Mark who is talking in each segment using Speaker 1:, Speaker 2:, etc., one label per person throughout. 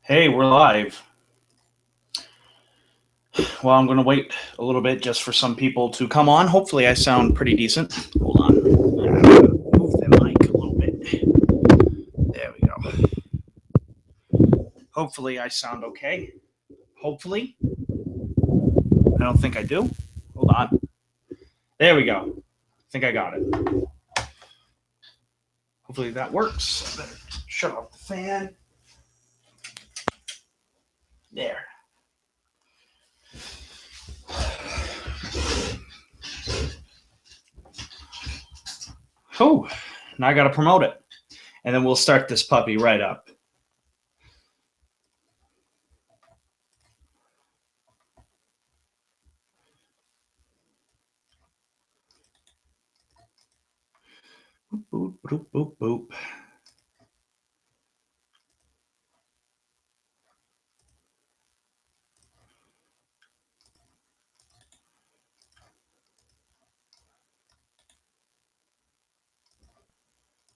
Speaker 1: Hey, we're live. Well, I'm going to wait a little bit just for some people to come on. Hopefully, I sound pretty decent. Hold on. I'm gonna move the mic a little bit. There we go. Hopefully, I sound okay. Hopefully. I don't think I do. Hold on. There we go. I think I got it. Hopefully, that works. I better shut off the fan. There. Oh, now I got to promote it. And then we'll start this puppy right up. Boop, boop, boop, boop.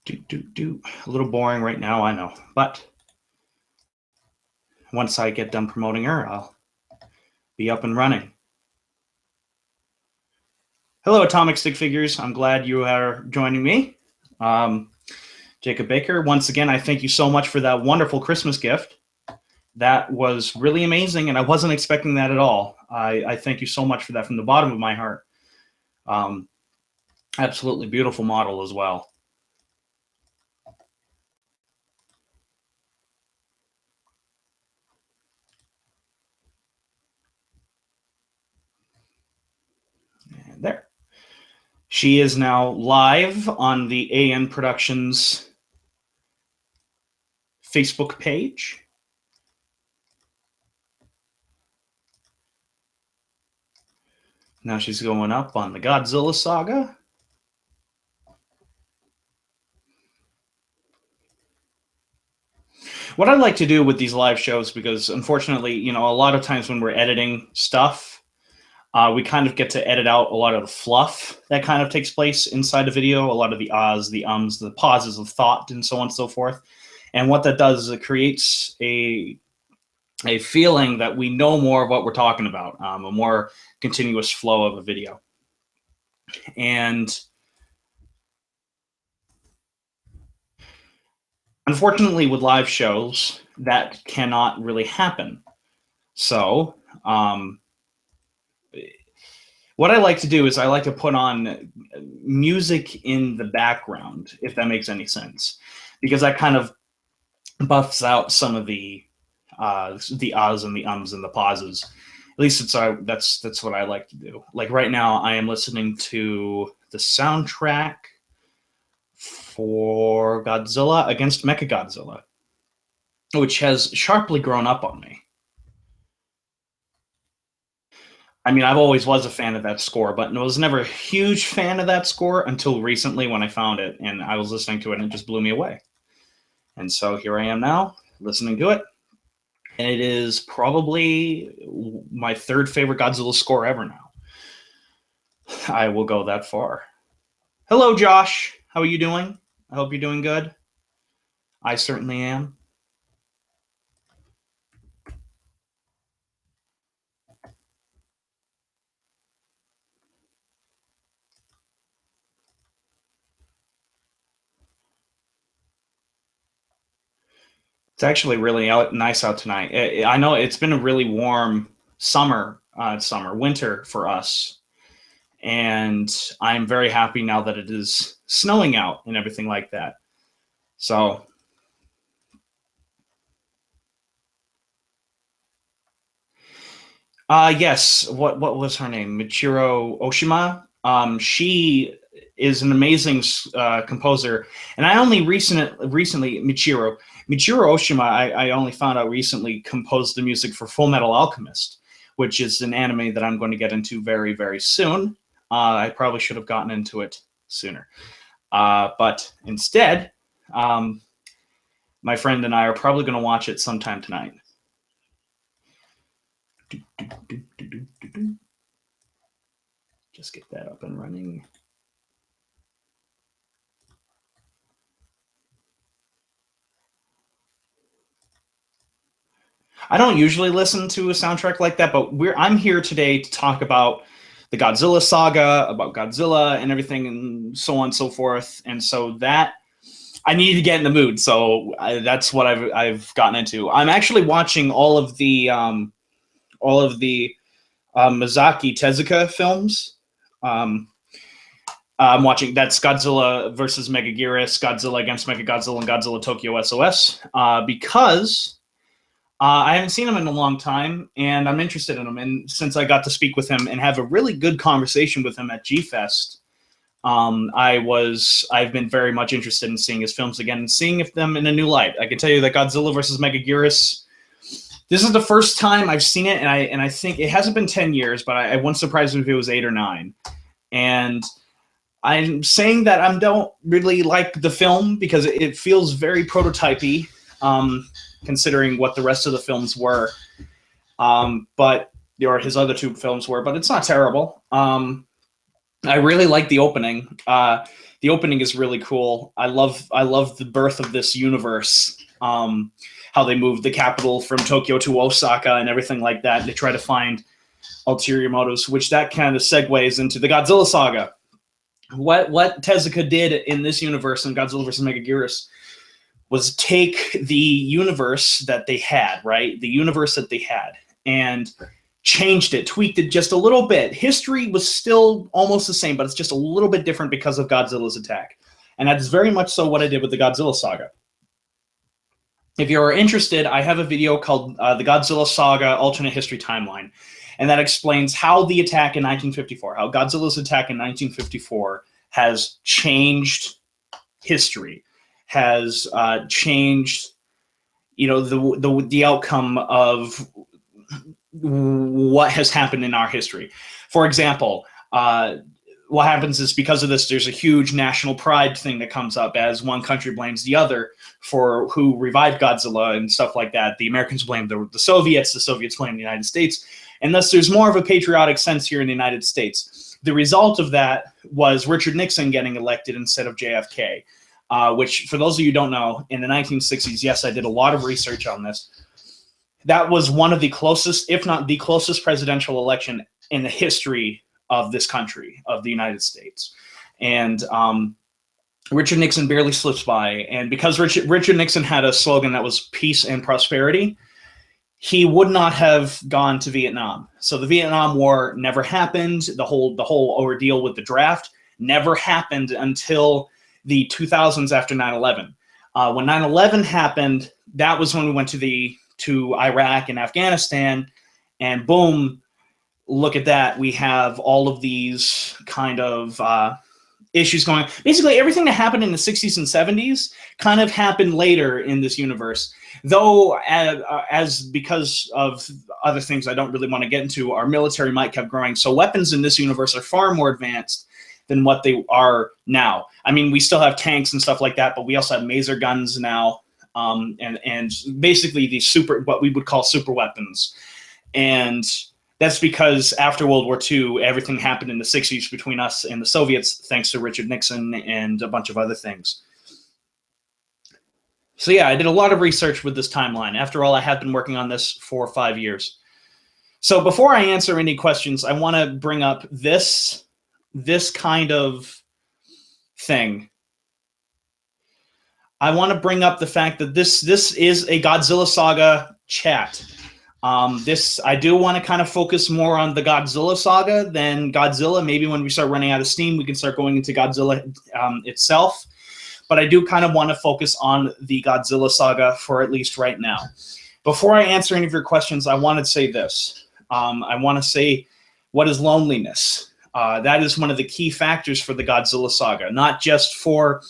Speaker 1: A little boring right now, I know. But once I get done promoting her, I'll be up and running. Hello, Atomic Stick Figures. I'm glad you are joining me. Jacob Baker, once again, I thank you so much for that wonderful Christmas gift. That was really amazing, and I wasn't expecting that at all. I thank you so much for that from the bottom of my heart. Absolutely beautiful model as well. And there. She is now live on the AN Productions Facebook page. Now she's going up on the Godzilla Saga. What I like to do with these live shows, because unfortunately, a lot of times when we're editing stuff, we kind of get to edit out a lot of the fluff that kind of takes place inside the video, a lot of the ahs, the ums, the pauses of thought, and so on and so forth. And what that does is it creates a feeling that we know more of what we're talking about, a more continuous flow of a video. And unfortunately, with live shows, that cannot really happen. So what I like to do is I like to put on music in the background, if that makes any sense, because that kind of buffs out some of the ahs and the ums and the pauses. At least that's what I like to do. Like right now, I am listening to the soundtrack for Godzilla against Mechagodzilla, which has sharply grown up on me. I mean, I've always was a fan of that score, but I was never a huge fan of that score until recently when I found it, and I was listening to it, and it just blew me away. And so here I am now, listening to it, and it is probably my third favorite Godzilla score ever now. I will go that far. Hello, Josh. How are you doing? I hope you're doing good. I certainly am. It's actually really nice out tonight. I know it's been a really warm winter for us, and I'm very happy now that it is snowing out and everything like that. So, yes. What was her name? Michiro Oshima. She is an amazing composer, and I only recently Michiro Oshima. I only found out recently composed the music for Full Metal Alchemist, which is an anime that I'm going to get into very, very soon. I probably should have gotten into it sooner, but instead, my friend and I are probably going to watch it sometime tonight. Just get that up and running. I don't usually listen to a soundtrack like that, but I'm here today to talk about the Godzilla saga, about Godzilla and everything, and so on and so forth. And so that I need to get in the mood. So that's what I've gotten into. I'm actually watching all of the Miyazaki Tezuka films. I'm watching that's Godzilla versus Megaguirus, Godzilla against Mechagodzilla, and Godzilla Tokyo SOS because I haven't seen him in a long time, and I'm interested in him. And since I got to speak with him and have a really good conversation with him at G-Fest, I've been very much interested in seeing his films again and seeing if them in a new light. I can tell you that Godzilla versus Megaguirus, this is the first time I've seen it, and I think it hasn't been 10 years, but I wouldn't surprise me if it was 8 or 9. And I'm saying that I don't really like the film because it feels very prototypey, considering what the rest of the films were, or his other 2 films were. But it's not terrible. I really like the opening. The opening is really cool. I love the birth of this universe. How they moved the capital from Tokyo to Osaka and everything like that. They try to find ulterior motives, which that kind of segues into the Godzilla Saga. What Tezuka did in this universe in Godzilla vs. Megaguirus was take the universe that they had, right? The universe that they had, and changed it, tweaked it just a little bit. History was still almost the same, but it's just a little bit different because of Godzilla's attack. And that's very much so what I did with the Godzilla Saga. If you're interested, I have a video called The Godzilla Saga Alternate History Timeline. And that explains how the attack in 1954, how Godzilla's attack in 1954 has changed history, has changed, the outcome of what has happened in our history. For example, what happens is because of this, there's a huge national pride thing that comes up as one country blames the other for who revived Godzilla and stuff like that. The Americans blame the Soviets blame the United States. And thus there's more of a patriotic sense here in the United States. The result of that was Richard Nixon getting elected instead of JFK, which, for those of you who don't know, in the 1960s, yes, I did a lot of research on this. That was one of the closest, if not the closest presidential election in the history of this country, of the United States. And Richard Nixon barely slips by. And because Richard Nixon had a slogan that was peace and prosperity, he would not have gone to Vietnam. So the Vietnam War never happened. The whole ordeal with the draft never happened until the 2000s after 9/11. When 9/11 happened, that was when we went to Iraq and Afghanistan, and boom, look at that. We have all of these kind of issues going on. Basically, everything that happened in the 60s and 70s kind of happened later in this universe. Though, as because of other things I don't really want to get into, our military might kept growing. So weapons in this universe are far more advanced than what they are now. I mean, we still have tanks and stuff like that, but we also have maser guns now, and basically these what we would call super weapons. And that's because after World War II, everything happened in the 60s between us and the Soviets, thanks to Richard Nixon and a bunch of other things. So yeah, I did a lot of research with this timeline. After all, I have been working on this for 5 years. So before I answer any questions, I want to bring up this kind of thing. I want to bring up the fact that this is a Godzilla Saga chat. I do want to kind of focus more on the Godzilla Saga than Godzilla. Maybe when we start running out of steam, we can start going into Godzilla itself. But I do kind of want to focus on the Godzilla Saga for at least right now. Before I answer any of your questions, I want to say this. I want to say, what is loneliness? That is one of the key factors for the Godzilla Saga, not just for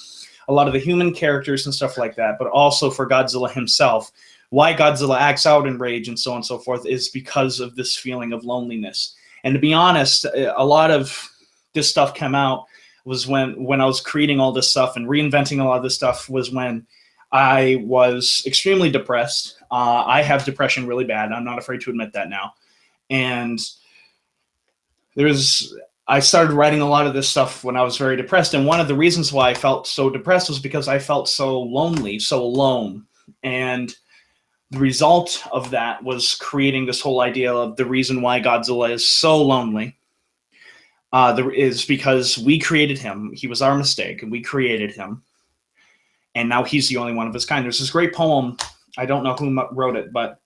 Speaker 1: a lot of the human characters and stuff like that, but also for Godzilla himself. Why Godzilla acts out in rage and so on and so forth is because of this feeling of loneliness. And to be honest, a lot of this stuff came out was when I was creating all this stuff and reinventing a lot of this stuff was when I was extremely depressed. I have depression really bad. I'm not afraid to admit that now. And I started writing a lot of this stuff when I was very depressed. And one of the reasons why I felt so depressed was because I felt so lonely, so alone. And the result of that was creating this whole idea of the reason why Godzilla is so lonely. Is because we created him. He was our mistake, and we created him. And now he's the only one of his kind. There's this great poem. I don't know who wrote it, but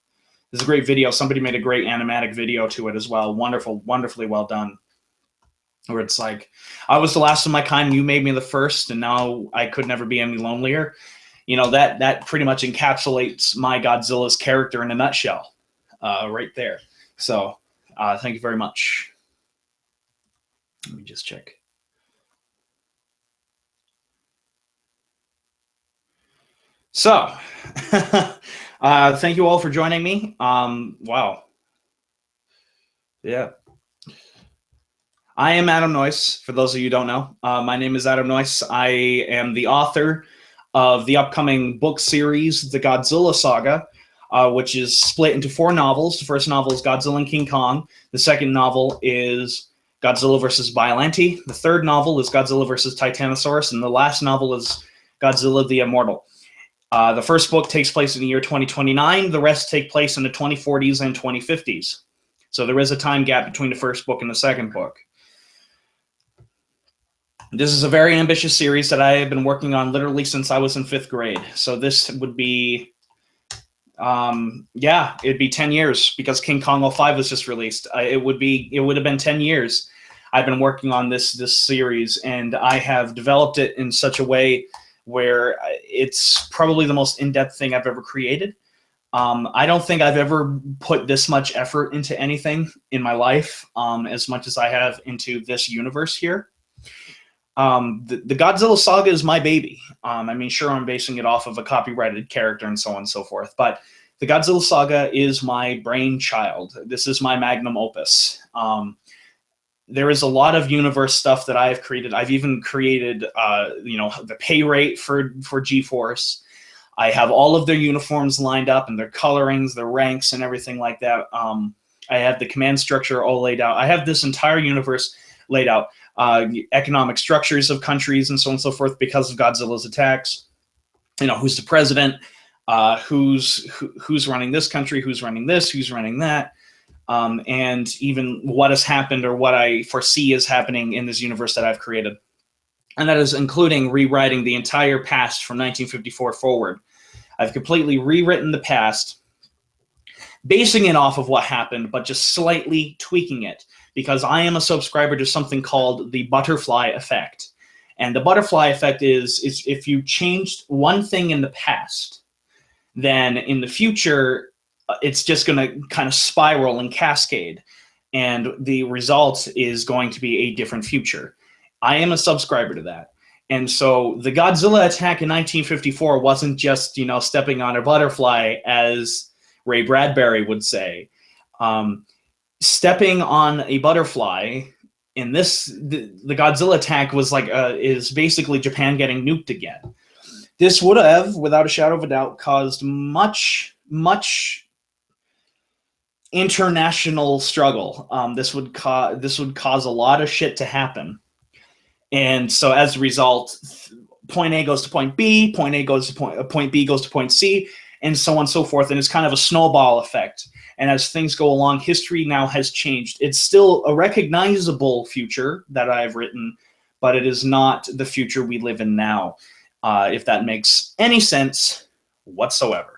Speaker 1: there's a great video. Somebody made a great animatic video to it as well. Wonderful, wonderfully well done. Where it's like, I was the last of my kind, you made me the first, and now I could never be any lonelier. You know, that pretty much encapsulates my Godzilla's character in a nutshell, right there. So, thank you very much. Let me just check. So, thank you all for joining me. Wow. Yeah. I am Adam Noyce, for those of you who don't know. My name is Adam Noyce. I am the author of the upcoming book series, The Godzilla Saga, which is split into 4 novels. The first novel is Godzilla and King Kong. The second novel is Godzilla versus Biollante. The third novel is Godzilla versus Titanosaurus. And the last novel is Godzilla the Immortal. The first book takes place in the year 2029. The rest take place in the 2040s and 2050s. So there is a time gap between the first book and the second book. This is a very ambitious series that I have been working on literally since I was in 5th grade. So this would be, yeah, it'd be 10 years because King Kong 05 was just released. It would have been 10 years. I've been working on this series, and I have developed it in such a way where it's probably the most in-depth thing I've ever created. I don't think I've ever put this much effort into anything in my life, as much as I have into this universe here. The Godzilla Saga is my baby. I mean, sure, I'm basing it off of a copyrighted character and so on and so forth, but the Godzilla Saga is my brainchild. This is my magnum opus. There is a lot of universe stuff that I've created. I've even created, the pay rate for G-Force. I have all of their uniforms lined up and their colorings, their ranks, and everything like that. I have the command structure all laid out. I have this entire universe laid out. Economic structures of countries and so on and so forth because of Godzilla's attacks. You know, who's the president, who's running this country, who's running this, who's running that, and even what has happened or what I foresee is happening in this universe that I've created. And that is including rewriting the entire past from 1954 forward. I've completely rewritten the past, basing it off of what happened, but just slightly tweaking it, because I am a subscriber to something called the butterfly effect. And the butterfly effect is if you changed one thing in the past, then in the future, it's just going to kind of spiral and cascade. And the result is going to be a different future. I am a subscriber to that. And so the Godzilla attack in 1954 wasn't just, stepping on a butterfly, as Ray Bradbury would say. Stepping on a butterfly in the Godzilla attack was is basically Japan getting nuked again. This would have, without a shadow of a doubt, caused much international struggle. This would cause a lot of shit to happen. And so as a result, point A goes to point B, point A goes to point B goes to point C, and so on and so forth. And it's kind of a snowball effect. And as things go along, history now has changed. It's still a recognizable future that I've written, but it is not the future we live in now, if that makes any sense whatsoever.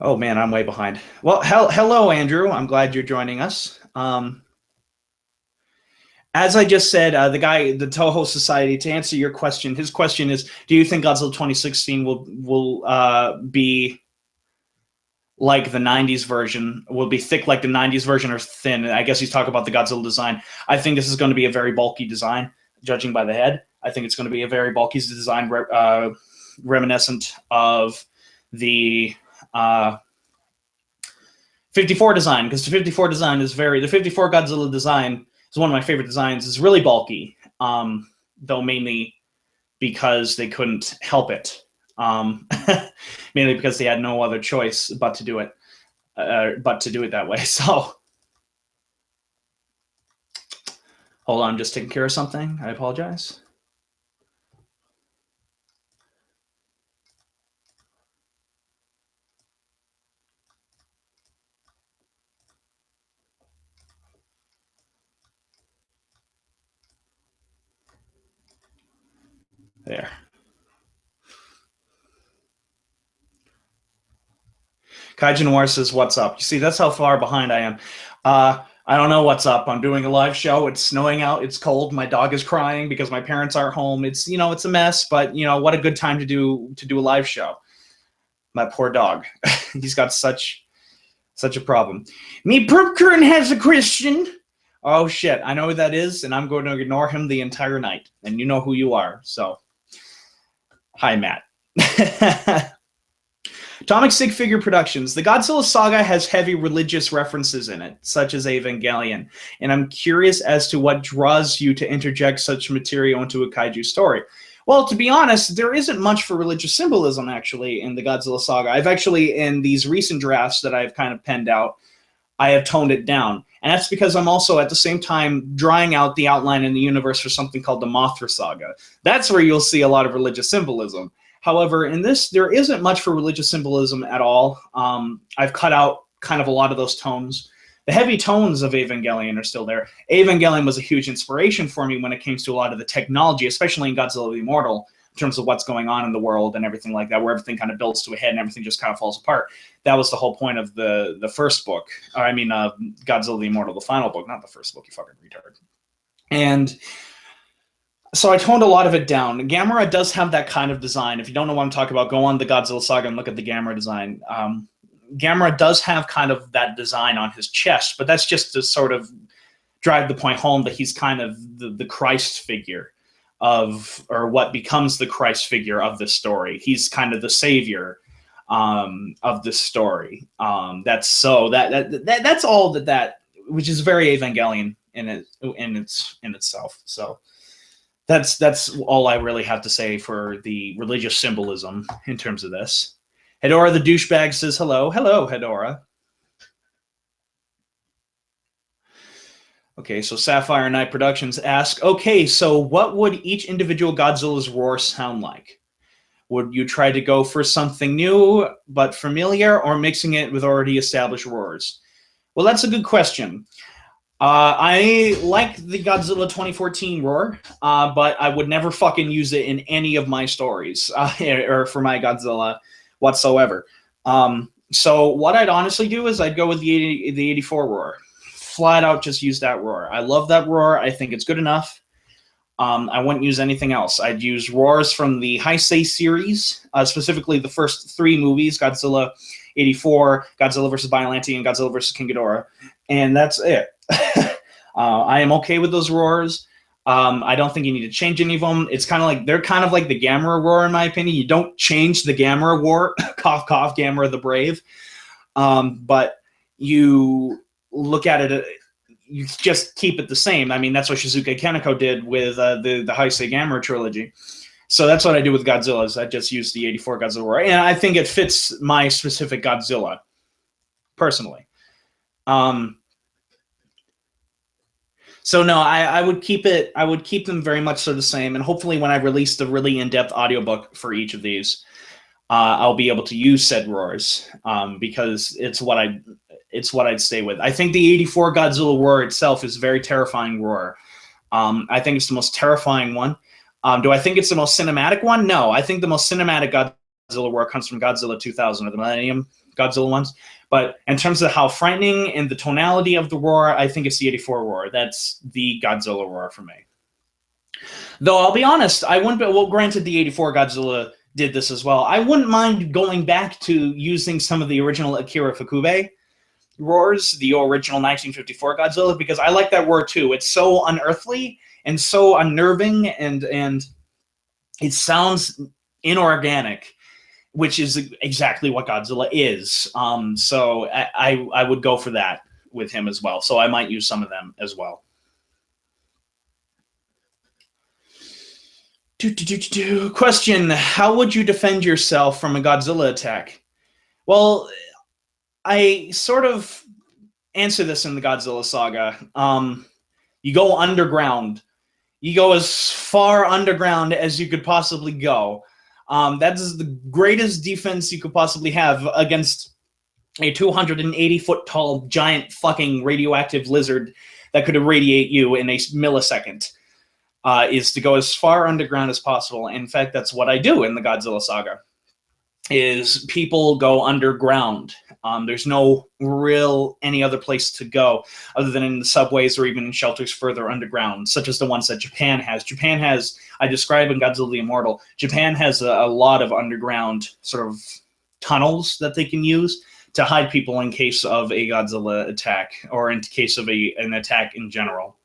Speaker 1: Oh, man, I'm way behind. Well, hello, Andrew. I'm glad you're joining us. As I just said, the Toho Society, to answer your question, his question is, do you think Godzilla 2016 will be like the 90s version, will be thick like the 90s version or thin? I guess he's talking about the Godzilla design. I think this is going to be a very bulky design, judging by the head. I think it's going to be a very bulky design, reminiscent of the 54 design, because the 54 design is the 54 Godzilla design is one of my favorite designs. It's really bulky, though mainly because they couldn't help it. Mainly because they had no other choice but to do it that way. So Hold on, I'm just taking care of something. I apologize. There. Kaijin Noir says, "What's up?" You see, that's how far behind I am. I don't know what's up. I'm doing a live show. It's snowing out. It's cold. My dog is crying because my parents aren't home. It's it's a mess. But what a good time to do a live show. My poor dog. He's got such a problem. Me Perkern has a question. Oh shit, I know who that is, and I'm going to ignore him the entire night. And you know who you are. So, hi, Matt. Atomic Stick Figure Productions. The Godzilla Saga has heavy religious references in it, such as Evangelion, and I'm curious as to what draws you to interject such material into a kaiju story. Well, to be honest, there isn't much for religious symbolism, actually, in the Godzilla Saga. I've actually, in these recent drafts that I've kind of penned out, I have toned it down. And that's because I'm also, at the same time, drawing out the outline in the universe for something called the Mothra Saga. That's where you'll see a lot of religious symbolism. However, in this, there isn't much for religious symbolism at all. I've cut out kind of a lot of those tones. The heavy tones of Evangelion are still there. Evangelion was a huge inspiration for me when it came to a lot of the technology, especially in Godzilla the Immortal, in terms of what's going on in the world and everything like that, where everything kind of builds to a head and everything just kind of falls apart. That was the whole point of the first book. Godzilla the Immortal, the final book, not the first book, you fucking retard. And so I toned a lot of it down. Gamera does have that kind of design. If you don't know what I'm talking about, go on the Godzilla Saga and look at the Gamera design. Gamera does have kind of that design on his chest, but that's just to sort of drive the point home that he's kind of the Christ figure or what becomes the Christ figure of this story. He's kind of the savior of this story. That's all that which is very Evangelion in itself. So that's all I really have to say for the religious symbolism in terms of this. Hedora the douchebag says hello. Hello, Hedora. Okay, so Sapphire Night Productions ask, okay, so what would each individual Godzilla's roar sound like? Would you try to go for something new but familiar, or mixing it with already established roars? Well, that's a good question. I like the Godzilla 2014 roar, but I would never fucking use it in any of my stories or for my Godzilla whatsoever. So what I'd honestly do is I'd go with the 84 roar. Flat out just use that roar. I love that roar. I think it's good enough. I wouldn't use anything else. I'd use roars from the Heisei series, specifically the first 3 movies, Godzilla 84, Godzilla vs. Biollante, and Godzilla vs. King Ghidorah. And that's it. I am okay with those roars. I don't think you need to change any of them. It's kind of like, they're kind of like the Gamera roar, in my opinion. You don't change the Gamera roar, cough, cough, Gamera the Brave. But you look at it, you just keep it the same. I mean, that's what Shizuke Kaneko did with the Heisei Gamera trilogy. So that's what I do with Godzilla, is I just use the 84 Godzilla roar. And I think it fits my specific Godzilla, personally. So no, I would keep it. I would keep them very much so the same. And hopefully, when I release the really in-depth audiobook for each of these, I'll be able to use said roars because it's what I'd stay with. I think the 84 Godzilla roar itself is a very terrifying roar. I think it's the most terrifying one. Do I think it's the most cinematic one? No, I think the most cinematic Godzilla roar comes from Godzilla 2000 or the Millennium Godzilla ones. But in terms of how frightening and the tonality of the roar, I think it's the 84 roar. That's the Godzilla roar for me. Though I'll be honest, I wouldn't. Well, granted, the 84 Godzilla did this as well. I wouldn't mind going back to using some of the original Akira Fukube roars, the original 1954 Godzilla, because I like that roar too. It's so unearthly and so unnerving, and it sounds inorganic, which is exactly what Godzilla is. So I would go for that with him as well. So I might use some of them as well. Question: how would you defend yourself from a Godzilla attack? Well, I sort of answer this in the Godzilla Saga. You go underground. You go as far underground as you could possibly go. That is the greatest defense you could possibly have against a 280-foot tall giant fucking radioactive lizard that could irradiate you in a millisecond. Is to go as far underground as possible. In fact, that's what I do in the Godzilla Saga. Is people go underground. There's no real any other place to go other than in the subways or even in shelters further underground, such as the ones that Japan has. Japan has, I describe in Godzilla the Immortal, Japan has a lot of underground sort of tunnels that they can use to hide people in case of a Godzilla attack or in case of an attack in general.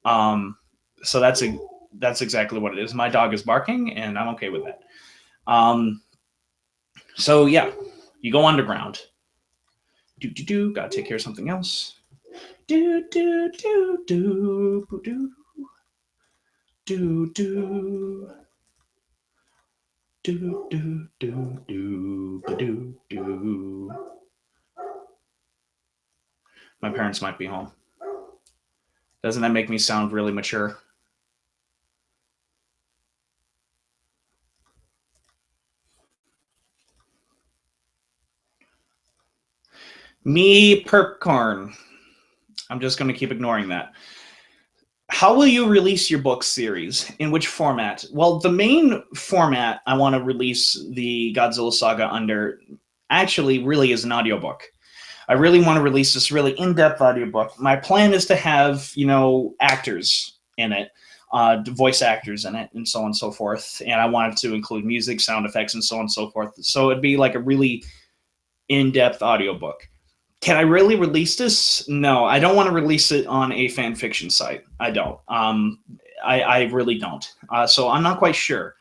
Speaker 1: So that's exactly what it is. My dog is barking, and I'm okay with that. So yeah, you go underground. Gotta take care of something else. Do. My parents might be home. Doesn't that make me sound really mature? Me Perpcorn. I'm just going to keep ignoring that. How will you release your book series? In which format? Well, the main format I want to release the Godzilla Saga under actually really is an audiobook. I really want to release this really in-depth audiobook. My plan is to have, actors in it, voice actors in it, and so on and so forth. And I want it to include music, sound effects, and so on and so forth. So it'd be like a really in-depth audiobook. Can I really release this? No, I don't want to release it on a fan fiction site. I don't. I really don't. So I'm not quite sure.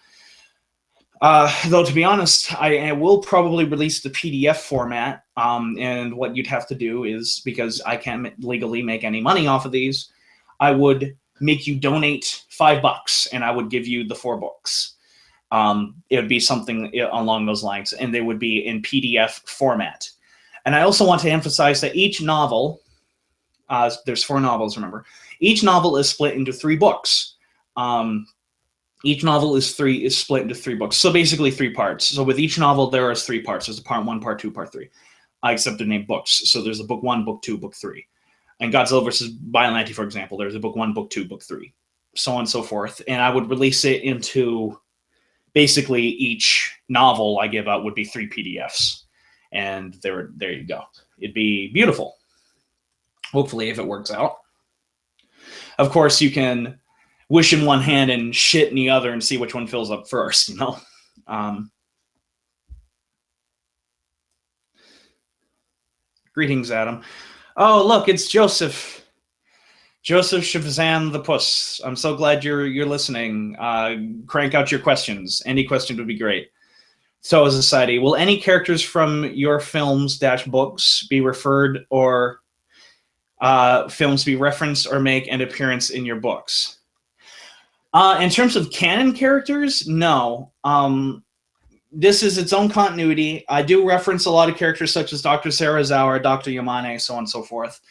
Speaker 1: Though, to be honest, I will probably release the PDF format. And what you'd have to do is, because I can't legally make any money off of these, I would make you donate $5 and I would give you the 4 books. It would be something along those lines, and they would be in PDF format. And I also want to emphasize that each novel, there's 4 novels, remember, each novel is split into 3 books. Each novel is split into 3 books. So basically 3 parts. So with each novel, there are 3 parts. There's a part 1, part 2, part 3. Except they're named books. So there's a book 1, book 2, book 3. And Godzilla vs. Biollante, for example, there's a book 1, book 2, book 3. So on and so forth. And I would release it into, basically each novel I give out would be 3 PDFs. And there you go. It'd be beautiful. Hopefully, if it works out. Of course, you can wish in one hand and shit in the other and see which one fills up first, Greetings, Adam. Oh, look, it's Joseph. Joseph Shazam the Puss. I'm so glad you're listening. Crank out your questions. Any question would be great. So, Society, will any characters from your films-books be referred or films be referenced or make an appearance in your books? In terms of canon characters, no. This is its own continuity. I do reference a lot of characters such as Dr. Sarazawa, Dr. Yamane, so on and so forth.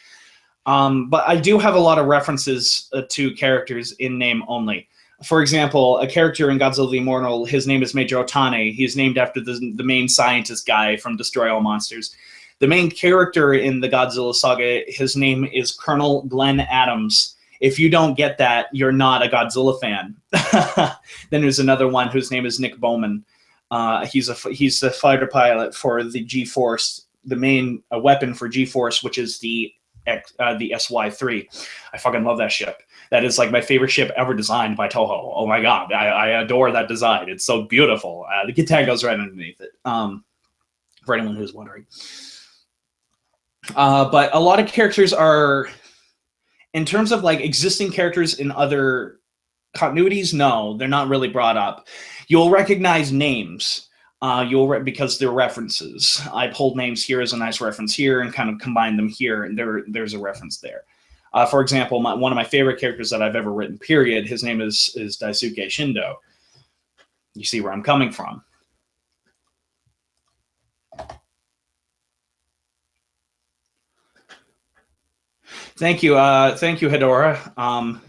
Speaker 1: But I do have a lot of references to characters in name only. For example, a character in Godzilla the Immortal, his name is Major Otane. He's named after the main scientist guy from Destroy All Monsters. The main character in the Godzilla Saga, his name is Colonel Glenn Adams. If you don't get that, you're not a Godzilla fan. Then there's another one whose name is Nick Bowman. He's a fighter pilot for the G-Force, the main weapon for G-Force, which is the SY-3. I fucking love that ship. That is like my favorite ship ever designed by Toho. Oh my god, I adore that design. It's so beautiful. The Kitan goes right underneath it. For anyone who's wondering. But a lot of characters are, in terms of like existing characters in other continuities, no, they're not really brought up. You'll recognize names. Because they're references. I pulled names here as a nice reference here and kind of combined them here, and there's a reference there. For example, one of my favorite characters that I've ever written, period, his name is Daisuke Shindo. You see where I'm coming from. Thank you, Hedora.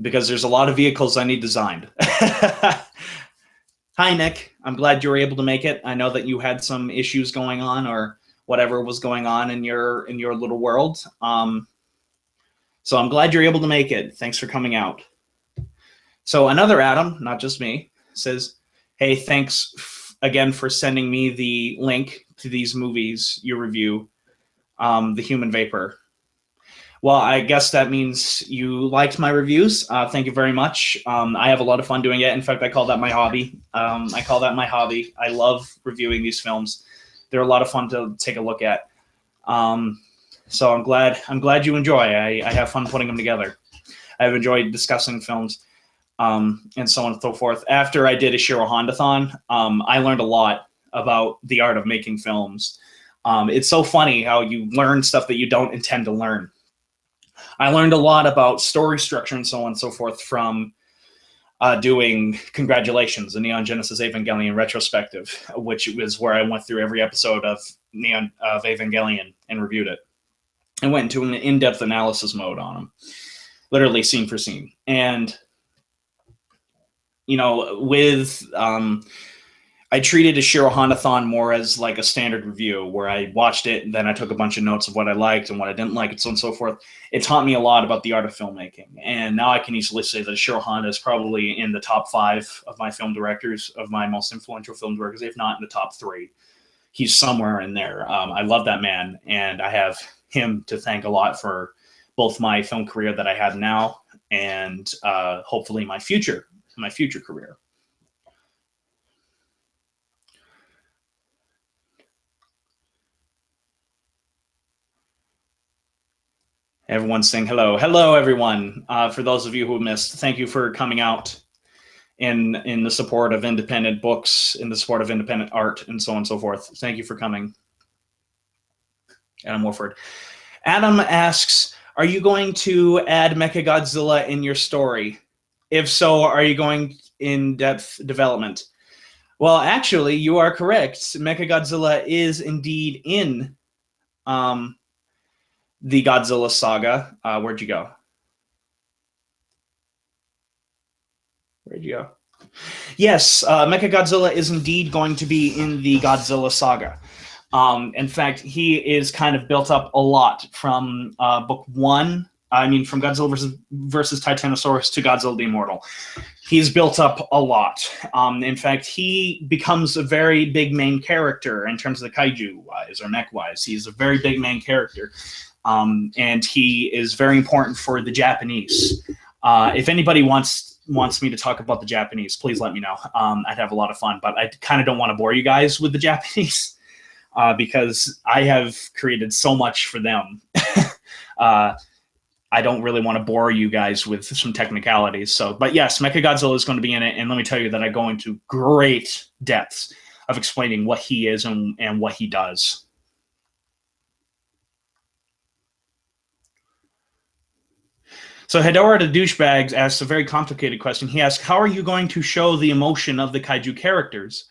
Speaker 1: Because there's a lot of vehicles I need designed. Hi, Nick. I'm glad you were able to make it. I know that you had some issues going on, or whatever was going on in your little world. So I'm glad you're able to make it. Thanks for coming out. So another Adam, not just me, says, "Hey, thanks again for sending me the link to these movies you review, The Human Vapor." Well, I guess that means you liked my reviews. Thank you very much. I have a lot of fun doing it. In fact, I call that my hobby. I love reviewing these films. They're a lot of fun to take a look at. So I'm glad you enjoy. I have fun putting them together. I've enjoyed discussing films, and so on and so forth. After I did a Shiro Honda-thon, I learned a lot about the art of making films. It's so funny how you learn stuff that you don't intend to learn. I learned a lot about story structure and so on and so forth from doing Congratulations, the Neon Genesis Evangelion retrospective, which was where I went through every episode of Evangelion and reviewed it. I went into an in-depth analysis mode on them, literally scene for scene. And, with I treated a Shiro Honda-thon more as like a standard review where I watched it and then I took a bunch of notes of what I liked and what I didn't like and so on and so forth. It taught me a lot about the art of filmmaking. And now I can easily say that Shiro Honda is probably in the top 5 of my film directors, of my most influential film directors, if not in the top 3. He's somewhere in there. I love that man, and I have him to thank a lot for both my film career that I have now and hopefully my future career. Everyone's saying hello. Hello, everyone. For those of you who missed, thank you for coming out in the support of independent books, in the support of independent art, and so on and so forth. Thank you for coming. Adam Wolford. Adam asks, are you going to add Mechagodzilla in your story? If so, are you going in-depth development? Well, actually, you are correct. Mechagodzilla is indeed in the Godzilla Saga. Where'd you go? Yes, Mechagodzilla is indeed going to be in the Godzilla Saga. In fact, he is kind of built up a lot from book 1. I mean, from Godzilla versus Titanosaurus to Godzilla the Immortal. He's built up a lot. In fact, he becomes a very big main character in terms of the kaiju-wise or mech-wise. He's a very big main character. And he is very important for the Japanese. If anybody wants me to talk about the Japanese, please let me know. I'd have a lot of fun, but I kind of don't want to bore you guys with the Japanese because I have created so much for them. I don't really want to bore you guys with some technicalities. So, but yes, Mechagodzilla is going to be in it, and let me tell you that I go into great depths of explaining what he is and what he does. So Hedora the Douchebag asks a very complicated question. He asks, how are you going to show the emotion of the kaiju characters?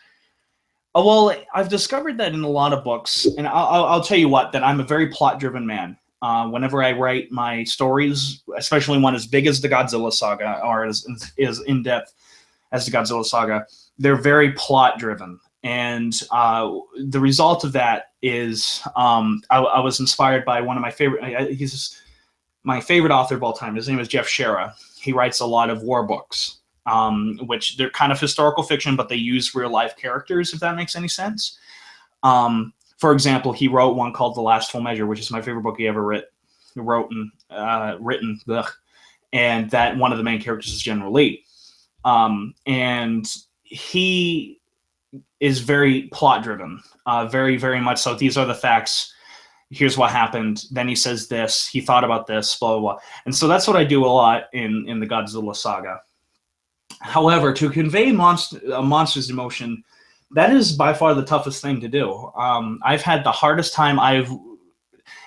Speaker 1: Oh, well, I've discovered that in a lot of books, and I'll tell you what, that I'm a very plot-driven man. Whenever I write my stories, especially one as big as the Godzilla Saga or as in-depth as the Godzilla Saga, they're very plot-driven. And the result of that is I was inspired by one of my favorite... he's my favorite author of all time. His name is Jeff Shera. He writes a lot of war books, which they're kind of historical fiction, but they use real-life characters, if that makes any sense. For example, he wrote one called The Last Full Measure, which is my favorite book he ever written. And that one of the main characters is General Lee. And he is very plot-driven, very, very much so. These are the facts. Here's what happened. Then he says this. He thought about this, blah, blah, blah. And so that's what I do a lot in the Godzilla Saga. However, to convey a monster's emotion, that is by far the toughest thing to do. I've had the hardest time.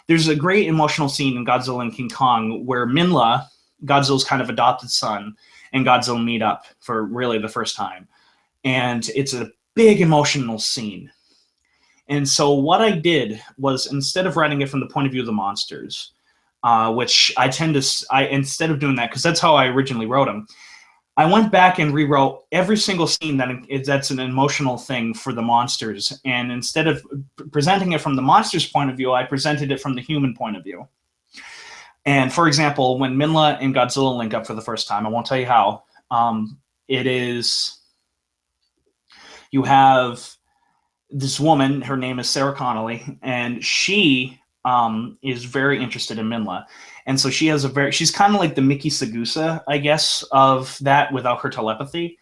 Speaker 1: There's a great emotional scene in Godzilla and King Kong where Minla, Godzilla's kind of adopted son, and Godzilla meet up for really the first time. And it's a big emotional scene. And so what I did was, instead of writing it from the point of view of the monsters, which I tend to, instead of doing that, because that's how I originally wrote them, I went back and rewrote every single scene that's an emotional thing for the monsters. And instead of presenting it from the monster's point of view, I presented it from the human point of view. And for example, when Minla and Godzilla link up for the first time, I won't tell you how, it is, you have this woman, her name is Sarah Connolly, and she is very interested in Minla. And so she has she's kind of like the Miki Sagusa, I guess, of that without her telepathy.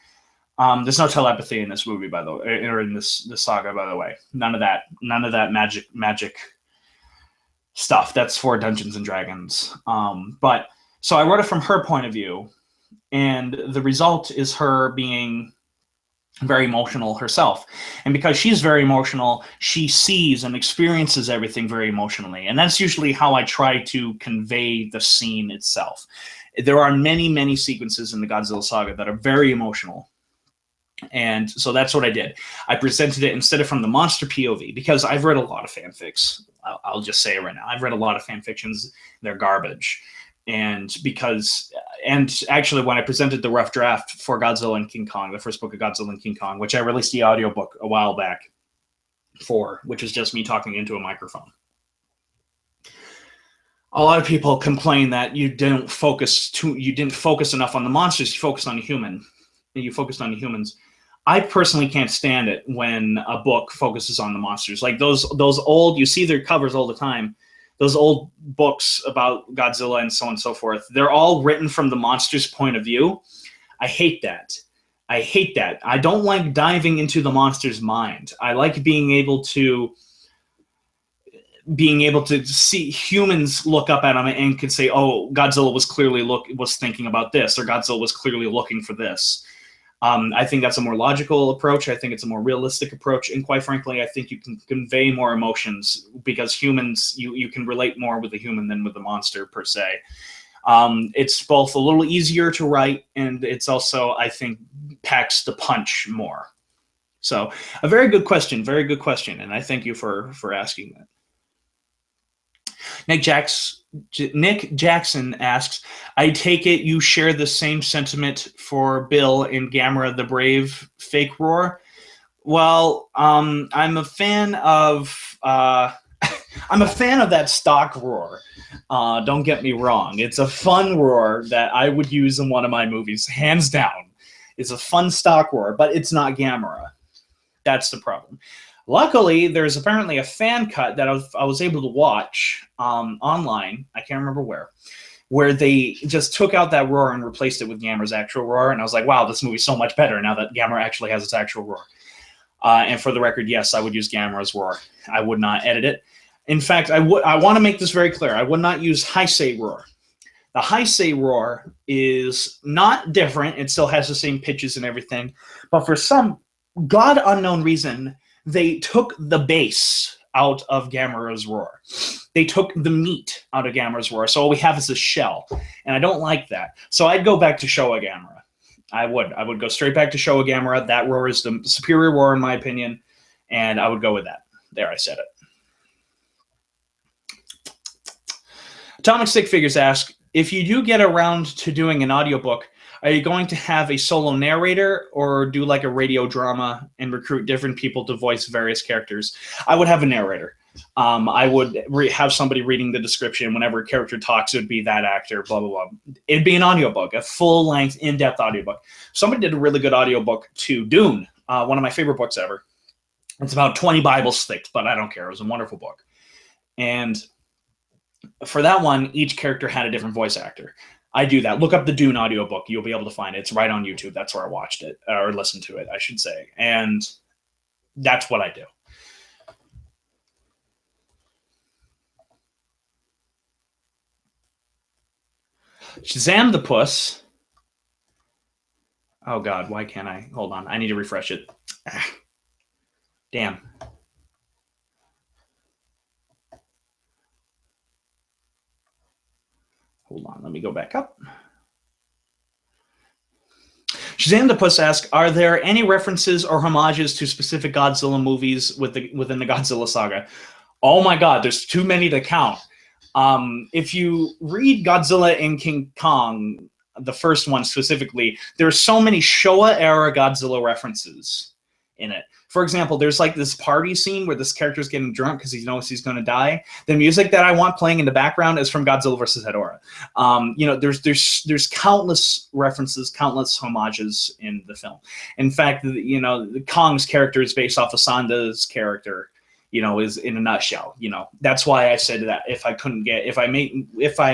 Speaker 1: There's no telepathy in this movie, by the way, or in this saga, by the way. None of that magic stuff. That's for Dungeons and Dragons. But so I wrote it from her point of view, and the result is her being very emotional herself. And because she's very emotional, she sees and experiences everything very emotionally. And that's usually how I try to convey the scene itself. There are many, many sequences in the Godzilla saga that are very emotional. And so that's what I did. I presented it instead of from the monster POV, because I've read a lot of fanfics. I'll just say it right now. I've read a lot of fanfictions. They're garbage. And actually, when I presented the rough draft for Godzilla and King Kong, the first book of Godzilla and King Kong, which I released the audiobook a while back for, which is just me talking into a microphone. A lot of people complain that you didn't focus enough on the monsters, you focused on the human. You focused on the humans. I personally can't stand it when a book focuses on the monsters. Like those old, you see their covers all the time, those old books about Godzilla and so on and so forth, they're all written from the monster's point of view. I hate that. I don't like diving into the monster's mind. I like being able to see humans look up at him and could say, oh, Godzilla was thinking about this, or Godzilla was clearly looking for this. I think that's a more logical approach. I think it's a more realistic approach. And quite frankly, I think you can convey more emotions, because humans, you can relate more with the human than with the monster per se. It's both a little easier to write, and it's also, I think, packs the punch more. So a very good question, and I thank you for asking that. Nick Jackson asks, I take it you share the same sentiment for Bill in Gamera the Brave fake roar? Well, I'm a fan of that stock roar. Don't get me wrong. It's a fun roar that I would use in one of my movies, hands down. It's a fun stock roar, but it's not Gamera. That's the problem. Luckily, there's apparently a fan cut that I was able to watch online. I can't remember where they just took out that roar and replaced it with Gamera's actual roar. And I was like, wow, this movie's so much better now that Gamera actually has its actual roar. And for the record, yes, I would use Gamera's roar. I would not edit it. In fact, I want to make this very clear. I would not use Heisei roar. The Heisei roar is not different. It still has the same pitches and everything. But for some god unknown reason, they took the bass out of Gamera's roar. They took the meat out of Gamera's roar. So all we have is a shell. And I don't like that. So I'd go back to Showa Gamera. I would go straight back to Showa Gamera. That roar is the superior roar in my opinion. And I would go with that. There, I said it. Atomic Stick Figures ask, if you do get around to doing an audiobook, are you going to have a solo narrator or do like a radio drama and recruit different people to voice various characters? I would have a narrator. I would have somebody reading the description. Whenever a character talks, it would be that actor, blah, blah, blah. It'd be an audiobook, a full-length, in-depth audiobook. Somebody did a really good audiobook to Dune, one of my favorite books ever. It's about 20 Bibles thick, but I don't care. It was a wonderful book. And for that one, each character had a different voice actor. I do that. Look up the Dune audiobook. You'll be able to find it. It's right on YouTube. That's where I watched it, or listened to it, I should say. And that's what I do. Shazam the Puss. Oh, God. Why can't I? Hold on. I need to refresh it. Damn. Hold on, let me go back up. Shazam the Puss asks, are there any references or homages to specific Godzilla movies within the Godzilla saga? Oh my God, there's too many to count. If you read Godzilla and King Kong, the first one specifically, there's so many Showa era Godzilla references in it. For example, there's like this party scene where this character's getting drunk because he knows he's going to die. The music that I want playing in the background is from Godzilla vs. Hedorah. There's countless references, countless homages in the film. In fact, Kong's character is based off of Sanda's character. Is in a nutshell. That's why I said that if I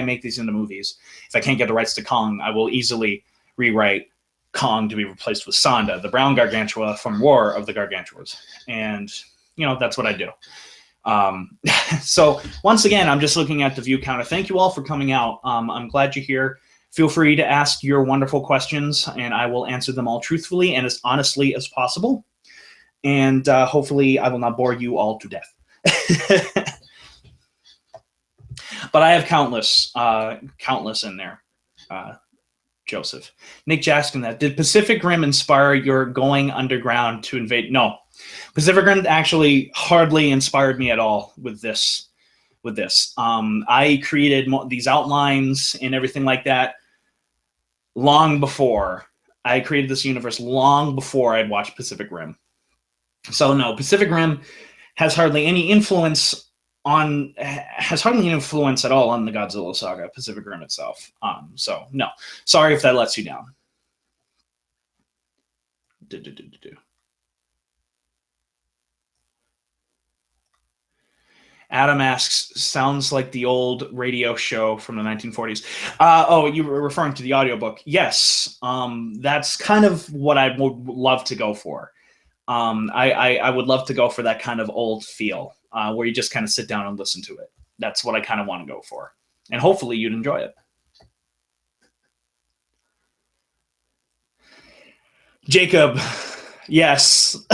Speaker 1: make these into movies, if I can't get the rights to Kong, I will easily rewrite Kong to be replaced with Sanda, the brown gargantua from War of the Gargantuas. And, that's what I do. So once again, I'm just looking at the view counter. Thank you all for coming out. I'm glad you're here. Feel free to ask your wonderful questions, and I will answer them all truthfully and as honestly as possible. And hopefully I will not bore you all to death. But I have countless in there. Joseph. Nick Jackson, did Pacific Rim inspire your going underground to invade? No. Pacific Rim actually hardly inspired me at all with this. I created these outlines and everything like that long before. I created this universe long before I'd watched Pacific Rim. So no, Pacific Rim has hardly any influence at all on the Godzilla Saga, Pacific Rim itself. So no, sorry if that lets you down. Adam asks, sounds like the old radio show from the 1940s. You were referring to the audiobook. Yes, that's kind of what I would love to go for. I would love to go for that kind of old feel, where you just kind of sit down and listen to it. That's what I kind of want to go for. And hopefully you'd enjoy it. Jacob, yes.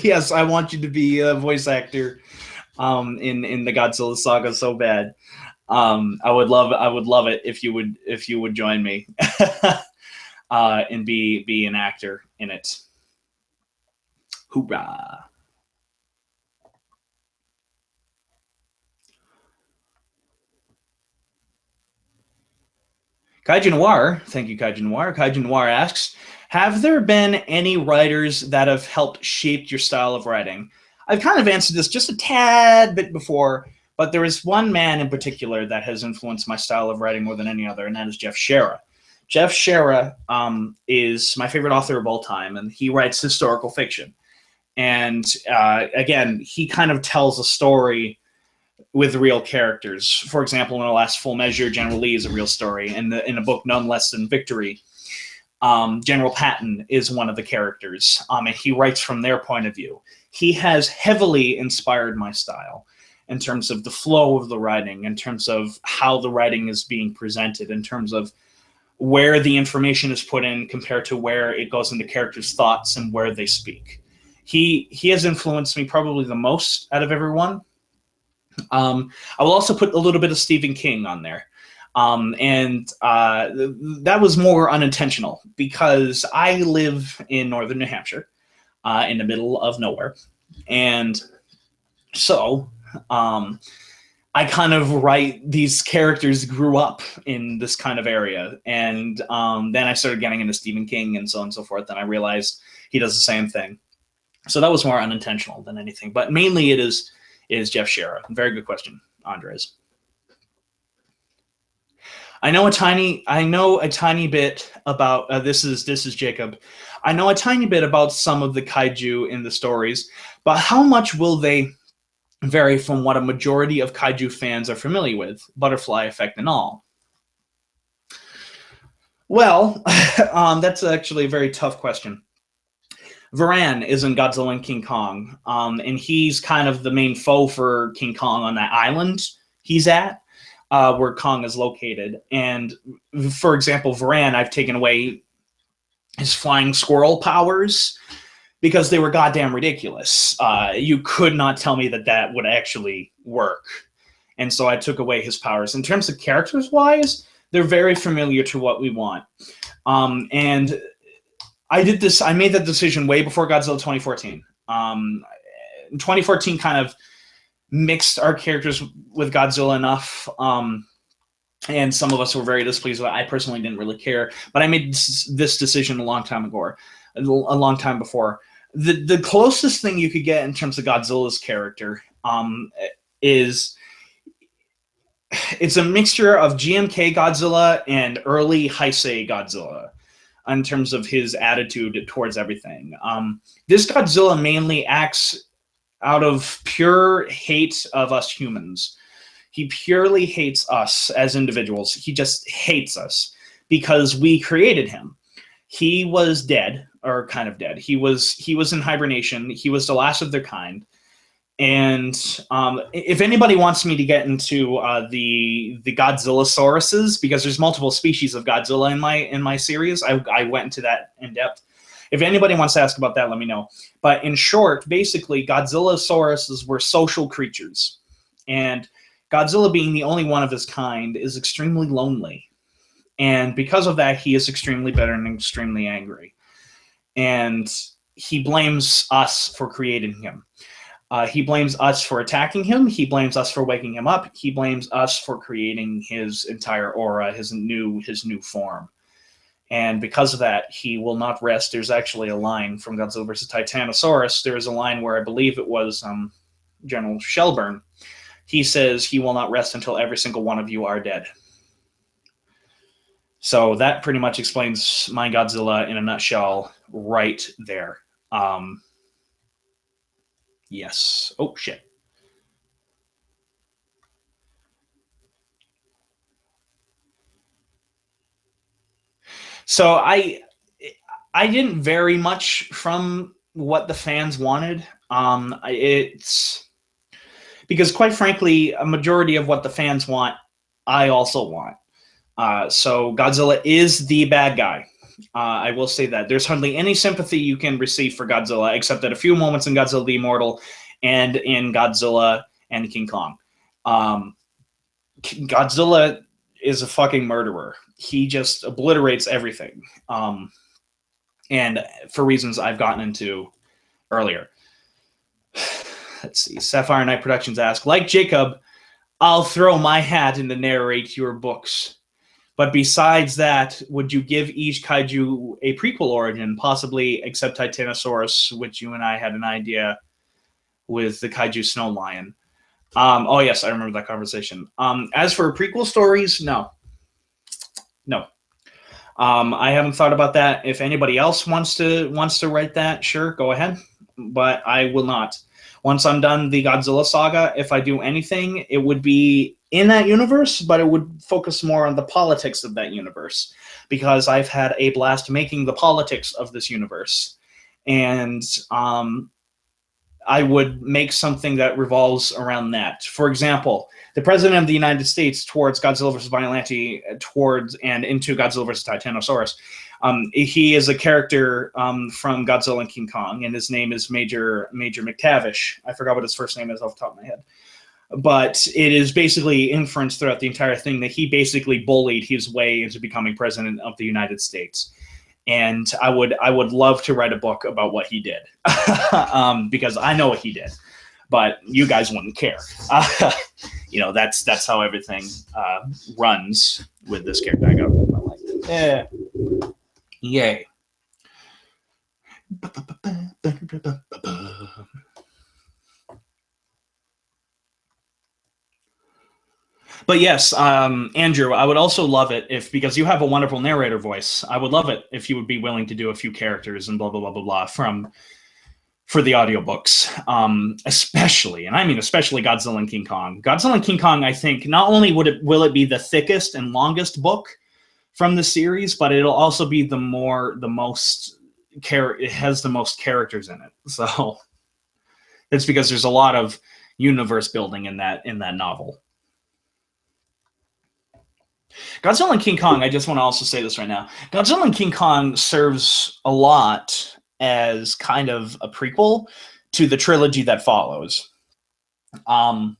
Speaker 1: Yes, I want you to be a voice actor in the Godzilla Saga so bad. I would love it if you would join me and be an actor in it. Hoorah. Kaiju Noir, thank you, Kaiju Noir. Kaiju Noir asks, have there been any writers that have helped shape your style of writing? I've kind of answered this just a tad bit before, but there is one man in particular that has influenced my style of writing more than any other, and that is Jeff Shara. Jeff Shara is my favorite author of all time, and he writes historical fiction. And again, he kind of tells a story with real characters. For example, in the last Full Measure, General Lee is a real story. In a book, None Less Than Victory, General Patton is one of the characters, and he writes from their point of view. He has heavily inspired my style in terms of the flow of the writing, in terms of how the writing is being presented, in terms of where the information is put in compared to where it goes into characters' thoughts and where they speak. He has influenced me probably the most out of everyone. I will also put a little bit of Stephen King on there. That was more unintentional because I live in northern New Hampshire, in the middle of nowhere. And so I kind of write these characters grew up in this kind of area. And then I started getting into Stephen King and so on and so forth. And I realized he does the same thing. So that was more unintentional than anything. But mainly it is Jeff Shara. Very good question, Andres. I know a tiny bit about this is Jacob. I know a tiny bit about some of the kaiju in the stories, but how much will they vary from what a majority of kaiju fans are familiar with, butterfly effect and all? Well, that's actually a very tough question. Varan is in Godzilla and King Kong, and he's kind of the main foe for King Kong on that island he's at, where Kong is located. And, for example, Varan, I've taken away his flying squirrel powers because they were goddamn ridiculous. You could not tell me that would actually work. And so I took away his powers. In terms of characters-wise, they're very familiar to what we want. And I made that decision way before Godzilla 2014. 2014 kind of mixed our characters with Godzilla enough. And some of us were very displeased with it. I personally didn't really care, but I made this decision a long time ago, a long time before. The closest thing you could get in terms of Godzilla's character is it's a mixture of GMK Godzilla and early Heisei Godzilla in terms of his attitude towards everything. This Godzilla mainly acts out of pure hate of us humans. He purely hates us as individuals. He just hates us because we created him. He was dead, or kind of dead. He was in hibernation. He was the last of their kind. And if anybody wants me to get into the Godzilla sauruses, because there's multiple species of Godzilla in my series, I went into that in depth. If anybody wants to ask about that, let me know. But in short, basically, Godzillosauruses were social creatures. And Godzilla, being the only one of his kind, is extremely lonely. And because of that, he is extremely bitter and extremely angry. And he blames us for creating him. He blames us for attacking him. He blames us for waking him up. He blames us for creating his entire aura, his new form. And because of that, he will not rest. There's actually a line from Godzilla vs. Titanosaurus. There is a line where I believe it was General Shelburne. He says he will not rest until every single one of you are dead. So that pretty much explains my Godzilla in a nutshell right there. Yes. Oh, shit. So I didn't vary much from what the fans wanted. It's because, quite frankly, a majority of what the fans want, I also want. So Godzilla is the bad guy. I will say that. There's hardly any sympathy you can receive for Godzilla, except at a few moments in Godzilla the Immortal and in Godzilla and King Kong. Godzilla is a fucking murderer. He just obliterates everything. And for reasons I've gotten into earlier. Let's see. Sapphire Knight Productions ask, like Jacob, I'll throw my hat in to narrate your books. But besides that, would you give each kaiju a prequel origin, possibly except Titanosaurus, which you and I had an idea with the kaiju snow lion? Oh, yes, I remember that conversation. As for prequel stories, no. I haven't thought about that. If anybody else wants to write that, sure, go ahead. But I will not. Once I'm done the Godzilla saga, if I do anything, it would be in that universe, but it would focus more on the politics of that universe, because I've had a blast making the politics of this universe. And I would make something that revolves around that. For example, the President of the United States towards Godzilla vs. Biollante, and into Godzilla vs. Titanosaurus, he is a character from Godzilla and King Kong, and his name is Major McTavish. I forgot what his first name is off the top of my head. But it is basically inference throughout the entire thing that he basically bullied his way into becoming President of the United States. And I would love to write a book about what he did, because I know what he did, but you guys wouldn't care. That's how everything runs with this character. I got my light. Yeah. Yay. But yes, Andrew, I would also love it because you have a wonderful narrator voice. I would love it if you would be willing to do a few characters and blah, blah, blah, blah, blah for the audiobooks, especially Godzilla and King Kong. Godzilla and King Kong, I think, not only will it be the thickest and longest book from the series, but it'll also be it has the most characters in it. So it's because there's a lot of universe building in that novel. Godzilla and King Kong, I just want to also say this right now. Godzilla and King Kong serves a lot as kind of a prequel to the trilogy that follows. A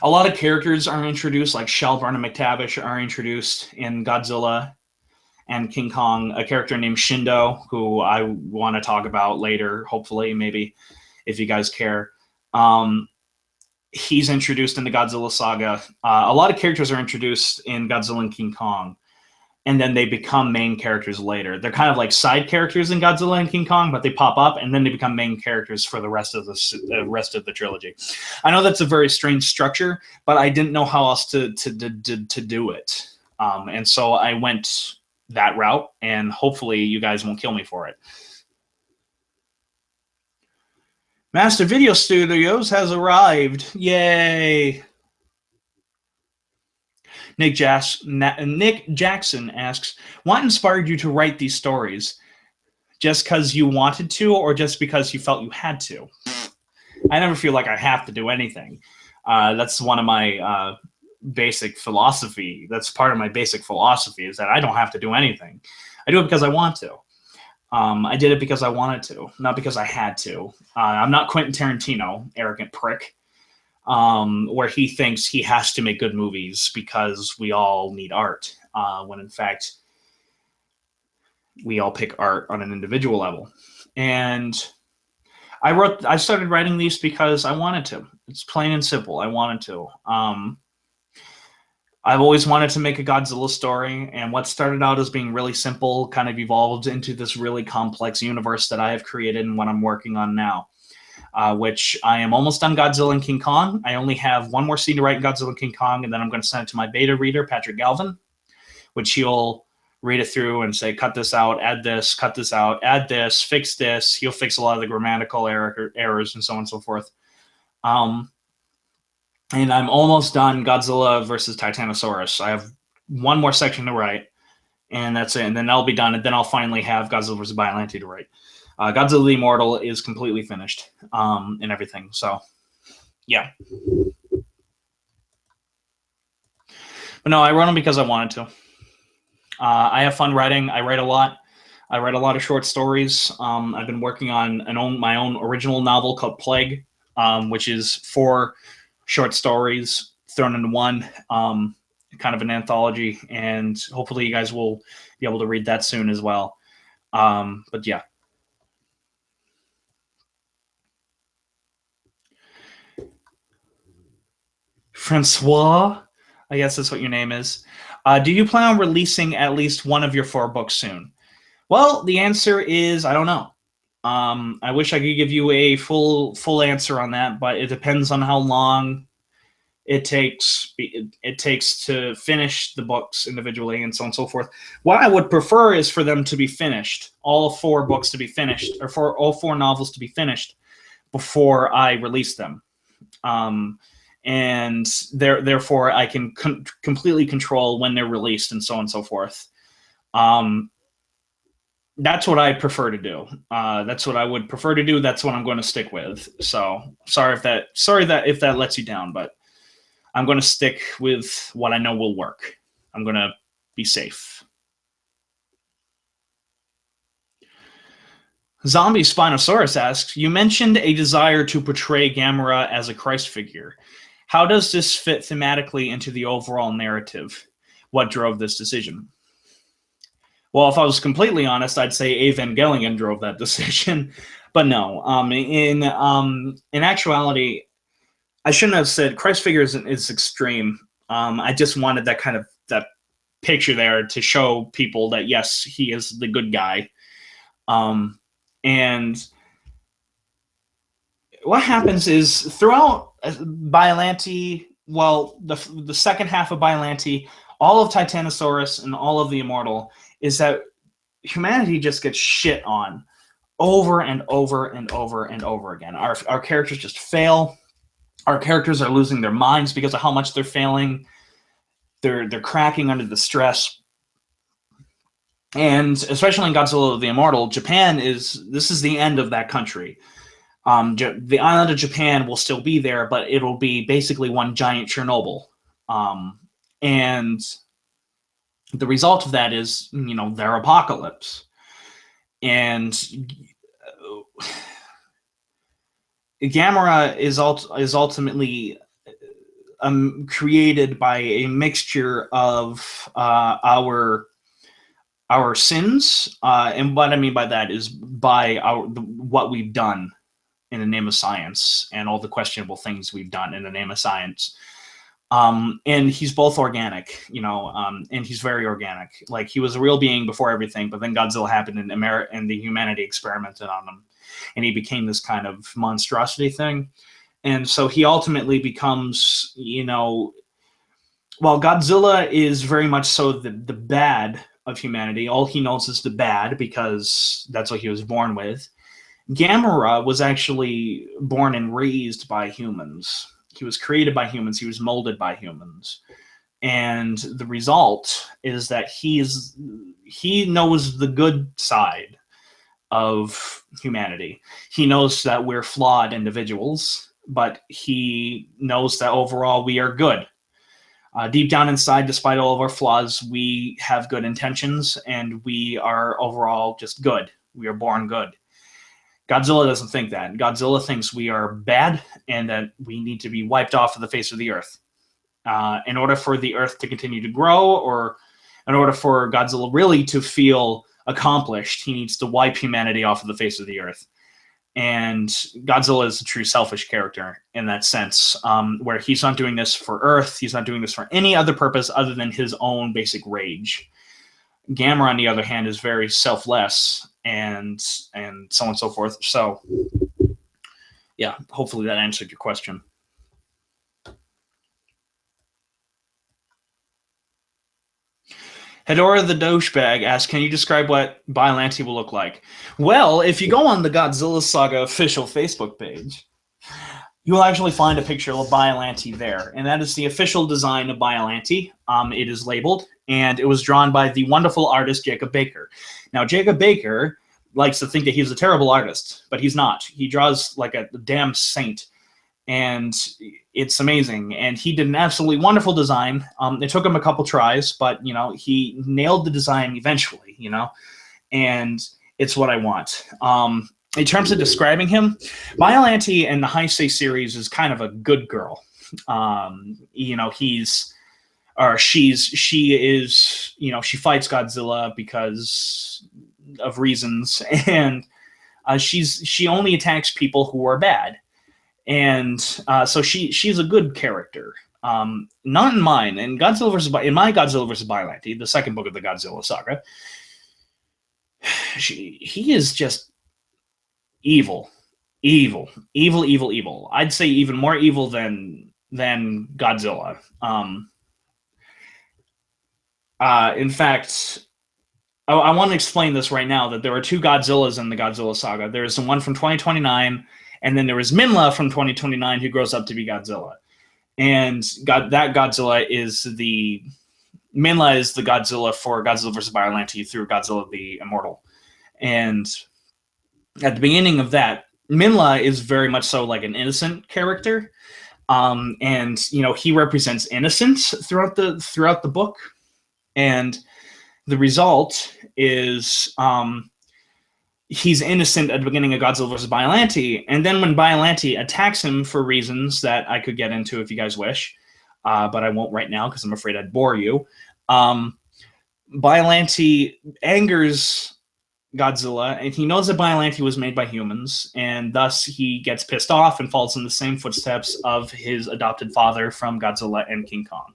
Speaker 1: lot of characters are introduced, like Shelburne and McTavish are introduced in Godzilla and King Kong. A character named Shindo, who I want to talk about later, hopefully, maybe, if you guys care. He's introduced in the Godzilla Saga. A lot of characters are introduced in Godzilla and King Kong, and then they become main characters later. They're kind of like side characters in Godzilla and King Kong, but they pop up and then they become main characters for the rest of the trilogy. I know that's a very strange structure, but I didn't know how else to do it, and so I went that route, and hopefully you guys won't kill me for it. Master Video Studios has arrived. Yay! Nick Jackson asks, what inspired you to write these stories? Just because you wanted to, or just because you felt you had to? I never feel like I have to do anything. That's one of my basic philosophy. That's part of my basic philosophy, is that I don't have to do anything. I do it because I want to. I did it because I wanted to, not because I had to. I'm not Quentin Tarantino, arrogant prick, where he thinks he has to make good movies because we all need art, when in fact we all pick art on an individual level. And I started writing these because I wanted to. It's plain and simple. I wanted to. I've always wanted to make a Godzilla story, and what started out as being really simple kind of evolved into this really complex universe that I have created and what I'm working on now, which I am almost done Godzilla and King Kong. I only have one more scene to write in Godzilla and King Kong, and then I'm going to send it to my beta reader, Patrick Galvin, which he'll read it through and say, cut this out, add this, cut this out, add this, fix this. He'll fix a lot of the grammatical errors and so on and so forth. And I'm almost done Godzilla versus Titanosaurus. I have one more section to write, and that's it. And then I'll be done, and then I'll finally have Godzilla versus Biollante to write. Godzilla the Immortal is completely finished, and everything. So, yeah. But no, I wrote them because I wanted to. I have fun writing. I write a lot. I write a lot of short stories. I've been working on my own original novel called Plague, which is 4 short stories thrown into one, kind of an anthology, and hopefully you guys will be able to read that soon as well. But yeah. Francois, I guess that's what your name is. Do you plan on releasing at least one of your 4 books soon? Well, the answer is I don't know. I wish I could give you a full answer on that, but it depends on how long it takes to finish the books individually and so on and so forth. What I would prefer is for them to be finished, all 4 books to be finished, or for all 4 novels to be finished before I release them. And therefore I can completely control when they're released and so on and so forth. That's what I prefer to do. That's what I would prefer to do. That's what I'm going to stick with. So sorry if that lets you down, but I'm going to stick with what I know will work. I'm going to be safe. Zombie Spinosaurus asks, you mentioned a desire to portray Gamera as a Christ figure. How does this fit thematically into the overall narrative? What drove this decision? Well, if I was completely honest, I'd say Evangelion drove that decision. But no, in actuality, I shouldn't have said Christ figure is extreme. I just wanted that kind of that picture there to show people that yes, he is the good guy. And what happens is throughout Biollante, well, the second half of Biollante, all of Titanosaurus and all of the Immortal, is that humanity just gets shit on over and over and over and over again. Our characters just fail. Our characters are losing their minds because of how much they're failing. They're cracking under the stress. And especially in Godzilla the Immortal, this is the end of that country. The island of Japan will still be there, but it'll be basically one giant Chernobyl. And the result of that is, their apocalypse. And Gamera is ultimately created by a mixture of our sins, and what I mean by that is by what we've done in the name of science and all the questionable things we've done in the name of science. And he's both organic, and he's very organic. Like, he was a real being before everything, but then Godzilla happened, and the humanity experimented on him, and he became this kind of monstrosity thing. And so he ultimately becomes, while Godzilla is very much so the bad of humanity, all he knows is the bad because that's what he was born with. Gamera was actually born and raised by humans. He was created by humans. He was molded by humans. And the result is that he knows the good side of humanity. He knows that we're flawed individuals, but he knows that overall we are good. Deep down inside, despite all of our flaws, we have good intentions, and we are overall just good. We are born good. Godzilla doesn't think that. Godzilla thinks we are bad and that we need to be wiped off of the face of the earth. In order for the earth to continue to grow, or in order for Godzilla really to feel accomplished, he needs to wipe humanity off of the face of the earth. And Godzilla is a true selfish character in that sense, where he's not doing this for Earth. He's not doing this for any other purpose other than his own basic rage. Gamera, on the other hand, is very selfless and so on and so forth. So, yeah, hopefully that answered your question. Hedora the Douchebag asks, can you describe what Biollante will look like? Well, if you go on the Godzilla Saga official Facebook page, you will actually find a picture of Biollante there, and that is the official design of Biollante. It is labeled, and it was drawn by the wonderful artist Jacob Baker. Now, Jacob Baker likes to think that he's a terrible artist, but he's not. He draws like a damn saint, and it's amazing. And he did an absolutely wonderful design. It took him a couple tries, but, he nailed the design eventually, and it's what I want. In terms of describing him, Biollante in the Heisei series is kind of a good girl. She fights Godzilla because of reasons, and she only attacks people who are bad. And so she's a good character. Not in mine. In my Godzilla vs. Biollante, the second book of the Godzilla Saga, he is just evil. I'd say even more evil than Godzilla. In fact, I want to explain this right now, that there are two Godzillas in the Godzilla Saga. There's the one from 2029, and then there is Minla from 2029 who grows up to be Godzilla. And Minla is the Godzilla for Godzilla vs. Biollante through Godzilla the Immortal. And at the beginning of that, Minla is very much so like an innocent character. And he represents innocence throughout the book. And the result is he's innocent at the beginning of Godzilla vs. Biollante, and then when Biollante attacks him for reasons that I could get into if you guys wish, but I won't right now because I'm afraid I'd bore you, Biollante angers Godzilla, and he knows that Biollante was made by humans, and thus he gets pissed off and falls in the same footsteps of his adopted father from Godzilla and King Kong.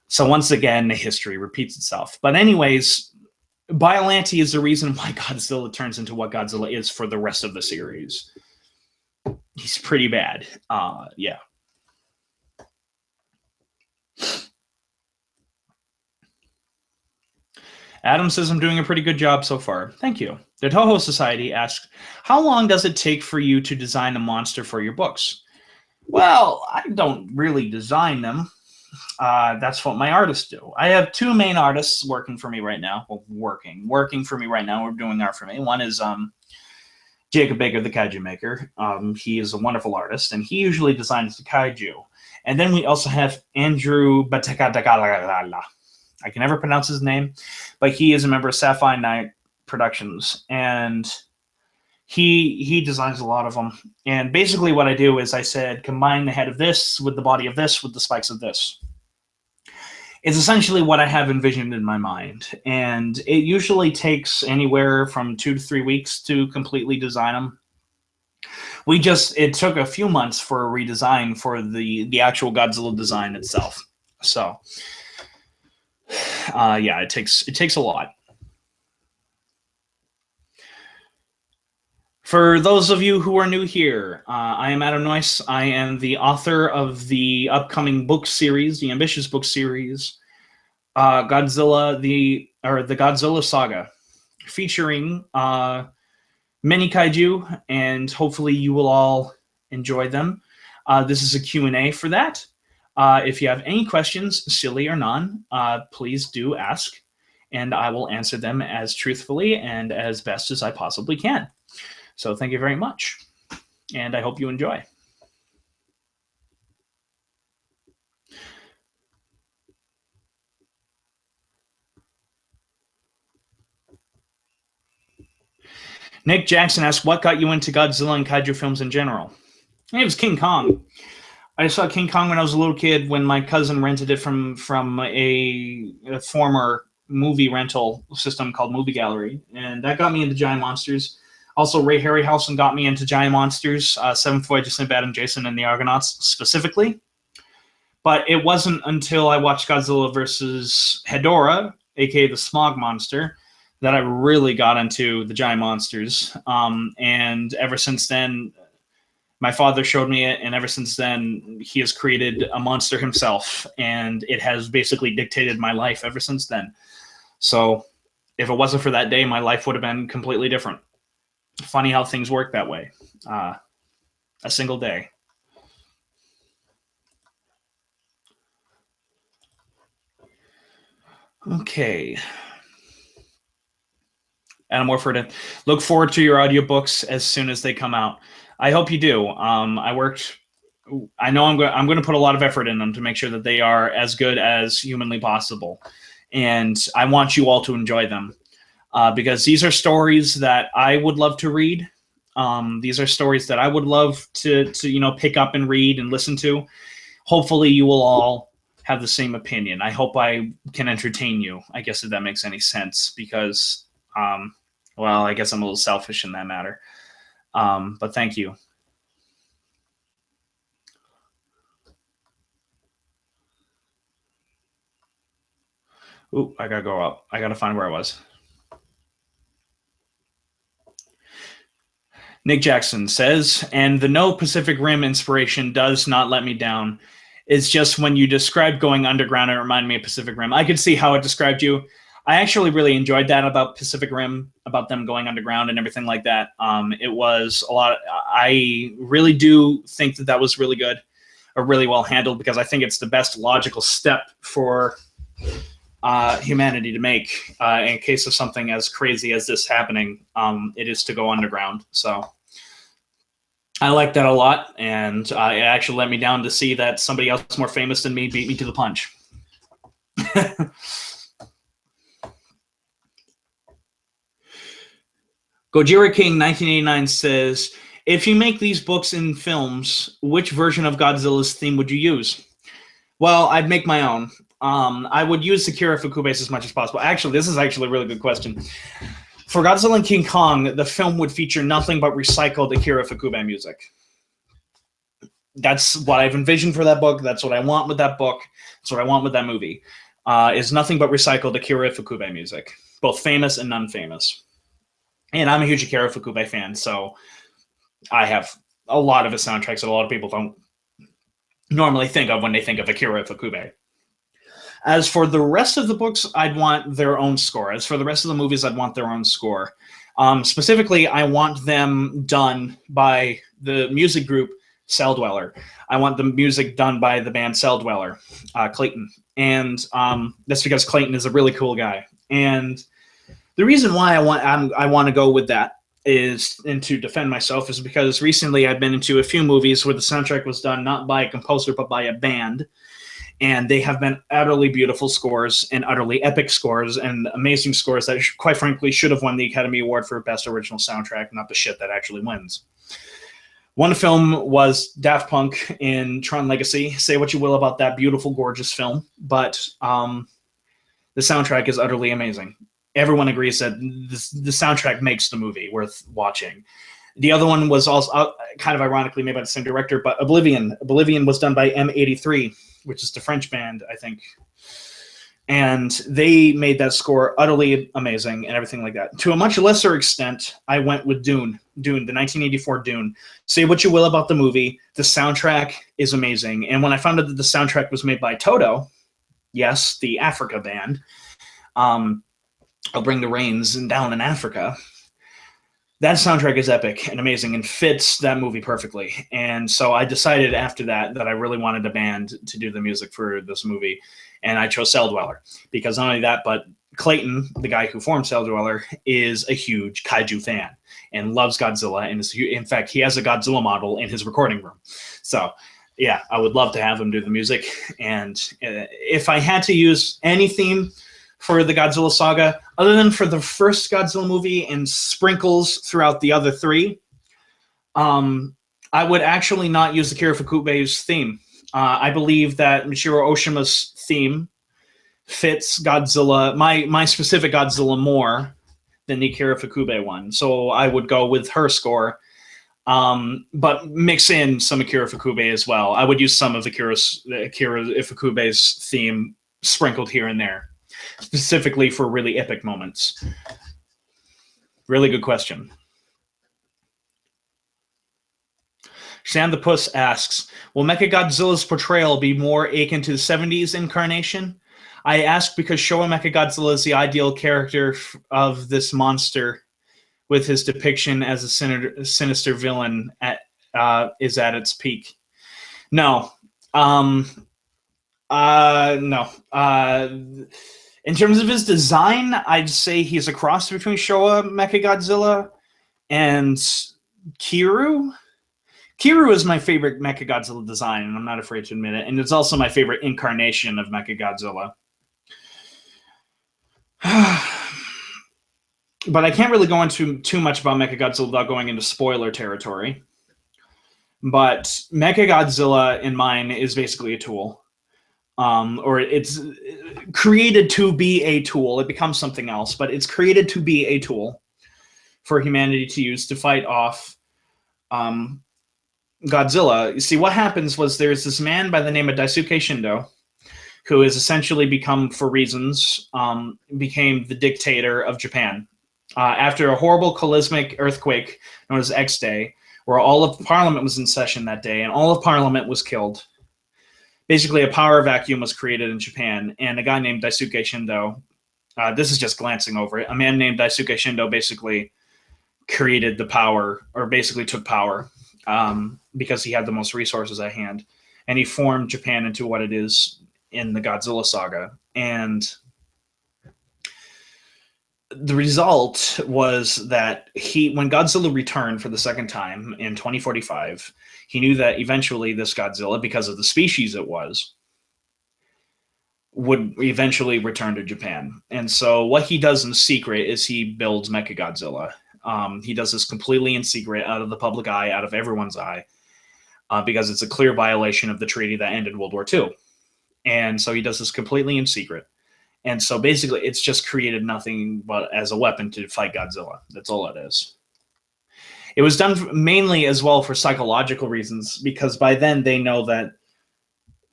Speaker 1: So once again, the history repeats itself. But anyways, Biollante is the reason why Godzilla turns into what Godzilla is for the rest of the series. He's pretty bad. Yeah. Adam says I'm doing a pretty good job so far. Thank you. The Toho Society asks, how long does it take for you to design a monster for your books? Well, I don't really design them. That's what my artists do. I have two main artists working for me right now. Well, working for me right now. We're doing art for me. One is Jacob Baker, the Kaiju Maker. He is a wonderful artist, and he usually designs the kaiju. And then we also have Andrew Batekadagalala. I can never pronounce his name, but he is a member of Sapphire Night Productions, and he designs a lot of them. And basically what I do is I said, combine the head of this with the body of this with the spikes of this. It's essentially what I have envisioned in my mind. And it usually takes anywhere from 2 to 3 weeks to completely design them. It took a few months for a redesign for the actual Godzilla design itself. So, yeah, it takes a lot. For those of you who are new here, I am Adam Noyce. I am the author of the upcoming book series, the ambitious book series, the Godzilla Saga, featuring many kaiju, and hopefully you will all enjoy them. This is a Q&A for that. If you have any questions, silly or non, please do ask, and I will answer them as truthfully and as best as I possibly can. So thank you very much, and I hope you enjoy. Nick Jackson asks, what got you into Godzilla and kaiju films in general? It was King Kong. I saw King Kong when I was a little kid when my cousin rented it from a former movie rental system called Movie Gallery, and that got me into giant monsters. Also, Ray Harryhausen got me into giant monsters, Seventh Voyage of Sinbad and Jason and the Argonauts specifically. But it wasn't until I watched Godzilla versus Hedorah, aka the Smog Monster, that I really got into the giant monsters. And ever since then, my father showed me it, and ever since then, he has created a monster himself, and it has basically dictated my life ever since then. So if it wasn't for that day, my life would have been completely different. Funny how things work that way. A single day. Okay. Adam Warford, look forward to your audiobooks as soon as they come out. I hope you do. I know I'm going to put a lot of effort in them to make sure that they are as good as humanly possible. And I want you all to enjoy them. Because these are stories that I would love to read. These are stories that I would love to pick up and read and listen to. Hopefully you will all have the same opinion. I hope I can entertain you, I guess, if that makes any sense, because, well, I guess I'm a little selfish in that matter. But thank you. Ooh, I gotta go up. I gotta find where I was. Nick Jackson says, and the no Pacific Rim inspiration does not let me down. It's just when you described going underground, it reminded me of Pacific Rim. I could see how it described you. I actually really enjoyed that about Pacific Rim, about them going underground and everything like that. It was a lot. I really do think that that was really good, or really well handled, because I think it's the best logical step for humanity to make in case of something as crazy as this happening. It is to go underground. So I like that a lot, and it actually let me down to see that somebody else more famous than me beat me to the punch. Gojira King 1989 says, if you make these books in films, which version of Godzilla's theme would you use? Well, I'd make my own. I would use Akira Fukube's as much as possible. Actually, this is actually a really good question. For Godzilla and King Kong, the film would feature nothing but recycled Akira Fukube music. That's what I've envisioned for that book. That's what I want with that book. That's what I want with that movie. Is nothing but recycled Akira Fukube music, both famous and non-famous. And I'm a huge Akira Fukube fan, so I have a lot of his soundtracks that a lot of people don't normally think of when they think of Akira Fukube. As for the rest of the books, I'd want their own score. As for the rest of the movies, I'd want their own score. Specifically, I want them done by the music group Cell Dweller. I want the music done by the band Cell Dweller, Clayton. And that's because Clayton is a really cool guy. And the reason why I want to go with that is, and to defend myself, is because recently I've been into a few movies where the soundtrack was done not by a composer but by a band, and they have been utterly beautiful scores and utterly epic scores and amazing scores that, quite frankly, should have won the Academy Award for Best Original Soundtrack, not the shit that actually wins. One film was Daft Punk in Tron Legacy. Say what you will about that beautiful, gorgeous film, but the soundtrack is utterly amazing. Everyone agrees that the soundtrack makes the movie worth watching. The other one was also kind of ironically made by the same director, but Oblivion. Oblivion was done by M83, which is the French band, I think. And they made that score utterly amazing and everything like that. To a much lesser extent, I went with Dune, the 1984 Dune. Say what you will about the movie, the soundtrack is amazing. And when I found out that the soundtrack was made by Toto, yes, the Africa band, I'll Bring the Rains down in Africa. That soundtrack is epic and amazing and fits that movie perfectly. And so I decided after that I really wanted a band to do the music for this movie. And I chose Cell Dweller because not only that, but Clayton, the guy who formed Cell Dweller, is a huge kaiju fan and loves Godzilla. And in fact, he has a Godzilla model in his recording room. So yeah, I would love to have him do the music. And if I had to use any theme for the Godzilla saga, other than for the first Godzilla movie and sprinkles throughout the other three, I would actually not use the Kira Fukube's theme. I believe that Michiru Oshima's theme fits Godzilla, my specific Godzilla, more than the Kira Fukube one. So I would go with her score, but mix in some Akira Fukube as well. I would use some of Akira Fukube's theme sprinkled here and there, specifically for really epic moments. Really good question. Sam the Puss asks, will Mechagodzilla's portrayal be more akin to the 70s incarnation? I ask because Showa Mechagodzilla is the ideal character of this monster, with his depiction as a sinister villain is at its peak. No. No. In terms of his design, I'd say he's a cross between Showa Mechagodzilla and Kiryu. Kiryu is my favorite Mechagodzilla design, and I'm not afraid to admit it. And it's also my favorite incarnation of Mechagodzilla. But I can't really go into too much about Mechagodzilla without going into spoiler territory. But Mechagodzilla, in mine, is basically a tool. Or it's created to be a tool. It becomes something else, but it's created to be a tool for humanity to use to fight off Godzilla. You see, what happens was there's this man by the name of Daisuke Shindo who has essentially become, for reasons, became the dictator of Japan. After a horrible cataclysmic earthquake known as X Day, where all of Parliament was in session that day, and all of Parliament was killed. Basically, a power vacuum was created in Japan, and a guy named Daisuke Shindo, this is just glancing over it, a man named Daisuke Shindo basically created the power, or basically took power, because he had the most resources at hand. And he formed Japan into what it is in the Godzilla Saga. And the result was that when Godzilla returned for the second time in 2045, he knew that eventually this Godzilla, because of the species it was, would eventually return to Japan. And so what he does in secret is he builds Mechagodzilla. He does this completely in secret, out of the public eye, out of everyone's eye, because it's a clear violation of the treaty that ended World War II. And so he does this completely in secret. And so basically it's just created nothing but as a weapon to fight Godzilla. That's all it is. It was done mainly as well for psychological reasons, because by then they know that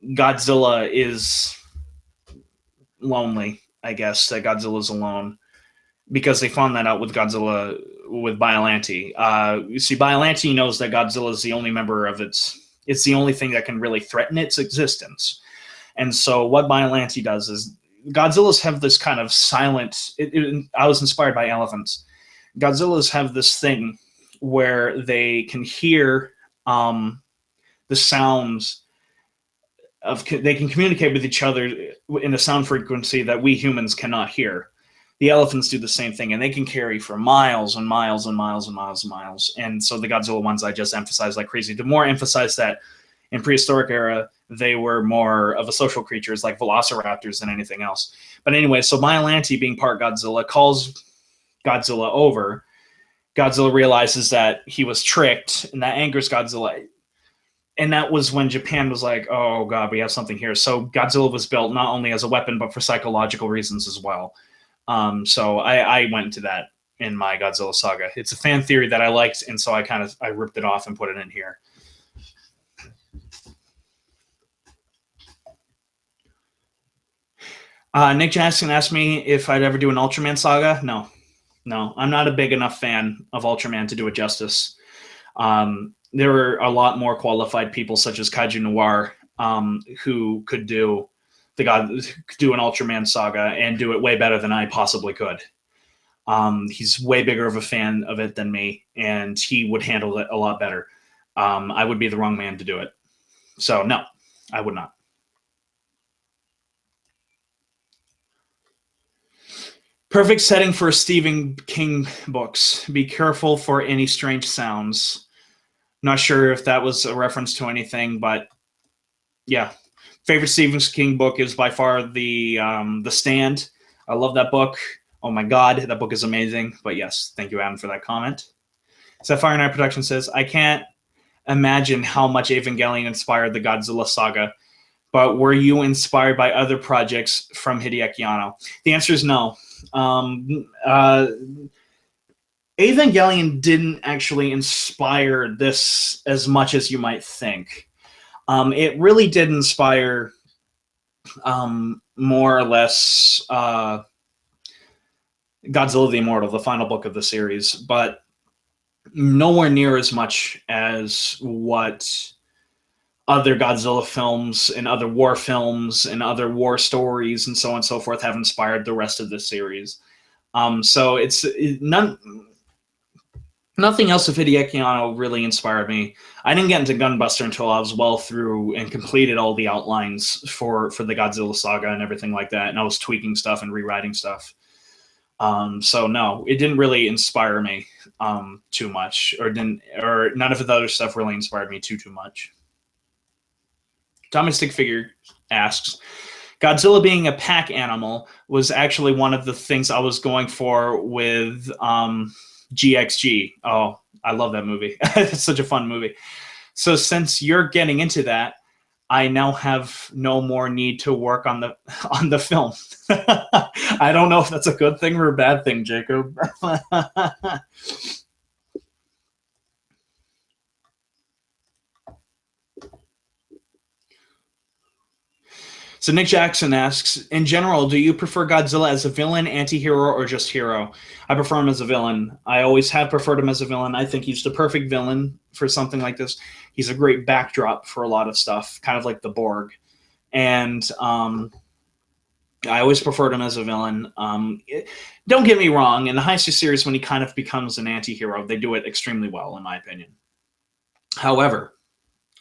Speaker 1: Godzilla is lonely, I guess, that Godzilla is alone, because they found that out with Godzilla, with Biollante. You see, Biollante knows that Godzilla is the only member of it's the only thing that can really threaten its existence. And so what Biollante does is, Godzillas have this kind of silent, I was inspired by elephants. Godzillas have this thing where they can hear the sounds they can communicate with each other in a sound frequency that we humans cannot hear. The elephants do the same thing, and they can carry for miles and miles and miles and miles and miles. And so the Godzilla ones I just emphasize like crazy. The more emphasize that in prehistoric era, they were more of a social creatures like velociraptors than anything else. But anyway, so Biollante, being part Godzilla, calls Godzilla over. Godzilla realizes that he was tricked, and that angers Godzilla. And that was when Japan was like, oh god, we have something here. So Godzilla was built not only as a weapon, but for psychological reasons as well. So I went into that in my Godzilla Saga. It's a fan theory that I liked, and so I ripped it off and put it in here. Nick Jackson asked me if I'd ever do an Ultraman Saga. No, I'm not a big enough fan of Ultraman to do it justice. There are a lot more qualified people, such as Kaiju Noir, who could do an Ultraman Saga and do it way better than I possibly could. He's way bigger of a fan of it than me, and he would handle it a lot better. I would be the wrong man to do it. So no, I would not. Perfect setting for Stephen King books. Be careful for any strange sounds. Not sure if that was a reference to anything, but yeah. Favorite Stephen King book is by far the Stand. I love that book. Oh my God, that book is amazing. But yes, thank you, Adam, for that comment. Sapphire Night Production says, I can't imagine how much Evangelion inspired the Godzilla saga, but were you inspired by other projects from Hideaki Anno? The answer is no. Evangelion didn't actually inspire this as much as you might think. It really did inspire more or less Godzilla the Immortal, the final book of the series, but nowhere near as much as what other Godzilla films and other war films and other war stories and so on and so forth have inspired the rest of the series. So nothing else of Hideaki Anno really inspired me. I didn't get into Gunbuster until I was well through and completed all the outlines for the Godzilla saga and everything like that, and I was tweaking stuff and rewriting stuff. So no, it didn't really inspire me too much, or none of the other stuff really inspired me too much. Domestic Figure asks, Godzilla being a pack animal was actually one of the things I was going for with GXG. Oh, I love that movie. It's such a fun movie. So since you're getting into that, I now have no more need to work on the film. I don't know if that's a good thing or a bad thing, Jacob. So Nick Jackson asks, in general, do you prefer Godzilla as a villain, anti-hero, or just hero? I prefer him as a villain. I always have preferred him as a villain. I think he's the perfect villain for something like this. He's a great backdrop for a lot of stuff, kind of like the Borg. And I always preferred him as a villain. Don't get me wrong, in the Heisei series, when he kind of becomes an anti-hero, they do it extremely well, in my opinion. However,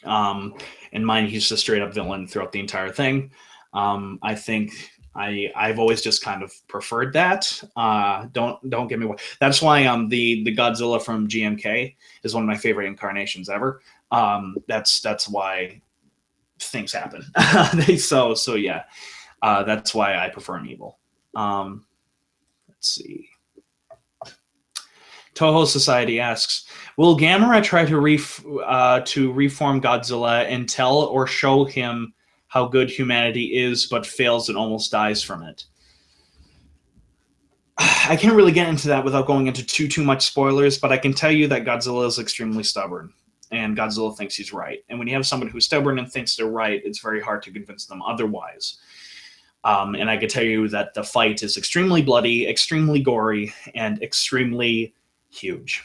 Speaker 1: in mine, he's a straight-up villain throughout the entire thing. I think I've always just kind of preferred that. Don't get me wrong. That's why the Godzilla from GMK is one of my favorite incarnations ever. That's why things happen. So yeah, that's why I prefer him evil. Let's see. Toho Society asks, will Gamera try to reform Godzilla and tell or show him how good humanity is, but fails and almost dies from it? I can't really get into that without going into too much spoilers, but I can tell you that Godzilla is extremely stubborn, and Godzilla thinks he's right. And when you have someone who's stubborn and thinks they're right, it's very hard to convince them otherwise. And I can tell you that the fight is extremely bloody, extremely gory, and extremely huge.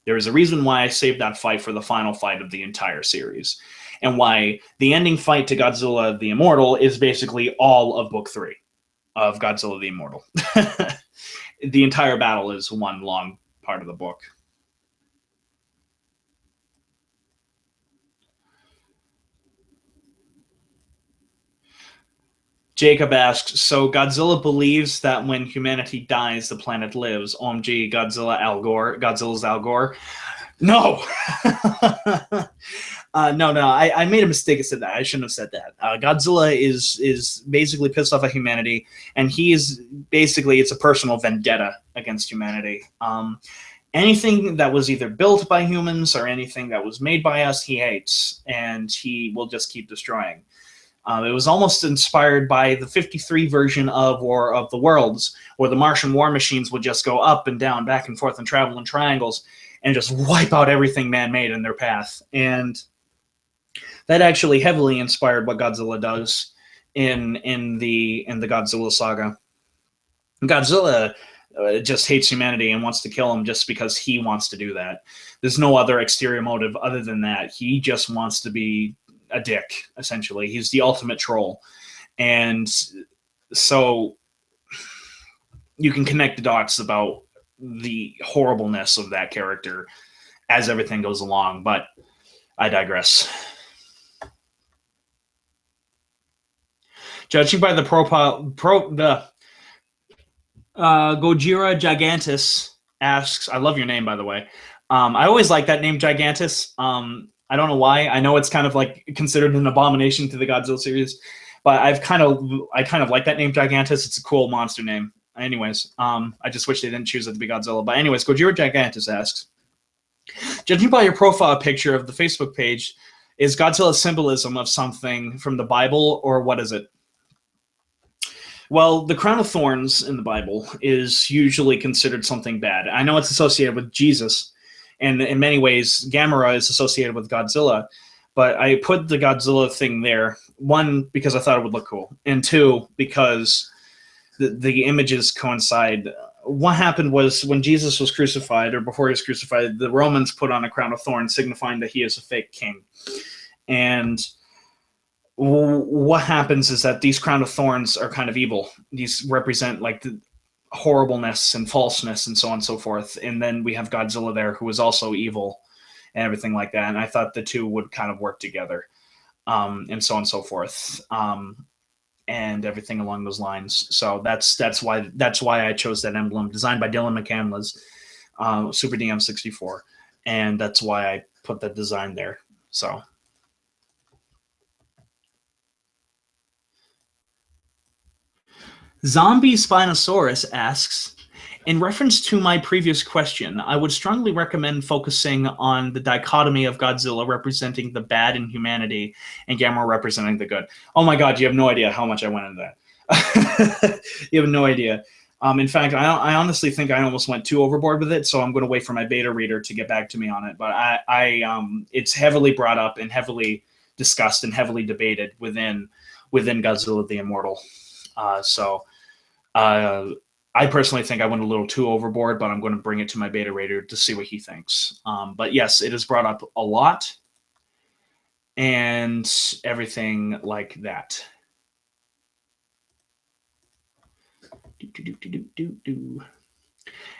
Speaker 1: There is a reason why I saved that fight for the final fight of the entire series, and why the ending fight to Godzilla the Immortal is basically all of Book 3 of Godzilla the Immortal. The entire battle is one long part of the book. Jacob asks, so Godzilla believes that when humanity dies, the planet lives. OMG, Godzilla's Al Gore. No. No. I made a mistake. I said that. I shouldn't have said that. Godzilla is basically pissed off at humanity, and it's a personal vendetta against humanity. Anything that was either built by humans or anything that was made by us, he hates, and he will just keep destroying. It was almost inspired by the 53 version of War of the Worlds, where the Martian war machines would just go up and down, back and forth, and travel in triangles, and just wipe out everything man-made in their path. And that actually heavily inspired what Godzilla does in the Godzilla saga. Godzilla just hates humanity and wants to kill him just because he wants to do that. There's no other exterior motive other than that. He just wants to be a dick, essentially. He's the ultimate troll. And so you can connect the dots about the horribleness of that character as everything goes along, but I digress. Judging by the Gojira Gigantus asks, I love your name, by the way. I always like that name, Gigantus. I don't know why. I know it's kind of like considered an abomination to the Godzilla series, but I kind of like that name, Gigantus. It's a cool monster name. Anyways, I just wish they didn't choose it to be Godzilla. But anyways, Gojira Gigantus asks, judging by your profile picture of the Facebook page, is Godzilla symbolism of something from the Bible, or what is it? Well, the crown of thorns in the Bible is usually considered something bad. I know it's associated with Jesus, and in many ways, Gamera is associated with Godzilla, but I put the Godzilla thing there, one, because I thought it would look cool, and two, because the images coincide. What happened was when Jesus was crucified, or before he was crucified, the Romans put on a crown of thorns, signifying that he is a fake king. And what happens is that these crown of thorns are kind of evil. These represent like the horribleness and falseness and so on and so forth. And then we have Godzilla there, who is also evil and everything like that. And I thought the two would kind of work together, and so on and so forth, and everything along those lines. So that's why I chose that emblem, designed by Dylan McCandless, Super DM64, and that's why I put that design there. So. Zombie Spinosaurus asks, in reference to my previous question, I would strongly recommend focusing on the dichotomy of Godzilla representing the bad in humanity and Gamera representing the good. Oh my god, you have no idea how much I went into that. You have no idea. In fact, I honestly think I almost went too overboard with it, so I'm going to wait for my beta reader to get back to me on it. But it's heavily brought up and heavily discussed and heavily debated within Godzilla the Immortal. I personally think I went a little too overboard, but I'm going to bring it to my beta reader to see what he thinks. But yes, it is brought up a lot and everything like that.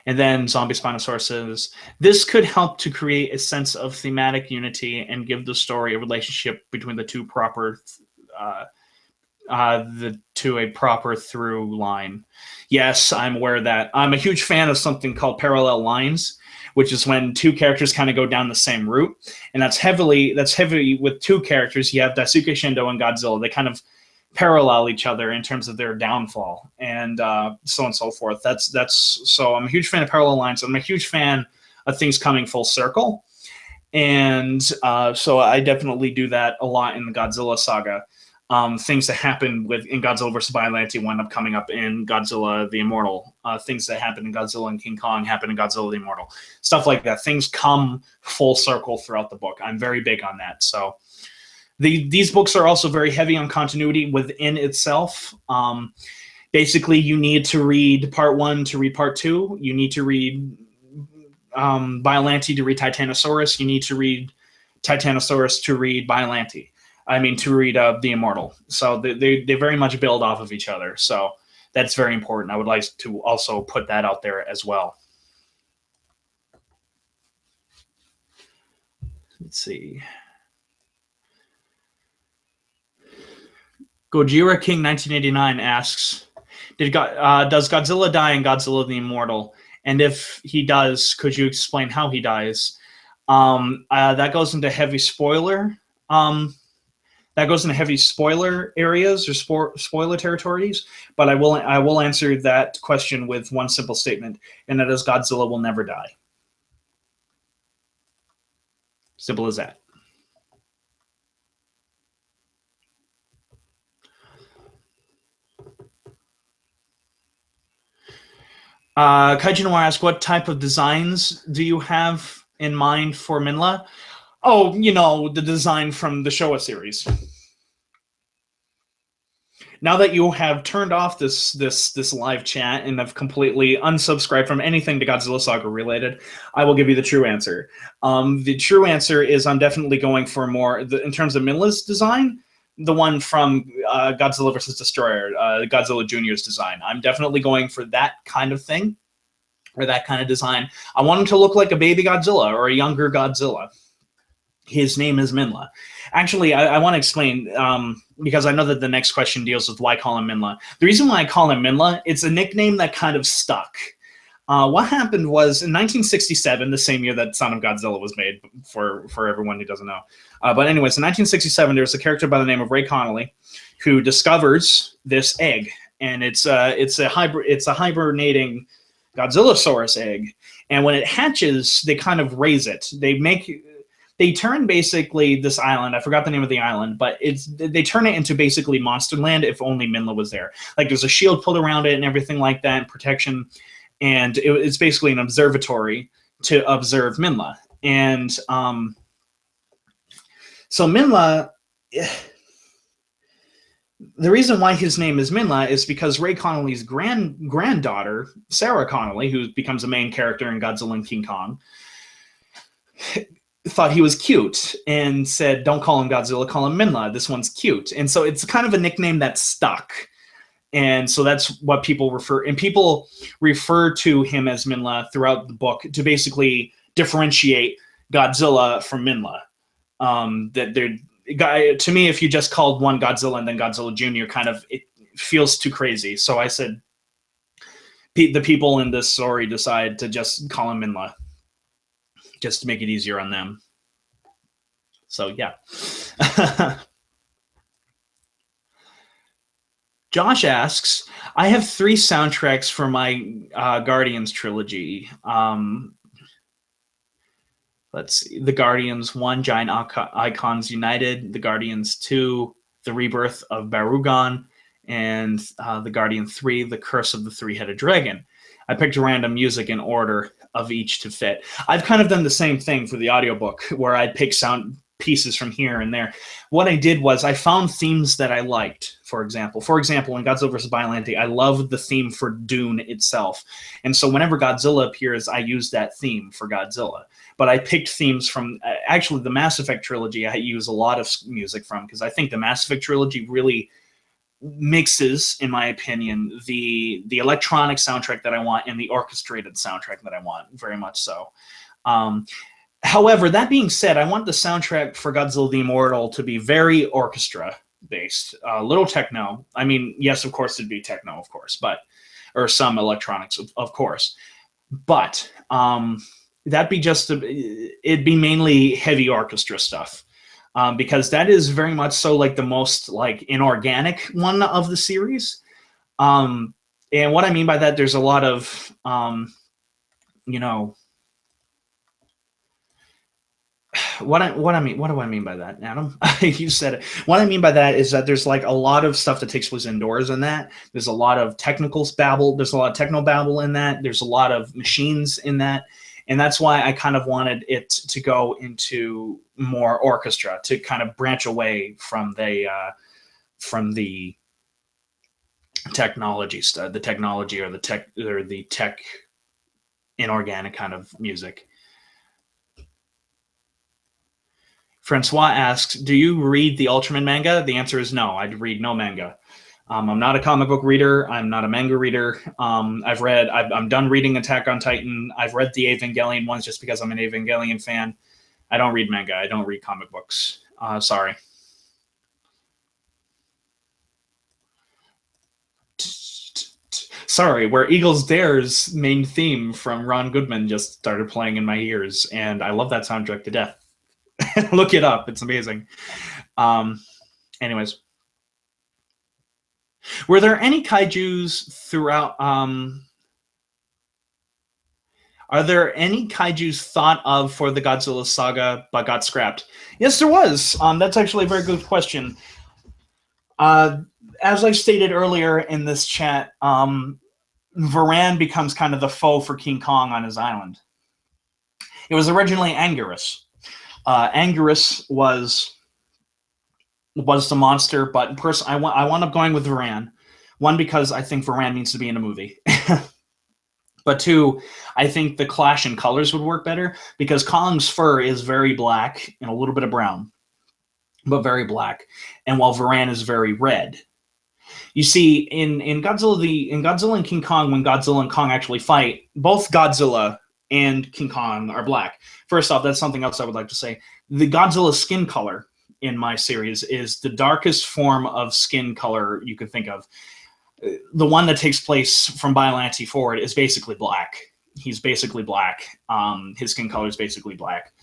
Speaker 1: And then Zombie Spinosaurus says, this could help to create a sense of thematic unity and give the story a relationship between the two proper a proper through line. Yes, I'm aware of that. I'm a huge fan of something called parallel lines, which is when two characters kind of go down the same route, and that's heavy with two characters. You have Daisuke Shindo and Godzilla. They kind of parallel each other in terms of their downfall, and so on and so forth. So I'm a huge fan of parallel lines. I'm a huge fan of things coming full circle, and so I definitely do that a lot in the Godzilla saga. Things that happen in Godzilla vs. Biollante wind up coming up in Godzilla the Immortal. Things that happen in Godzilla and King Kong happen in Godzilla the Immortal. Stuff like that. Things come full circle throughout the book. I'm very big on that. So these books are also very heavy on continuity within itself. Basically, you need to read part 1 to read part 2. You need to read Biollante to read Titanosaurus. You need to read Titanosaurus to read Biollante. To read The Immortal. So they very much build off of each other. So that's very important. I would like to also put that out there as well. Let's see. Gojira King 1989 asks, does Godzilla die in Godzilla the Immortal? And if he does, could you explain how he dies? That goes into heavy spoiler. That goes into heavy spoiler areas or spoiler territories, but I will answer that question with one simple statement, and that is Godzilla will never die. Simple as that. Kaiju Noir asks, what type of designs do you have in mind for Minla? Oh, you know, the design from the Showa series. Now that you have turned off this live chat and have completely unsubscribed from anything to Godzilla Saga related, I will give you the true answer. The true answer is I'm definitely going for more in terms of Minla's design. The one from Godzilla vs. Destroyer, Godzilla Jr.'s design. I'm definitely going for that kind of thing, or that kind of design. I want him to look like a baby Godzilla or a younger Godzilla. His name is Minla. Actually, I want to explain, because I know that the next question deals with why call him Minla. The reason why I call him Minla, it's a nickname that kind of stuck. What happened was in 1967, the same year that Son of Godzilla was made, for everyone who doesn't know. But anyways, in 1967, there's a character by the name of Ray Connolly who discovers this egg, and it's a hibernating Godzillasaurus egg. And when it hatches, they kind of raise it. They turn basically this island. I forgot the name of the island, but they turn it into basically Monsterland if only Minla was there. Like there's a shield pulled around it and everything like that, and protection. And it's basically an observatory to observe Minla. And so Minla, the reason why his name is Minla is because Ray Connolly's granddaughter, Sarah Connolly, who becomes a main character in Godzilla and King Kong, thought he was cute and said, don't call him Godzilla, call him Minla. This one's cute. And so it's kind of a nickname that stuck. And so that's what people refer, and people refer to him as Minla throughout the book to basically differentiate Godzilla from Minla. To me, if you just called one Godzilla and then Godzilla Jr., it feels too crazy. So I said, the people in this story decide to just call him Minla, just to make it easier on them. So yeah. Josh asks, I have 3 soundtracks for my Guardians trilogy. Let's see. The Guardians 1, Giant Icons United. The Guardians 2, The Rebirth of Barugon. And the Guardian 3, The Curse of the Three-Headed Dragon. I picked random music in order of each to fit. I've kind of done the same thing for the audiobook, where I pick sound pieces from here and there. What I did was I found themes that I liked. For example, in Godzilla vs. Biollante, I love the theme for Dune itself. And so whenever Godzilla appears, I use that theme for Godzilla. But I picked themes from, actually, the Mass Effect trilogy I use a lot of music from, because I think the Mass Effect trilogy really mixes, in my opinion, the electronic soundtrack that I want and the orchestrated soundtrack that I want, very much so. However, that being said, I want the soundtrack for Godzilla the Immortal to be very orchestra-based, little techno. I mean, yes, of course, it'd be techno, of course, or some electronics, of course. But that'd be it'd be mainly heavy orchestra stuff. Because that is very much so like the most like inorganic one of the series. And what I mean by that, there's a lot of, what do I mean by that, Adam? You said it. What I mean by that is that there's like a lot of stuff that takes place indoors in that. There's a lot of technical babble. There's a lot of techno babble in that. There's a lot of machines in that. And that's why I kind of wanted it to go into more orchestra, to kind of branch away from the technology stuff, the technology or the tech inorganic kind of music. Francois asks, do you read the Ultraman manga? The answer is no. I read no manga. I'm not a comic book reader. I'm not a manga reader. I'm done reading Attack on Titan. I've read the Evangelion ones just because I'm an Evangelion fan. I don't read manga. I don't read comic books. Sorry. Sorry, where Eagles Dare's main theme from Ron Goodman just started playing in my ears, and I love that soundtrack to death. Look it up. It's amazing. Anyways. Were there any kaijus throughout? Are there any kaijus thought of for the Godzilla saga but got scrapped? Yes, there was. That's actually a very good question. As I stated earlier in this chat, Varan becomes kind of the foe for King Kong on his island. It was originally Anguirus. Anguirus was the monster, but I wound up going with Varan. One, because I think Varan needs to be in a movie. But two, I think the clash in colors would work better because Kong's fur is very black and a little bit of brown, but very black. And while Varan is very red. You see, in Godzilla and King Kong, when Godzilla and Kong actually fight, both Godzilla and King Kong are black. First off, that's something else I would like to say. The Godzilla skin color in my series is the darkest form of skin color you could think of. The one that takes place from Biollante forward is basically black. He's basically black. His skin color is basically black.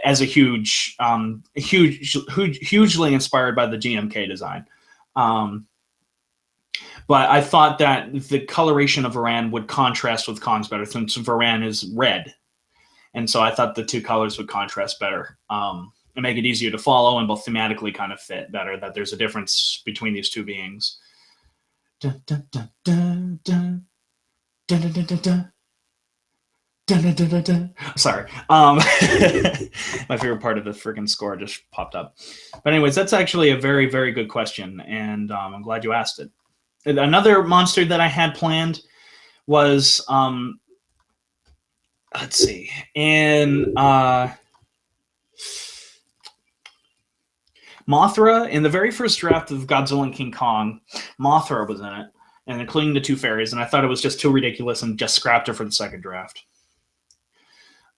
Speaker 1: As a hugely inspired by the GMK design. But I thought that the coloration of Varan would contrast with Kong's better, since Varan is red. And so I thought the two colors would contrast better and make it easier to follow and both thematically kind of fit better, that there's a difference between these two beings. Dun, dun, dun, dun, dun. Dun, dun, dun, dun, dun. Dun, dun, dun, dun, dun. Sorry. My favorite part of the freaking score just popped up. But anyways, that's actually a very, very good question, and I'm glad you asked it. Another monster that I had planned was, let's see, in Mothra. In the very first draft of Godzilla and King Kong, Mothra was in it, and including the two fairies, and I thought it was just too ridiculous and just scrapped her for the second draft.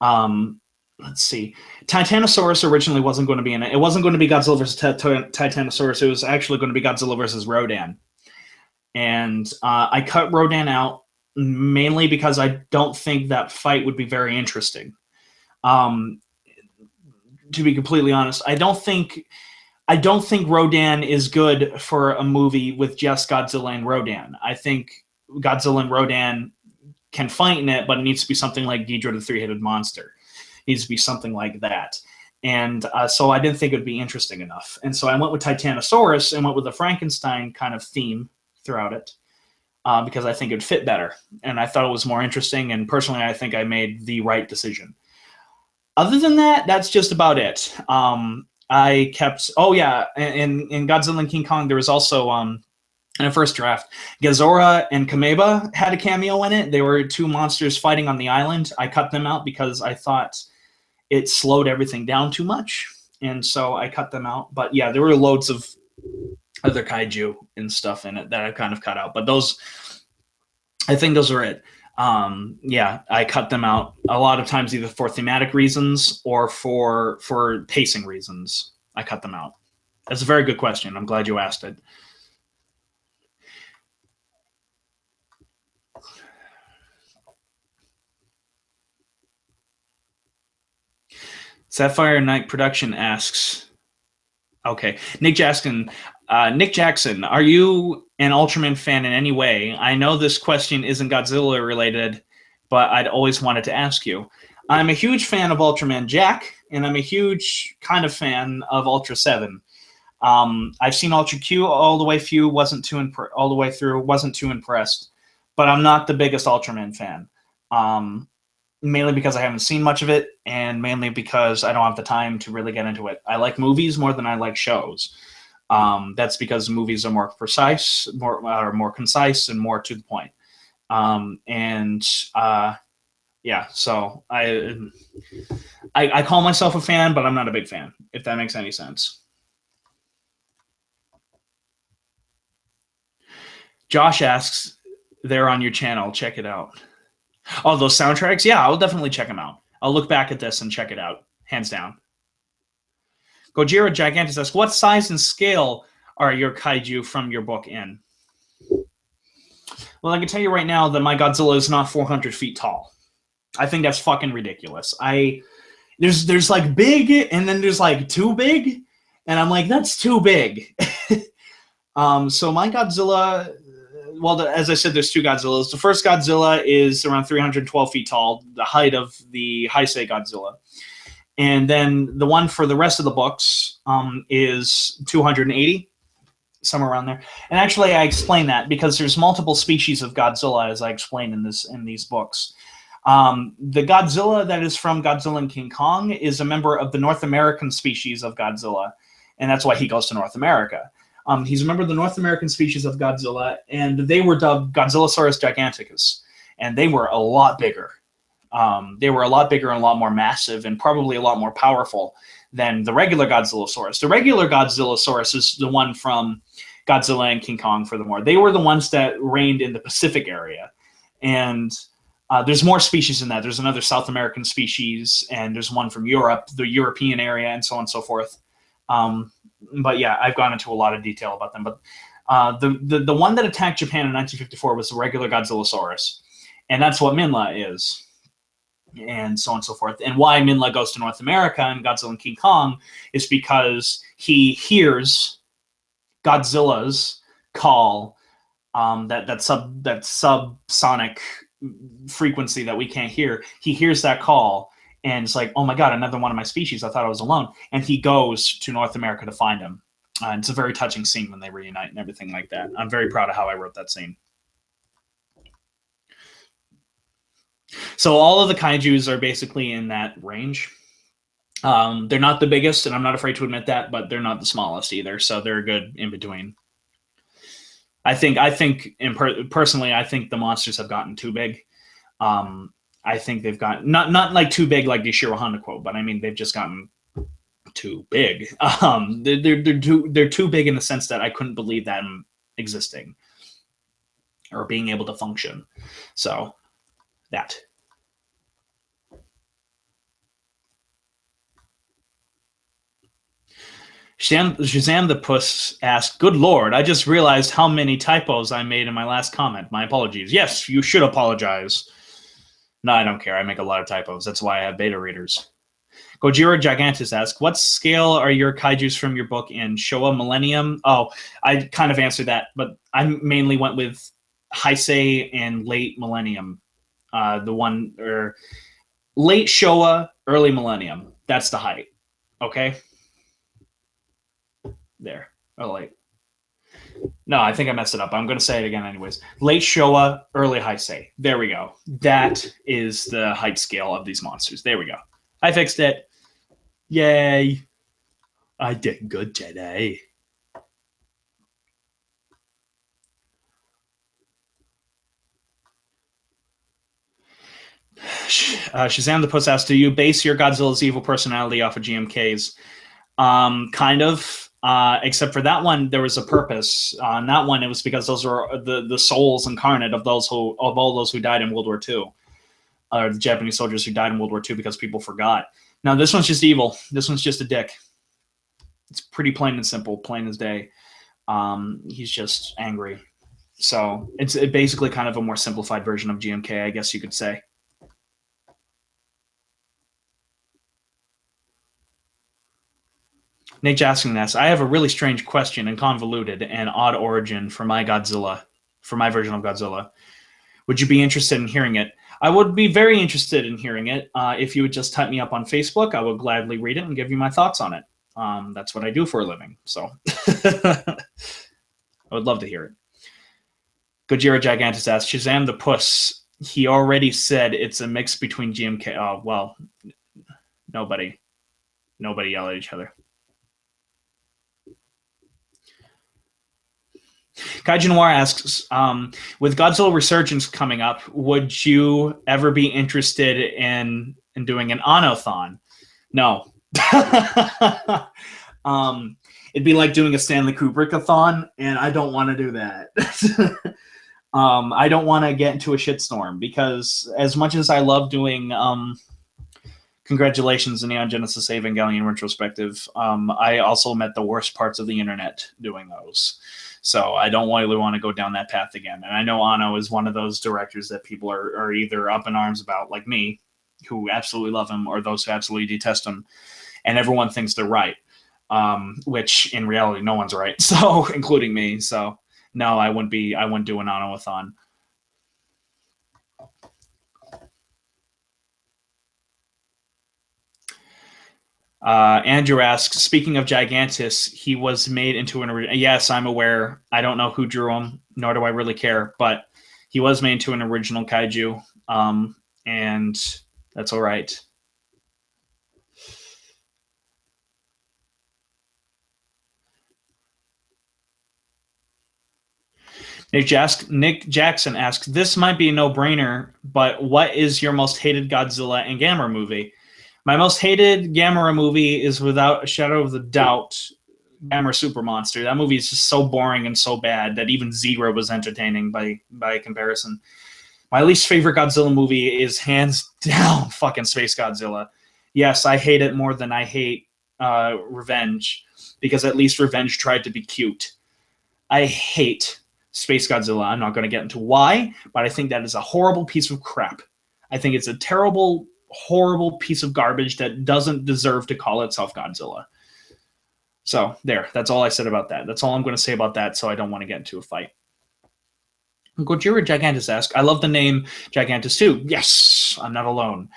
Speaker 1: Let's see. Titanosaurus originally wasn't going to be in it. It wasn't going to be Godzilla versus Titanosaurus. It was actually going to be Godzilla versus Rodan. And I cut Rodan out mainly because I don't think that fight would be very interesting. To be completely honest, I don't think Rodan is good for a movie with just Godzilla and Rodan. I think Godzilla and Rodan can fight in it, but it needs to be something like Ghidorah the Three-Headed Monster. It needs to be something like that. And so I didn't think it would be interesting enough. And so I went with Titanosaurus and went with the Frankenstein kind of theme throughout it because I think it would fit better. And I thought it was more interesting. And personally, I think I made the right decision. Other than that, that's just about it. I kept... Oh, yeah. In Godzilla and King Kong, there was also... in the first draft, Gezora and Kameba had a cameo in it. They were two monsters fighting on the island. I cut them out because I thought it slowed everything down too much. And so I cut them out. But yeah, there were loads of other kaiju and stuff in it that I kind of cut out. But those, I think those are it. Yeah, I cut them out a lot of times either for thematic reasons or for pacing reasons. I cut them out. That's a very good question. I'm glad you asked it. Sapphire Night Production asks, okay, Nick Jackson, are you an Ultraman fan in any way? I know this question isn't Godzilla related, but I'd always wanted to ask you. I'm a huge fan of Ultraman Jack, and I'm a huge kind of fan of Ultra 7. I've seen Ultra Q all the way through, wasn't too impressed, but I'm not the biggest Ultraman fan. Mainly because I haven't seen much of it, and mainly because I don't have the time to really get into it. I like movies more than I like shows. That's because movies are more precise, more concise, and more to the point. Yeah, so I call myself a fan, but I'm not a big fan, if that makes any sense. Josh asks, they're on your channel, check it out. Oh, those soundtracks? Yeah, I'll definitely check them out. I'll look back at this and check it out, hands down. Gojira Gigantus asks, what size and scale are your kaiju from your book in? Well, I can tell you right now that my Godzilla is not 400 feet tall. I think that's fucking ridiculous. There's like big, and then there's like too big, and I'm like, that's too big. So my Godzilla... Well, as I said, there's two Godzillas. The first Godzilla is around 312 feet tall, the height of the Heisei Godzilla. And then the one for the rest of the books is 280. somewhere around there. And actually, I explain that because there's multiple species of Godzilla, as I explain in these books. The Godzilla that is from Godzilla and King Kong is a member of the North American species of Godzilla, and that's why he goes to North America. He's a member of the North American species of Godzilla, and they were dubbed Godzillasaurus giganticus, and they were a lot bigger. They were a lot bigger and a lot more massive, and probably a lot more powerful than the regular Godzillasaurus. The regular Godzillasaurus is the one from Godzilla and King Kong, furthermore. They were the ones that reigned in the Pacific area, and there's more species in that. There's another South American species, and there's one from Europe, the European area, and so on and so forth. But yeah, I've gone into a lot of detail about them. But the one that attacked Japan in 1954 was the regular Godzillasaurus, and that's what Minla is, and so on and so forth. And why Minla goes to North America and Godzilla and King Kong is because he hears Godzilla's call, that subsonic frequency that we can't hear. He hears that call, and it's like, oh my god, another one of my species. I thought I was alone. And he goes to North America to find him. It's a very touching scene when they reunite and everything like that. I'm very proud of how I wrote that scene. So all of the kaijus are basically in that range. They're not the biggest, and I'm not afraid to admit that, but they're not the smallest either. So they're good in between. Personally, I think the monsters have gotten too big. I think they've gotten not like too big like the Ishiro Honda quote, but I mean they've just gotten too big. They're too big in the sense that I couldn't believe them existing or being able to function. So that. Shazam the Puss asked, "Good Lord, I just realized how many typos I made in my last comment. My apologies." Yes, you should apologize. No, I don't care. I make a lot of typos. That's why I have beta readers. Gojira Gigantus asks, "What scale are your kaijus from your book in? Showa Millennium?" Oh, I kind of answered that, but I mainly went with Heisei and late Millennium. The one, or late Showa, early Millennium. That's the height. Okay? There. Oh, late. No, I think I messed it up. I'm going to say it again anyways. Late Showa, early Heisei. There we go. That is the height scale of these monsters. There we go. I fixed it. Yay. I did good today. Shazam the Puss asks, "Do you base your Godzilla's evil personality off of GMK's?" Kind of. Except for that one, there was a purpose. On that one, it was because those were the souls incarnate of all those who died in World War II, or the Japanese soldiers who died in World War II because people forgot. Now this one's just evil. This one's just a dick. It's pretty plain and simple, plain as day. He's just angry. So it's basically kind of a more simplified version of GMK, I guess you could say. Nick asking this, "I have a really strange question and convoluted and odd origin for my Godzilla, for my version of Godzilla. Would you be interested in hearing it?" I would be very interested in hearing it. If you would just type me up on Facebook, I would gladly read it and give you my thoughts on it. That's what I do for a living, so I would love to hear it. Gojira Gigantus asks, "Shazam the Puss, he already said it's a mix between GMK." Oh, well, nobody yell at each other. Kaiju Noir asks, "With Godzilla Resurgence coming up, would you ever be interested in doing an Anothon?" No. It'd be like doing a Stanley Kubrick-a-thon, and I don't want to do that. I don't want to get into a shitstorm, because as much as I love doing Congratulations, the Neon Genesis Evangelion retrospective, I also met the worst parts of the internet doing those. So I don't really want to go down that path again. And I know Anno is one of those directors that people are either up in arms about, like me, who absolutely love him, or those who absolutely detest him. And everyone thinks they're right, which in reality, no one's right. So, including me. So, no, I wouldn't do an Anno-a-thon. Andrew asks, speaking of Gigantus, he was made into an original. Yes, I'm aware. I don't know who drew him, nor do I really care, but he was made into an original kaiju, and that's all right. Nick Jackson asks, this might be a no-brainer, but what is your most hated Godzilla and Gamera movie? My most hated Gamera movie is without a shadow of the doubt Gamera Super Monster. That movie is just so boring and so bad that even Zero was entertaining by comparison. My least favorite Godzilla movie is hands down fucking Space Godzilla. Yes, I hate it more than I hate Revenge, because at least Revenge tried to be cute. I hate Space Godzilla. I'm not going to get into why, but I think that is a horrible piece of crap. I think it's a terrible, horrible piece of garbage that doesn't deserve to call itself Godzilla. So there, that's all I said about that. That's all I'm going to say about that, so I don't want to get into a fight. Gojira Gigantus asks, I love the name Gigantus too. Yes, I'm not alone.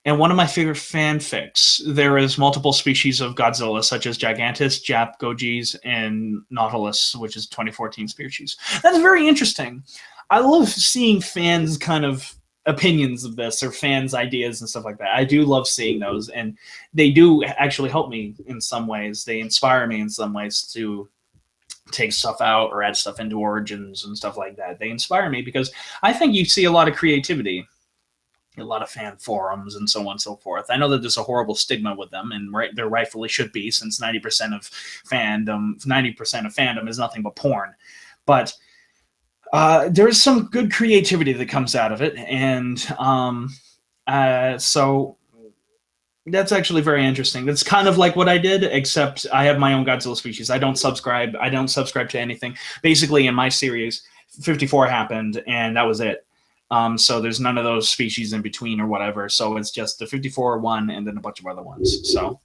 Speaker 1: And one of my favorite fanfics, there is multiple species of Godzilla, such as Gigantus, Jap, Gojis, and Nautilus, which is 2014 species. That's very interesting. I love seeing fans' kind of opinions of this, or fans' ideas and stuff like that. I do love seeing those, and they do actually help me in some ways. They inspire me in some ways to take stuff out or add stuff into Origins and stuff like that. They inspire me because I think you see a lot of creativity, a lot of fan forums and so on and so forth. I know that there's a horrible stigma with them, and there rightfully should be, since 90% of fandom is nothing but porn. But there is some good creativity that comes out of it, and so that's actually very interesting. That's kind of like what I did, except I have my own Godzilla species. I don't subscribe to anything. Basically, in my series, 54 happened, and that was it. So there's none of those species in between or whatever. So it's just the 54 one and then a bunch of other ones. So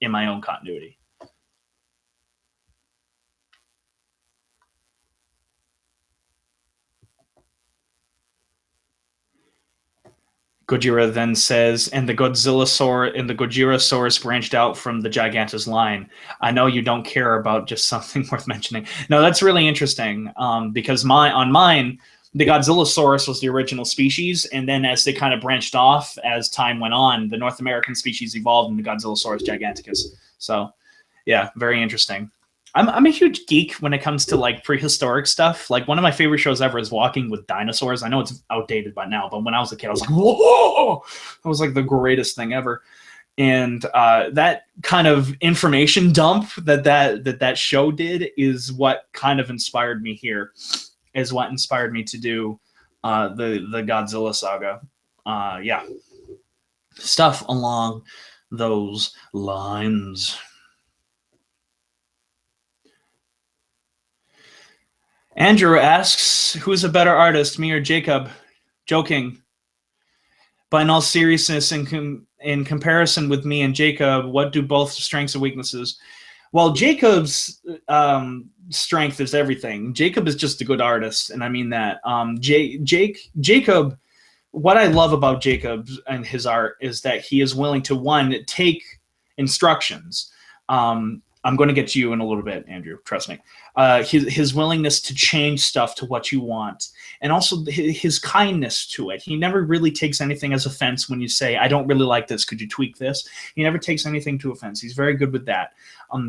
Speaker 1: in my own continuity. Gojira then says, and the Gojirasaurus branched out from the Gigantus line. I know you don't care about just something worth mentioning. No, that's really interesting, because on mine, the Godzillasaurus was the original species, and then as they kind of branched off as time went on, the North American species evolved into Godzillasaurus giganticus. So, yeah, very interesting. I'm a huge geek when it comes to like prehistoric stuff. Like one of my favorite shows ever is Walking with Dinosaurs. I know it's outdated by now, but when I was a kid, I was like, whoa! It was like the greatest thing ever. And that kind of information dump that show did is what kind of inspired me here. Is what inspired me to do the Godzilla Saga. Yeah, stuff along those lines. Andrew asks, who's a better artist, me or Jacob? Joking. But in all seriousness, in comparison with me and Jacob, what do both strengths and weaknesses? Well, Jacob's strength is everything. Jacob is just a good artist, and I mean that. Jacob, what I love about Jacob and his art is that he is willing to, one, take instructions. I'm going to get to you in a little bit, Andrew. Trust me. His willingness to change stuff to what you want, and also his kindness to it. He never really takes anything as offense when you say, I don't really like this. Could you tweak this? He never takes anything to offense. He's very good with that.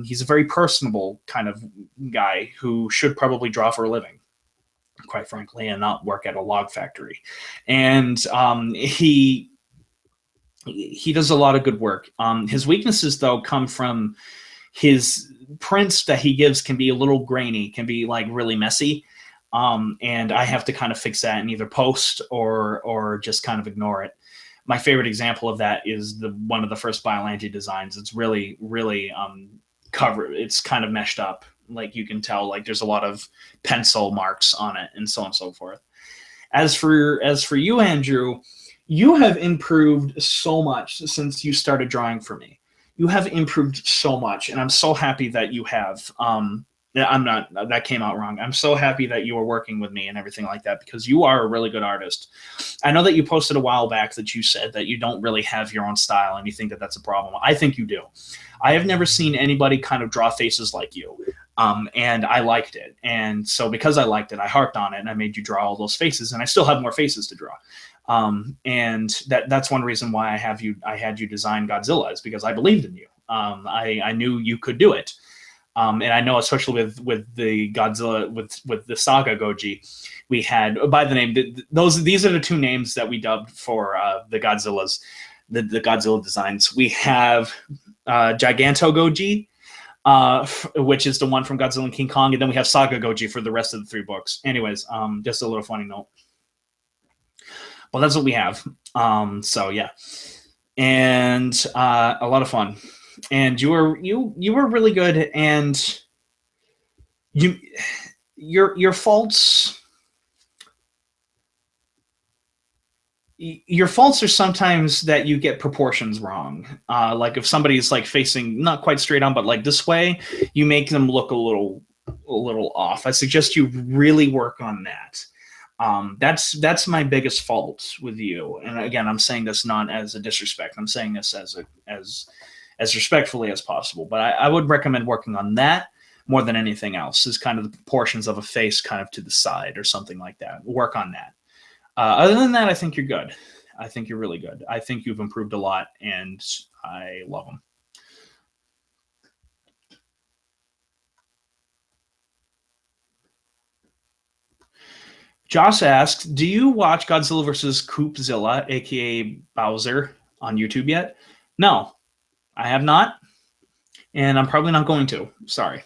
Speaker 1: He's a very personable kind of guy who should probably draw for a living, quite frankly, and not work at a log factory. And he does a lot of good work. His weaknesses, though, come from his prints that he gives can be a little grainy, can be like really messy. And I have to kind of fix that in either post or just kind of ignore it. My favorite example of that is one of the first Biollante designs. It's really, really covered. It's kind of meshed up. Like you can tell, like there's a lot of pencil marks on it and so on and so forth. As for you, Andrew, you have improved so much since you started drawing for me. You have improved so much, and I'm so happy that you have. Yeah, I'm not. That came out wrong. I'm so happy that you were working with me and everything like that because you are a really good artist. I know that you posted a while back that you said that you don't really have your own style and you think that that's a problem. I think you do. I have never seen anybody kind of draw faces like you. And I liked it. And so because I liked it, I harped on it and I made you draw all those faces, and I still have more faces to draw. And that's one reason why I had you design Godzilla, is because I believed in you. I knew you could do it. And I know, especially with the Godzilla, with the Saga Goji, we had by the name these are the two names that we dubbed for the Godzillas, the Godzilla designs. We have Giganto Goji, which is the one from Godzilla and King Kong, and then we have Saga Goji for the rest of the 3 books. Anyways, just a little funny note. Well, that's what we have. So yeah, and a lot of fun. And you were really good, and your faults are sometimes that you get proportions wrong. Like if somebody's like facing not quite straight on, but like this way, you make them look a little off. I suggest you really work on that. That's my biggest fault with you. And again, I'm saying this not as a disrespect. I'm saying this as respectfully as possible. But I would recommend working on that more than anything else, is kind of the proportions of a face kind of to the side or something like that. Work on that. Other than that, I think you're good. I think you're really good. I think you've improved a lot, and I love them. Josh asks, do you watch Godzilla vs. Koopzilla, aka Bowser, on YouTube yet? No, I have not, and I'm probably not going to. Sorry.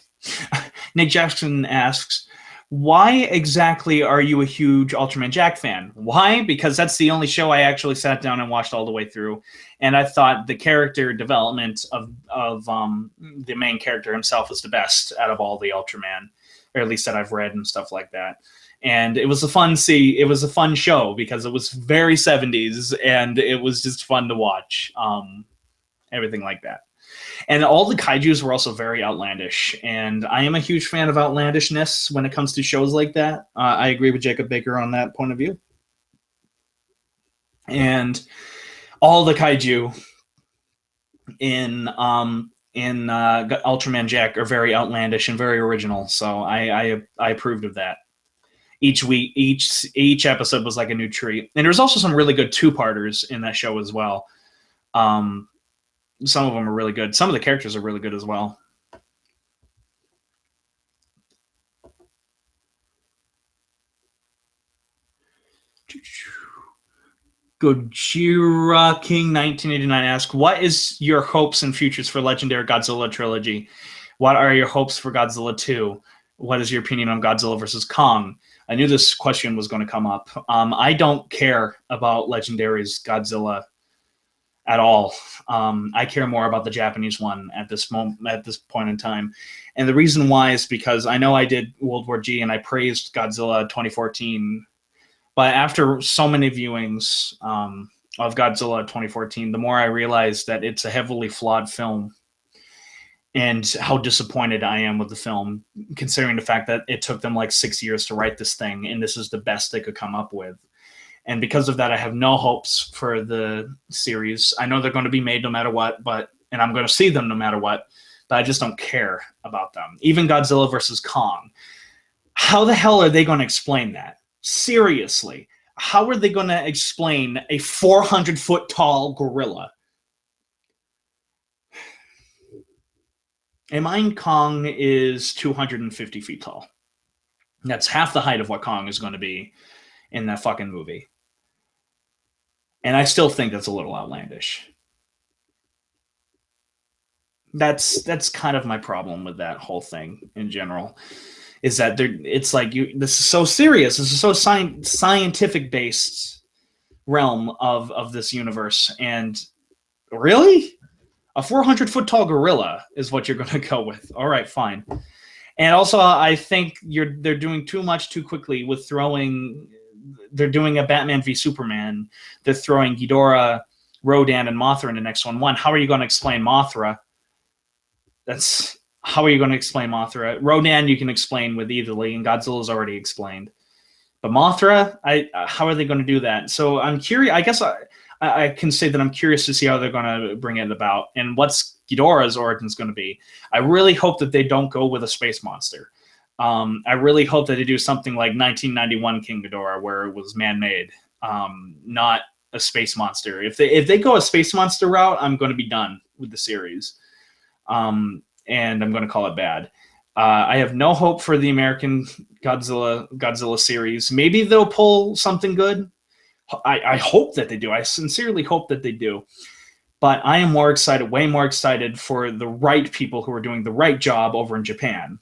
Speaker 1: Nick Jackson asks, why exactly are you a huge Ultraman Jack fan? Why? Because that's the only show I actually sat down and watched all the way through, and I thought the character development of the main character himself was the best out of all the Ultraman, or at least that I've read and stuff like that. And it was a fun show because it was very 70s, and it was just fun to watch. Everything like that. And all the kaijus were also very outlandish, and I am a huge fan of outlandishness when it comes to shows like that. I agree with Jacob Baker on that point of view. And all the kaiju in Ultraman Jack are very outlandish and very original, so I approved of that. Each week, each episode was like a new treat, and there's also some really good 2-parters in that show as well. Some of them are really good. Some of the characters are really good as well. Gojira King 1989 asks, what is your hopes and futures for Legendary Godzilla trilogy? What are your hopes for Godzilla 2? What is your opinion on Godzilla vs. Kong? I knew this question was going to come up. I don't care about Legendary's Godzilla at all. I care more about the Japanese one at this point in time. And the reason why is because I know I did World War G and I praised Godzilla 2014, but after so many viewings of Godzilla 2014, the more I realized that it's a heavily flawed film, and how disappointed I am with the film, considering the fact that it took them like 6 years to write this thing, and this is the best they could come up with. And because of that, I have no hopes for the series. I know they're going to be made no matter what, and I'm going to see them no matter what, but I just don't care about them. Even Godzilla vs. Kong. How the hell are they going to explain that? Seriously. How are they going to explain a 400-foot tall gorilla? In mind, Kong is 250 feet tall. That's half the height of what Kong is going to be in that fucking movie. And I still think that's a little outlandish. That's kind of my problem with that whole thing in general, is that it's like, this is so serious. This is so scientific based realm of this universe, and really, a 400-foot tall gorilla is what you're going to go with. All right, fine. And also, I think they're doing too much too quickly with throwing. They're doing a Batman v Superman. They're throwing Ghidorah, Rodan, and Mothra in the next one. How are you going to explain Mothra? How are you going to explain Mothra? Rodan you can explain with easily, and Godzilla's already explained. But Mothra, how are they going to do that? So I'm curious. I guess I can say that I'm curious to see how they're going to bring it about and what's Ghidorah's origins going to be. I really hope that they don't go with a space monster. I really hope that they do something like 1991 King Ghidorah, where it was man-made, not a space monster. If they go a space monster route, I'm going to be done with the series, and I'm going to call it bad. I have no hope for the American Godzilla series. Maybe they'll pull something good. I hope that they do. I sincerely hope that they do. But I am more excited, way more excited for the right people who are doing the right job over in Japan.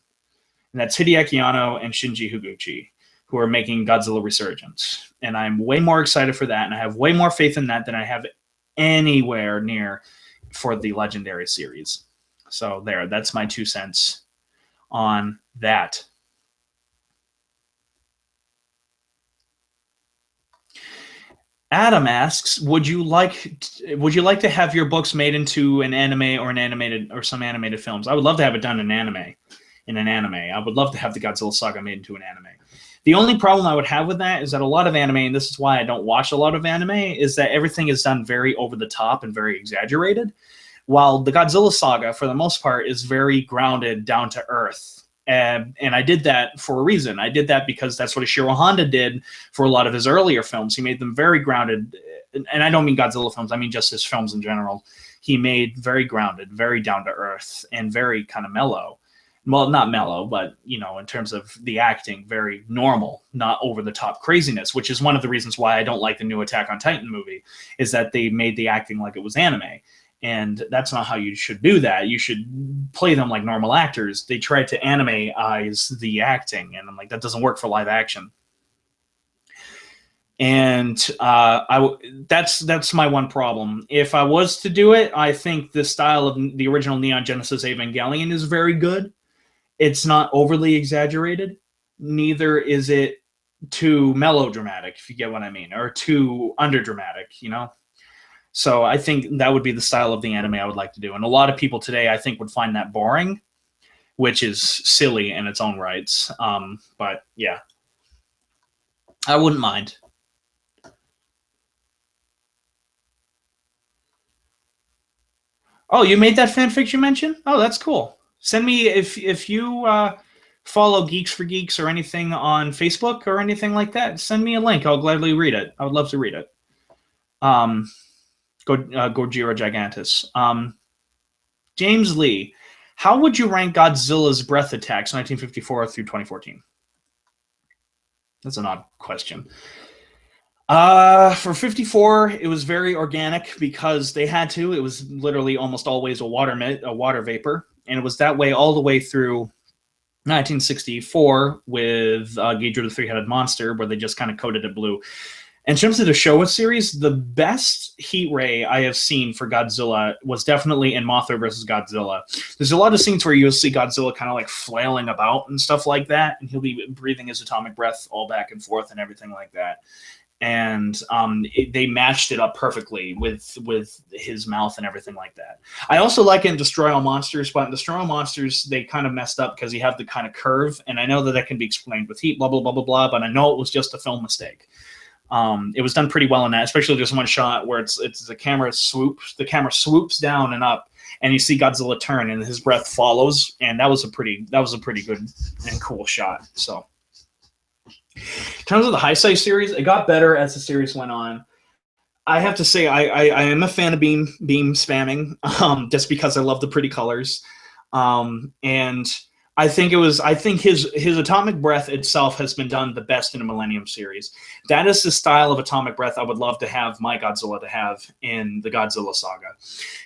Speaker 1: And that's Hideaki Anno and Shinji Higuchi, who are making Godzilla Resurgence. And I'm way more excited for that, and I have way more faith in that than I have anywhere near for the Legendary series. So that's my 2 cents on that. Adam asks, would you like to have your books made into an anime or some animated films? I would love to have it done in an anime. I would love to have the Godzilla Saga made into an anime. The only problem I would have with that is that a lot of anime, and this is why I don't watch a lot of anime, is that everything is done very over the top and very exaggerated, while the Godzilla Saga, for the most part, is very grounded, down to earth. And I did that for a reason. I did that because that's what Ishiro Honda did for a lot of his earlier films. He made them very grounded. And I don't mean Godzilla films. I mean just his films in general. He made very grounded, very down to earth, and very kind of mellow. Well, not mellow, but, in terms of the acting, very normal, not over the top craziness, which is one of the reasons why I don't like the new Attack on Titan movie, is that they made the acting like it was anime. And that's not how you should do that. You should play them like normal actors. They tried to anime-ize the acting, and I'm like, that doesn't work for live action. And that's my one problem. If I was to do it, I think the style of the original Neon Genesis Evangelion is very good. It's not overly exaggerated. Neither is it too melodramatic, if you get what I mean, or too underdramatic, So I think that would be the style of the anime I would like to do. And a lot of people today, I think, would find that boring, which is silly in its own rights. But yeah, I wouldn't mind. Oh, you made that fanfic you mentioned? Oh, that's cool. Send me, if you follow Geeks for Geeks or anything on Facebook or anything like that, send me a link. I'll gladly read it. I would love to read it. Gojira Gigantus. James Lee, how would you rank Godzilla's breath attacks 1954 through 2014? That's an odd question. For 54, it was very organic because they had to. It was literally almost always a water vapor, and it was that way all the way through 1964 with Ghidorah the Three-Headed Monster, where they just kind of coated it blue. In terms of the Showa series, the best heat ray I have seen for Godzilla was definitely in Mothra vs. Godzilla. There's a lot of scenes where you'll see Godzilla kind of like flailing about and stuff like that, and he'll be breathing his atomic breath all back and forth and everything like that. And they matched it up perfectly with his mouth and everything like that. I also like it in Destroy All Monsters, but in Destroy All Monsters, they kind of messed up because you have the kind of curve, and I know that can be explained with heat, blah, blah, blah, blah, blah, but I know it was just a film mistake. It was done pretty well in that, especially there's one shot where it's the camera swoops down and up, and you see Godzilla turn, and his breath follows, and that was a pretty good and cool shot. So, in terms of the Heisei series, it got better as the series went on. I have to say, I am a fan of beam spamming, just because I love the pretty colors, and I think his atomic breath itself has been done the best in a Millennium series. That is the style of atomic breath I would love to have my Godzilla to have in the Godzilla Saga,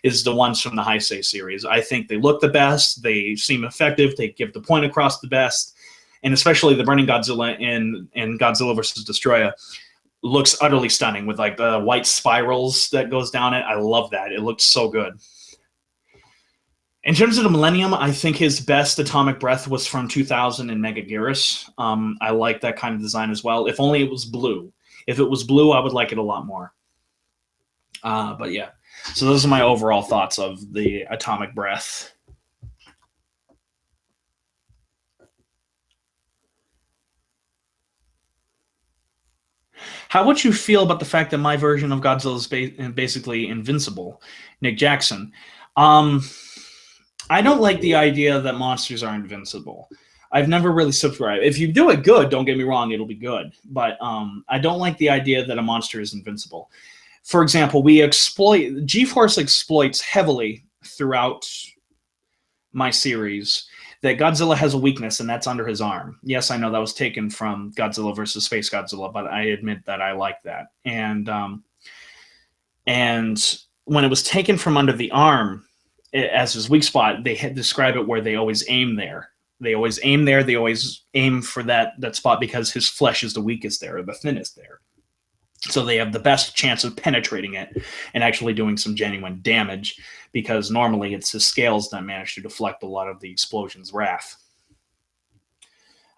Speaker 1: is the ones from the Heisei series. I think they look the best, they seem effective, they give the point across the best, and especially the Burning Godzilla in Godzilla vs. Destroya looks utterly stunning with like the white spirals that goes down it. I love that. It looks so good. In terms of the Millennium, I think his best atomic breath was from 2000 in Megaguirus. I like that kind of design as well. If only it was blue. If it was blue, I would like it a lot more. But yeah, so those are my overall thoughts of the atomic breath. How would you feel about the fact that my version of Godzilla is basically invincible? Nick Jackson. Um, I don't like the idea that monsters are invincible. I've never really subscribed. If you do it good, don't get me wrong, it'll be good. But I don't like the idea that a monster is invincible. For example, G-Force exploits heavily throughout my series that Godzilla has a weakness, and that's under his arm. Yes, I know that was taken from Godzilla versus Space Godzilla, but I admit that I like that. And when it was taken from under the arm as his weak spot, they had described it where they always aim there. They always aim there. They always aim for that spot because his flesh is the weakest there, or the thinnest there. So they have the best chance of penetrating it and actually doing some genuine damage, because normally it's his scales that manage to deflect a lot of the explosion's wrath.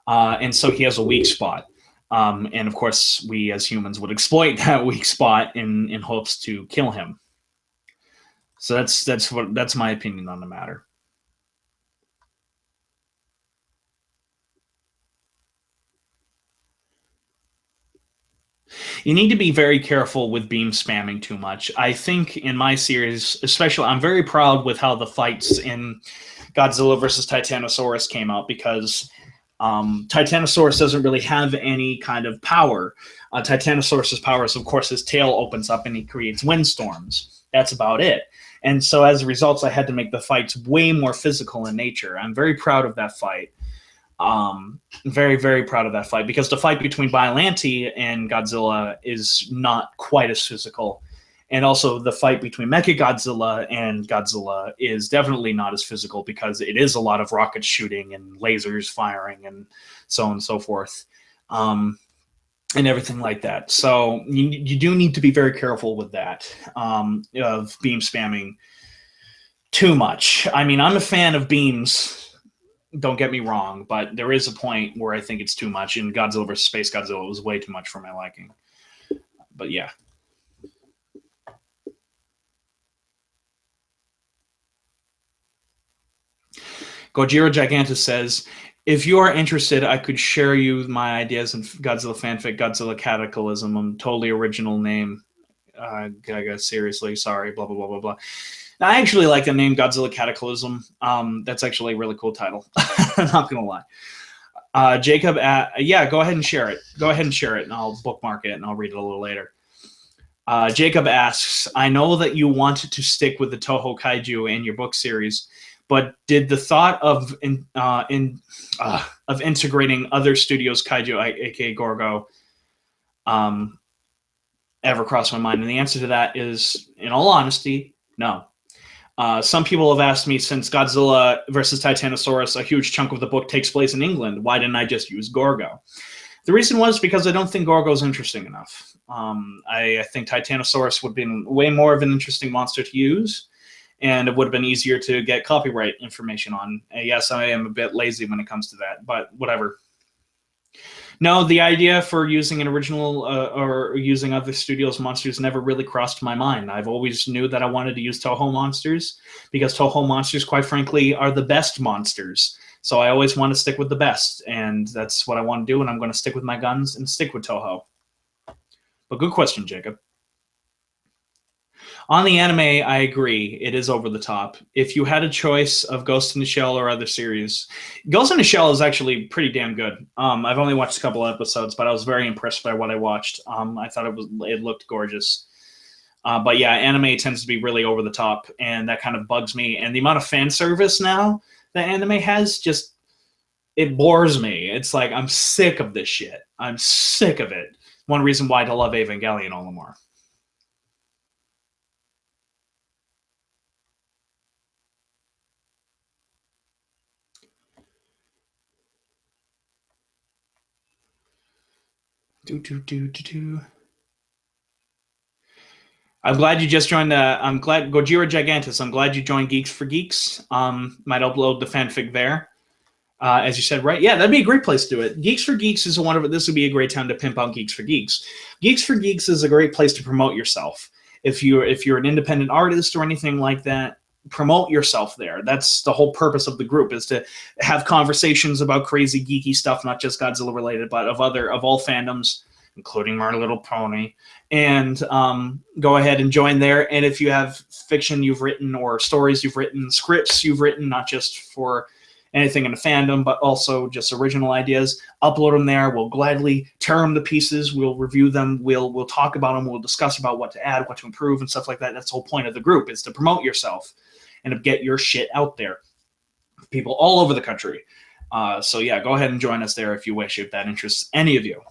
Speaker 1: And so he has a weak spot. And of course, we as humans would exploit that weak spot in hopes to kill him. So that's my opinion on the matter. You need to be very careful with beam spamming too much. I think in my series, especially, I'm very proud with how the fights in Godzilla versus Titanosaurus came out, because Titanosaurus doesn't really have any kind of power. Titanosaurus's power is, of course, his tail opens up and he creates windstorms. That's about it. And so as a result, I had to make the fights way more physical in nature. I'm very proud of that fight. Very, very proud of that fight, because the fight between Biollante and Godzilla is not quite as physical. And also the fight between Mechagodzilla and Godzilla is definitely not as physical, because it is a lot of rocket shooting and lasers firing and so on and so forth, and everything like that. So you do need to be very careful with that, of beam spamming too much. I mean, I'm a fan of beams, don't get me wrong, but there is a point where I think it's too much. In Godzilla vs. Space Godzilla, it was way too much for my liking. But yeah. Gojira Gigantus says, if you are interested, I could share you my ideas in Godzilla fanfic, Godzilla Cataclysm. Totally original name. Seriously, sorry, blah, blah, blah, blah, blah. I actually like the name Godzilla Cataclysm. That's actually a really cool title. I'm not going to lie. Jacob, yeah, go ahead and share it. Go ahead and share it, and I'll bookmark it, and I'll read it a little later. Jacob asks, I know that you wanted to stick with the Toho Kaiju in your book series, but did the thought of integrating other studios' Kaiju, aka Gorgo, ever cross my mind? And the answer to that is, in all honesty, no. Some people have asked me, since Godzilla versus Titanosaurus, a huge chunk of the book takes place in England, why didn't I just use Gorgo? The reason was because I don't think Gorgo's interesting enough. I think Titanosaurus would have been way more of an interesting monster to use, and it would have been easier to get copyright information on. Yes, I am a bit lazy when it comes to that, but whatever. No, the idea for using an original or using other studios' monsters never really crossed my mind. I've always knew that I wanted to use Toho monsters, because Toho monsters, quite frankly, are the best monsters. So I always want to stick with the best, and that's what I want to do, and I'm going to stick with my guns and stick with Toho. But good question, Jacob. On the anime, I agree. It is over the top. If you had a choice of Ghost in the Shell or other series, Ghost in the Shell is actually pretty damn good. I've only watched a couple of episodes, but I was very impressed by what I watched. I thought it looked gorgeous. But yeah, anime tends to be really over the top, and that kind of bugs me. And the amount of fan service now that anime has, just, it bores me. It's like, I'm sick of this shit. I'm sick of it. One reason why to love Evangelion all the more. I'm glad you just joined. I'm glad, Gojira Gigantus, I'm glad you joined Geeks for Geeks. Might upload the fanfic there. As you said, right? Yeah, that'd be a great place to do it. Geeks for Geeks is this would be a great time to pimp out Geeks for Geeks. Geeks for Geeks is a great place to promote yourself. If you're an independent artist or anything like that, promote yourself there. That's the whole purpose of the group, is to have conversations about crazy geeky stuff, not just Godzilla related, but of all fandoms. including My Little Pony, and go ahead and join there. And if you have fiction you've written or stories you've written, scripts you've written, not just for anything in the fandom, but also just original ideas, upload them there. We'll gladly tear them to pieces. We'll review them. We'll talk about them. We'll discuss about what to add, what to improve, and stuff like that. That's the whole point of the group, is to promote yourself and to get your shit out there. People all over the country. So yeah, go ahead and join us there if you wish, if that interests any of you.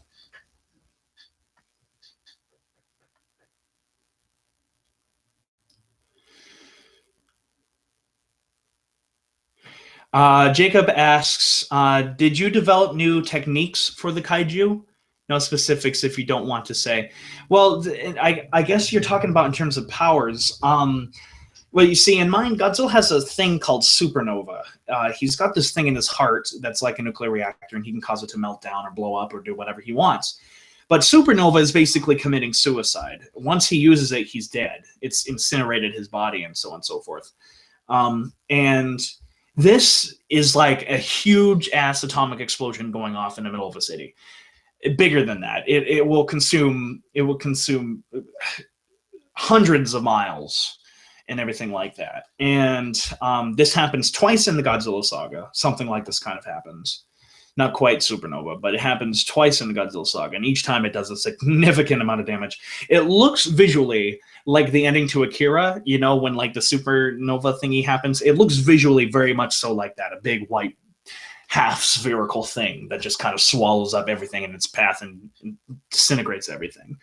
Speaker 1: Jacob asks, did you develop new techniques for the kaiju? No specifics if you don't want to say. Well, I guess you're talking about in terms of powers. Well, you see, in mine, Godzilla has a thing called supernova. He's got this thing in his heart that's like a nuclear reactor, and he can cause it to melt down or blow up or do whatever he wants. But supernova is basically committing suicide. Once he uses it, he's dead. It's incinerated his body and so on and so forth. And this is like a huge ass atomic explosion going off in the middle of a city. Bigger than that. It will consume hundreds of miles and everything like that. And this happens twice in the Godzilla saga. Something like this kind of happens. Not quite supernova, but it happens twice in the Godzilla saga, and each time it does a significant amount of damage. It looks visually like the ending to Akira, you know, when like the supernova thingy happens. It looks visually very much so like that, a big white half spherical thing that just kind of swallows up everything in its path and disintegrates everything.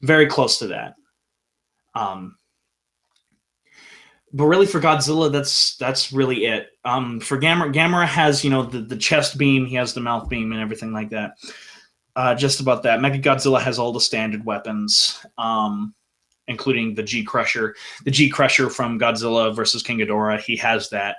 Speaker 1: Very close to that. But really, for Godzilla, that's really it. For Gamera has, you know, the chest beam, he has the mouth beam and everything like that. Just about that. Mechagodzilla has all the standard weapons, including the G Crusher. The G Crusher from Godzilla versus King Ghidorah, he has that.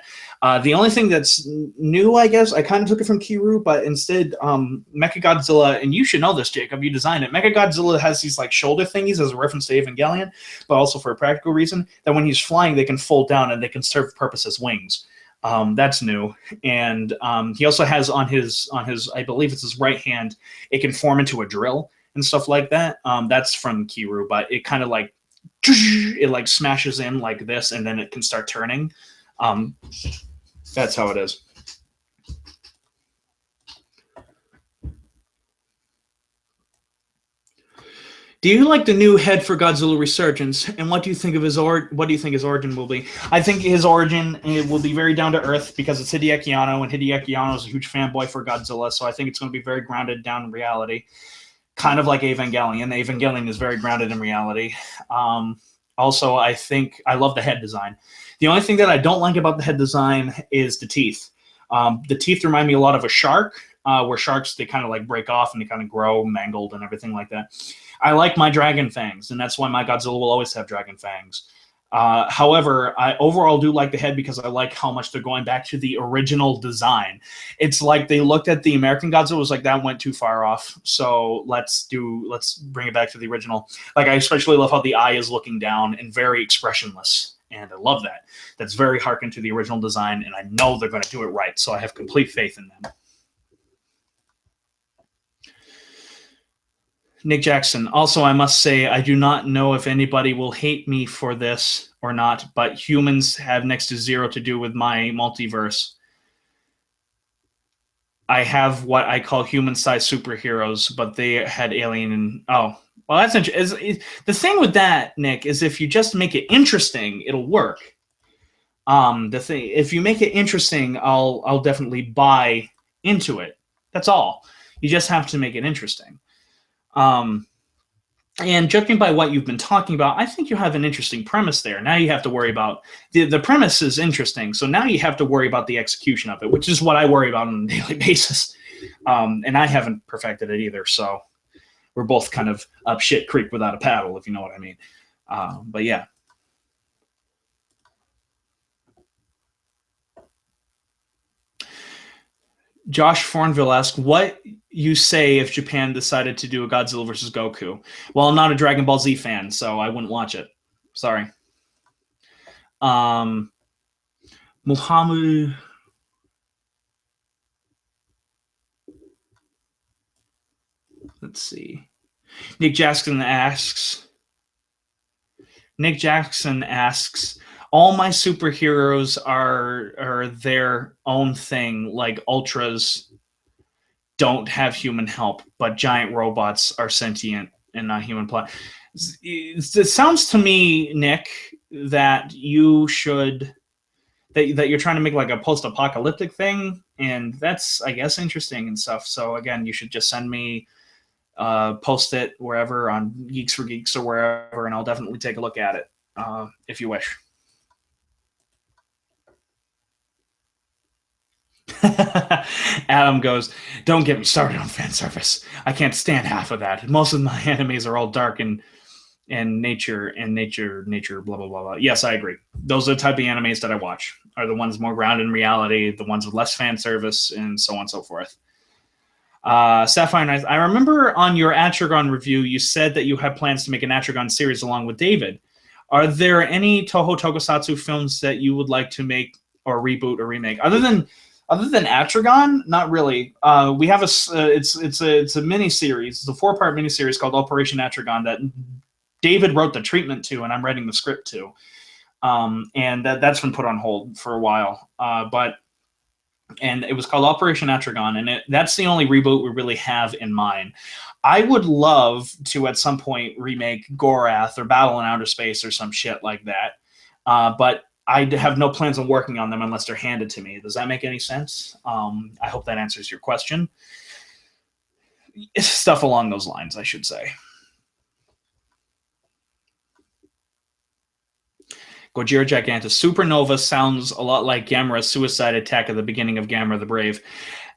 Speaker 1: The only thing that's new, I guess, I kind of took it from Kiryu, but instead, Mechagodzilla, and you should know this, Jacob, you designed it. Mechagodzilla has these like shoulder thingies as a reference to Evangelion, but also for a practical reason, that when he's flying, they can fold down and they can serve purpose as wings. That's new. And he also has on his, I believe it's his right hand, it can form into a drill and stuff like that. That's from Kiryu, but it kind of like, it like smashes in like this, and then it can start turning. That's how it is. Do you like the new head for Godzilla Resurgence, and what do you think of what do you think his origin will be? I think his origin will be very down to earth because it's Hideaki Anno, and Hideaki Anno is a huge fanboy for Godzilla, so I think it's going to be very grounded down in reality, kind of like Evangelion. Evangelion is very grounded in reality. Also, I think I love the head design. The only thing that I don't like about the head design is the teeth. The teeth remind me a lot of a shark, where sharks, they kind of like break off and they kind of grow mangled and everything like that. I like my dragon fangs, and that's why my Godzilla will always have dragon fangs. However, I overall do like the head because I like how much they're going back to the original design. It's like they looked at the American Godzilla, was like, that went too far off, so let's bring it back to the original. Like, I especially love how the eye is looking down and very expressionless, and I love that. That's very harkened to the original design, and I know they're going to do it right, so I have complete faith in them. Nick Jackson. Also, I must say, I do not know if anybody will hate me for this or not, but humans have next to zero to do with my multiverse. I have what I call human-sized superheroes, but they had alien and well, that's interesting. The thing with that, Nick, is if you just make it interesting, it'll work. The thing, if you make it interesting, I'll definitely buy into it. That's all. You just have to make it interesting. And judging by what you've been talking about, I think you have an interesting premise there. Now you have to worry about the premise is interesting. So now you have to worry about the execution of it, which is what I worry about on a daily basis. And I haven't perfected it either. So we're both kind of up shit creek without a paddle, if you know what I mean. But yeah. Josh Fornville asks, what you say if Japan decided to do a Godzilla versus Goku? Well, I'm not a Dragon Ball Z fan, so I wouldn't watch it. Sorry. Muhammad. Let's see. Nick Jackson asks. Nick Jackson asks, all my superheroes are their own thing, like Ultras don't have human help, but giant robots are sentient and not human. It sounds to me, Nick, that you should that you're trying to make like a post-apocalyptic thing, and that's, I guess, interesting and stuff. So again, you should just send me, post it wherever on Geeks for Geeks or wherever, and I'll definitely take a look at it if you wish. Adam goes, don't get me started on fan service. I can't stand half of that. Most of my animes are all dark and nature blah blah blah blah. Yes, I agree. Those are the type of animes that I watch, are the ones more grounded in reality, the ones with less fan service, and so on and so forth. Sapphire Knight, I remember on your Atragon review you said that you had plans to make an Atragon series along with David. Are there any Toho Tokusatsu films that you would like to make or reboot or remake other than Atragon? Not really. We have it's a mini series. It's a 4-part mini series called Operation Atragon that David wrote the treatment to, and I'm writing the script to. And that's been put on hold for a while. And it was called Operation Atragon, and that's the only reboot we really have in mind. I would love to at some point remake Gorath or Battle in Outer Space or some shit like that. But I have no plans on working on them unless they're handed to me. Does that make any sense? I hope that answers your question. Stuff along those lines, I should say. Gojira Gigantus. Supernova sounds a lot like Gamera's suicide attack at the beginning of Gamera the Brave.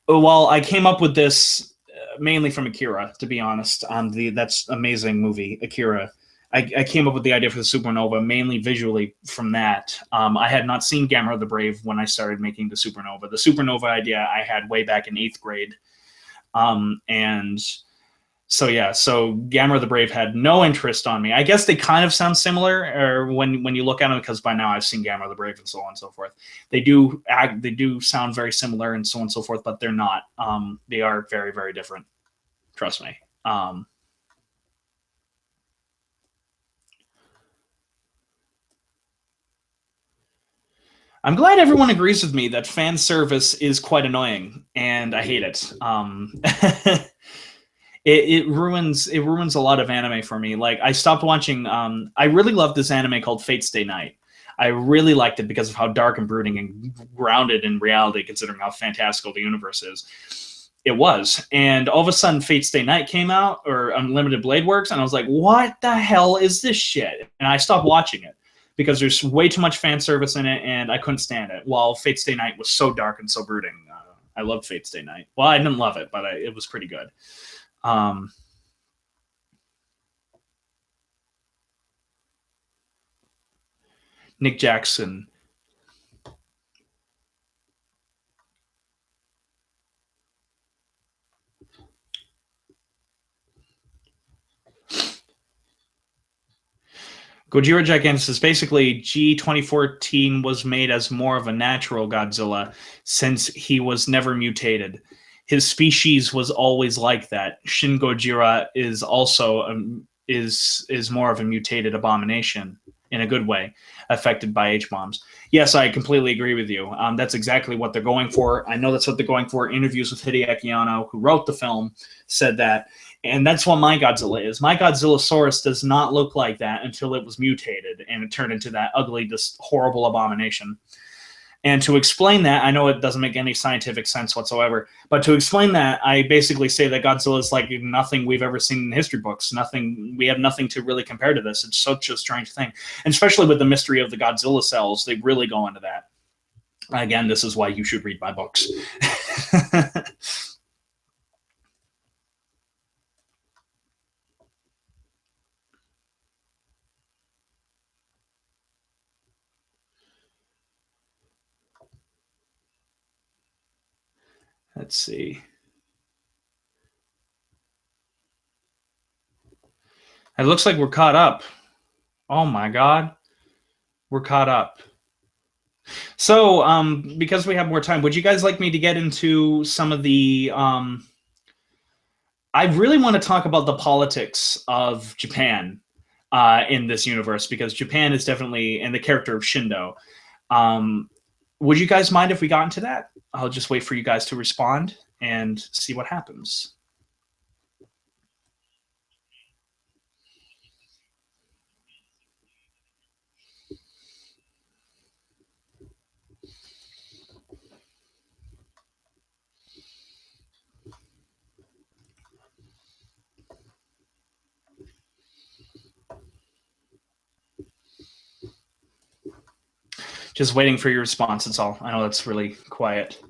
Speaker 1: Well, I came up with this mainly from Akira, to be honest. That's amazing movie, Akira. I came up with the idea for the Supernova mainly visually from that. I had not seen Gamera the Brave when I started making the Supernova. The Supernova idea I had way back in 8th grade. And so yeah, so Gamera the Brave had no interest on me. I guess they kind of sound similar, or when you look at them, because by now I've seen Gamera the Brave and so on and so forth. They do sound very similar and so on and so forth, but they're not. They are very, very different. Trust me. I'm glad everyone agrees with me that fan service is quite annoying, and I hate it. It ruins a lot of anime for me. Like, I stopped watching. I really loved this anime called Fate Stay Night. I really liked it because of how dark and brooding and grounded in reality, considering how fantastical the universe is. It was, and all of a sudden, Fate Stay Night came out, or Unlimited Blade Works, and I was like, "What the hell is this shit?" And I stopped watching it because there's way too much fan service in it, and I couldn't stand it. While Fate Stay Night was so dark and so brooding, I loved Fate Stay Night. Well, I didn't love it, but it was pretty good. Nick Jackson. Gojira Gigantus is basically G 2014 was made as more of a natural Godzilla since he was never mutated. His species was always like that. Shin Gojira is also is more of a mutated abomination in a good way, affected by H-bombs. Yes, I completely agree with you. That's exactly what they're going for. I know that's what they're going for. Interviews with Hideaki Anno, who wrote the film, said that. And that's what my Godzilla is. My Godzillasaurus does not look like that until it was mutated and it turned into that ugly, this horrible abomination. And to explain that, I know it doesn't make any scientific sense whatsoever, but to explain that, I basically say that Godzilla is like nothing we've ever seen in history books. We have nothing to really compare to this. It's such a strange thing. And especially with the mystery of the Godzilla cells, they really go into that. Again, this is why you should read my books. Let's see. It looks like we're caught up. Oh my God. We're caught up. So, because we have more time, would you guys like me to get into some of the I really want to talk about the politics of Japan in this universe, because Japan is definitely, and the character of Shindo. Um, would you guys mind if we got into that? I'll just wait for you guys to respond and see what happens. Just waiting for your response. That's all. I know that's really quiet.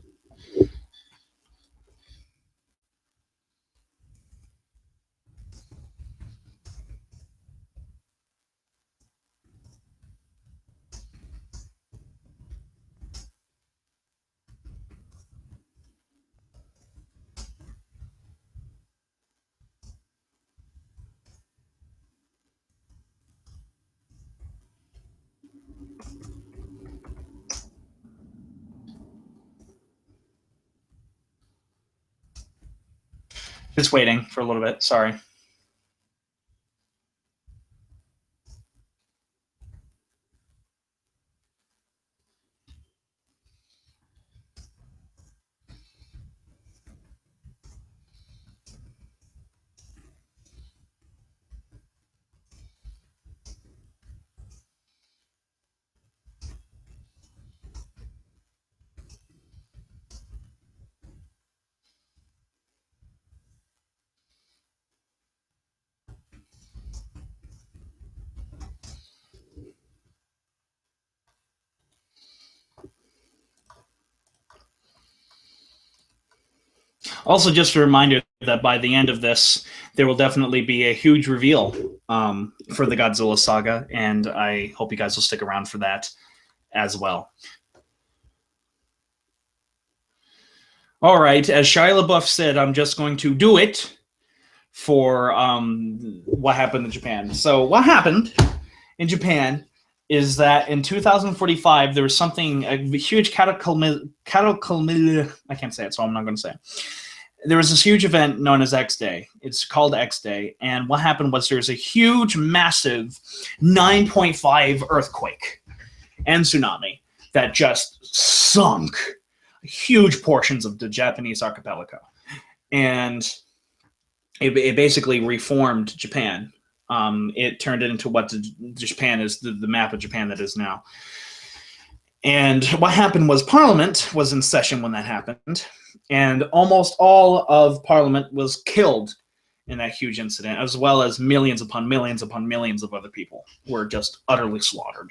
Speaker 1: Just waiting for a little bit. Sorry. Also, just a reminder that by the end of this, there will definitely be a huge reveal for the Godzilla saga, and I hope you guys will stick around for that as well. All right, as Shia LaBeouf said, I'm just going to do it for what happened in Japan. So, what happened in Japan is that in 2045 there was something, a huge cataclysm. I can't say it, so I'm not going to say it. There was this huge event known as X Day. It's called X Day, and what happened was there was a huge, massive 9.5 earthquake and tsunami that just sunk huge portions of the Japanese archipelago, and it basically reformed Japan. It turned it into what Japan is, the map of Japan that is now. And what happened was Parliament was in session when that happened, and almost all of Parliament was killed in that huge incident, as well as millions upon millions upon millions of other people were just utterly slaughtered,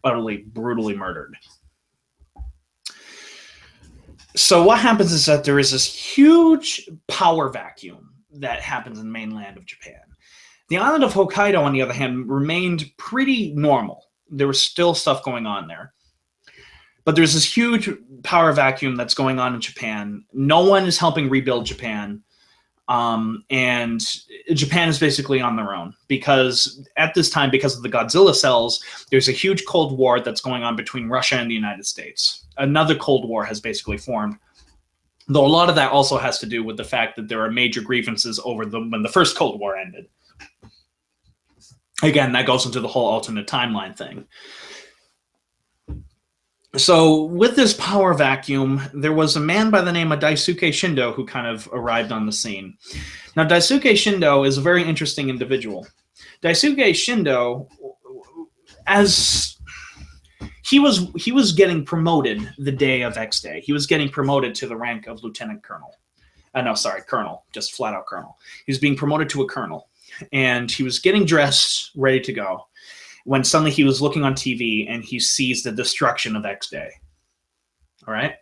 Speaker 1: utterly brutally murdered. So what happens is that there is this huge power vacuum that happens in the mainland of Japan. The island of Hokkaido, on the other hand, remained pretty normal. There was still stuff going on there. But there's this huge power vacuum that's going on in Japan. No one is helping rebuild Japan. And Japan is basically on their own, because at this time, because of the Godzilla cells, there's a huge Cold War that's going on between Russia and the United States. Another Cold War has basically formed, though a lot of that also has to do with the fact that there are major grievances over when the first Cold War ended. Again, that goes into the whole alternate timeline thing. So with this power vacuum, there was a man by the name of Daisuke Shindo who kind of arrived on the scene. Now, Daisuke Shindo is a very interesting individual. Daisuke Shindo, as he was getting promoted the day of X Day. He was getting promoted to the rank of lieutenant colonel. Colonel, just flat out colonel. He was being promoted to a colonel, and he was getting dressed, ready to go, when suddenly he was looking on TV and he sees the destruction of X Day. All right.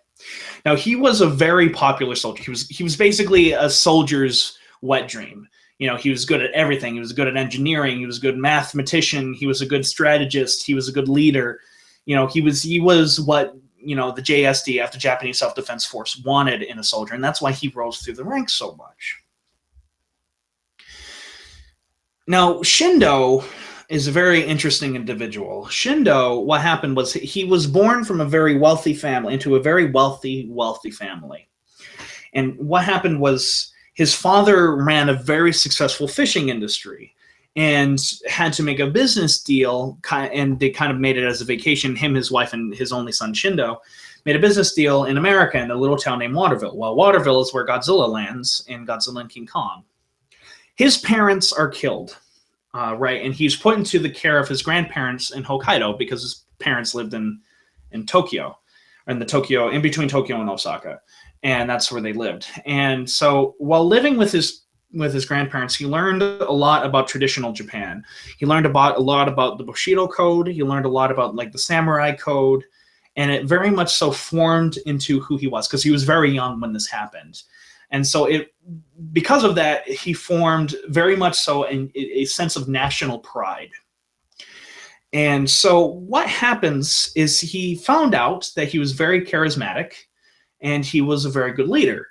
Speaker 1: Now, he was a very popular soldier. He was basically a soldier's wet dream. You know, he was good at everything. He was good at engineering. He was a good mathematician. He was a good strategist. He was a good leader. You know, he was what, you know, the JSDF, the Japanese Self-Defense Force, wanted in a soldier, and that's why he rose through the ranks so much. Now, Shindo is a very interesting individual. Shindo, what happened was he was born from a very wealthy family, into a very wealthy family. And what happened was his father ran a very successful fishing industry and had to make a business deal, and they kind of made it as a vacation. Him, his wife, and his only son, Shindo, made a business deal in America in a little town named Waterville. Well, Waterville is where Godzilla lands in Godzilla and King Kong. His parents are killed, right? And he's put into the care of his grandparents in Hokkaido because his parents lived in Tokyo, in between Tokyo and Osaka. And that's where they lived. And so while living with his grandparents, he learned a lot about traditional Japan. He learned a lot about the Bushido code. He learned a lot about like the samurai code, and it very much so formed into who he was, because he was very young when this happened. And so because of that, he formed very much so a sense of national pride. And so what happens is he found out that he was very charismatic and he was a very good leader.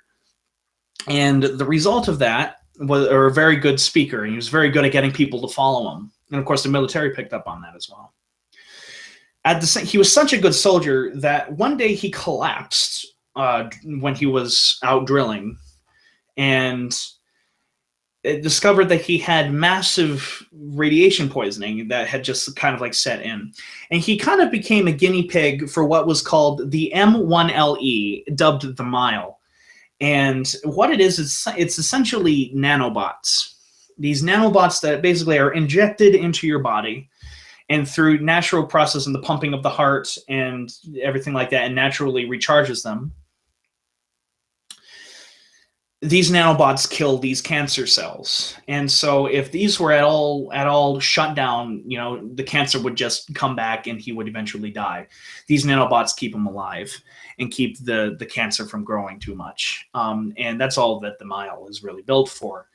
Speaker 1: And the result of that was a very good speaker. And he was very good at getting people to follow him. And of course, the military picked up on that as well. He was such a good soldier that one day he collapsed when he was out drilling, and it discovered that he had massive radiation poisoning that had just kind of like set in. And he kind of became a guinea pig for what was called the M1LE, dubbed the Mile. And what it is it's essentially nanobots. These nanobots that basically are injected into your body, and through natural process and the pumping of the heart and everything like that, and naturally recharges them, these nanobots kill these cancer cells. And so if these were at all shut down, the cancer would just come back and he would eventually die. These nanobots keep him alive and keep the cancer from growing too much. And that's all that the Mile is really built for.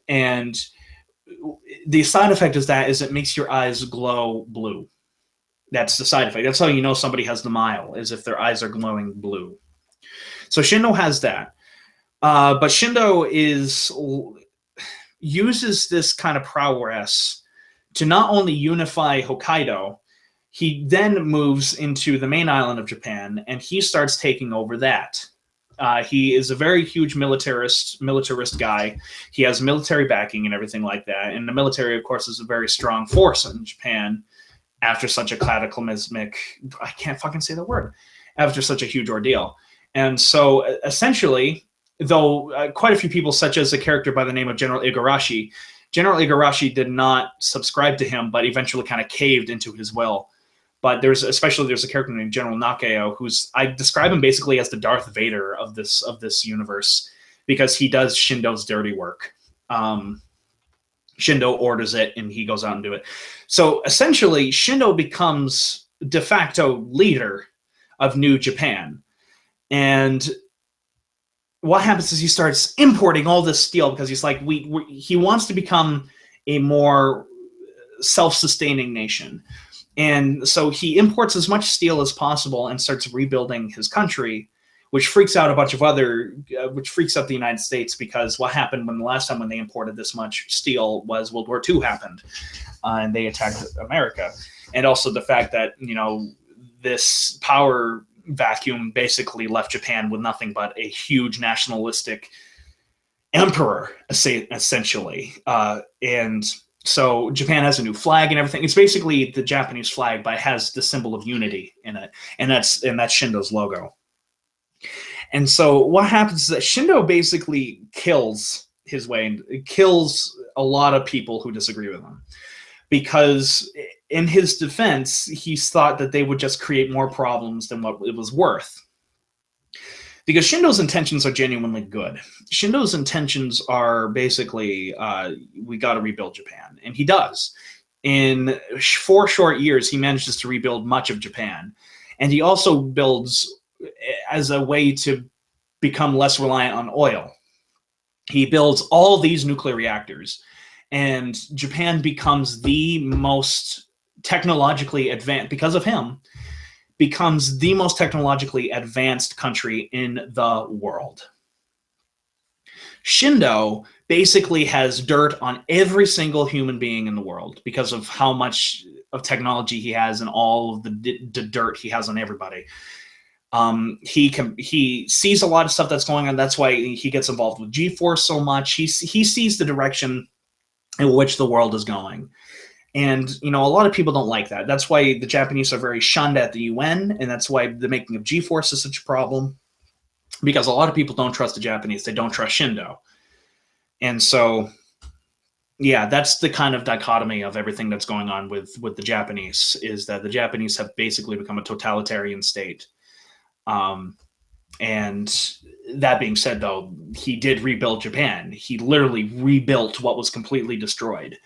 Speaker 1: And the side effect is it makes your eyes glow blue. That's the side effect. That's how you know somebody has the Mile, is if their eyes are glowing blue. So Shindo has that. But Shindo uses this kind of prowess to not only unify Hokkaido, he then moves into the main island of Japan, and he starts taking over that. He is a very huge militarist guy. He has military backing and everything like that. And the military, of course, is a very strong force in Japan after such a cataclysmic, I can't fucking say the word, after such a huge ordeal. And so essentially, though quite a few people, such as a character by the name of General Igarashi did not subscribe to him, but eventually kind of caved into his will. But there's a character named General Nakao, I describe him basically as the Darth Vader of this universe, because he does Shindo's dirty work. Shindo orders it, and he goes out and do it. So essentially, Shindo becomes de facto leader of New Japan. And what happens is he starts importing all this steel, because he's like, he wants to become a more self-sustaining nation. And so he imports as much steel as possible and starts rebuilding his country, which freaks out which freaks out the United States, because what happened when the last time when they imported this much steel was World War II happened, and they attacked America. And also the fact that, this power vacuum basically left Japan with nothing but a huge nationalistic emperor, essentially. And so Japan has a new flag and everything. It's basically the Japanese flag, but it has the symbol of unity in it. And that's Shindo's logo. And so what happens is that Shindo basically kills his way, and kills a lot of people who disagree with him. Because in his defense, he thought that they would just create more problems than what it was worth. Because Shindo's intentions are genuinely good. Shindo's intentions are basically, we got to rebuild Japan. And he does. In 4 short years, he manages to rebuild much of Japan. And he also builds as a way to become less reliant on oil. He builds all these nuclear reactors. And Japan becomes the most technologically advanced, because of him, becomes the most technologically advanced country in the world. Shindo basically has dirt on every single human being in the world because of how much of technology he has and all of the dirt he has on everybody. He sees a lot of stuff that's going on. That's why he gets involved with G-Force so much. He sees the direction in which the world is going. And, a lot of people don't like that. That's why the Japanese are very shunned at the UN, and that's why the making of G-Force is such a problem, because a lot of people don't trust the Japanese. They don't trust Shindo. And so, yeah, that's the kind of dichotomy of everything that's going on with the Japanese, is that the Japanese have basically become a totalitarian state. And that being said, though, he did rebuild Japan. He literally rebuilt what was completely destroyed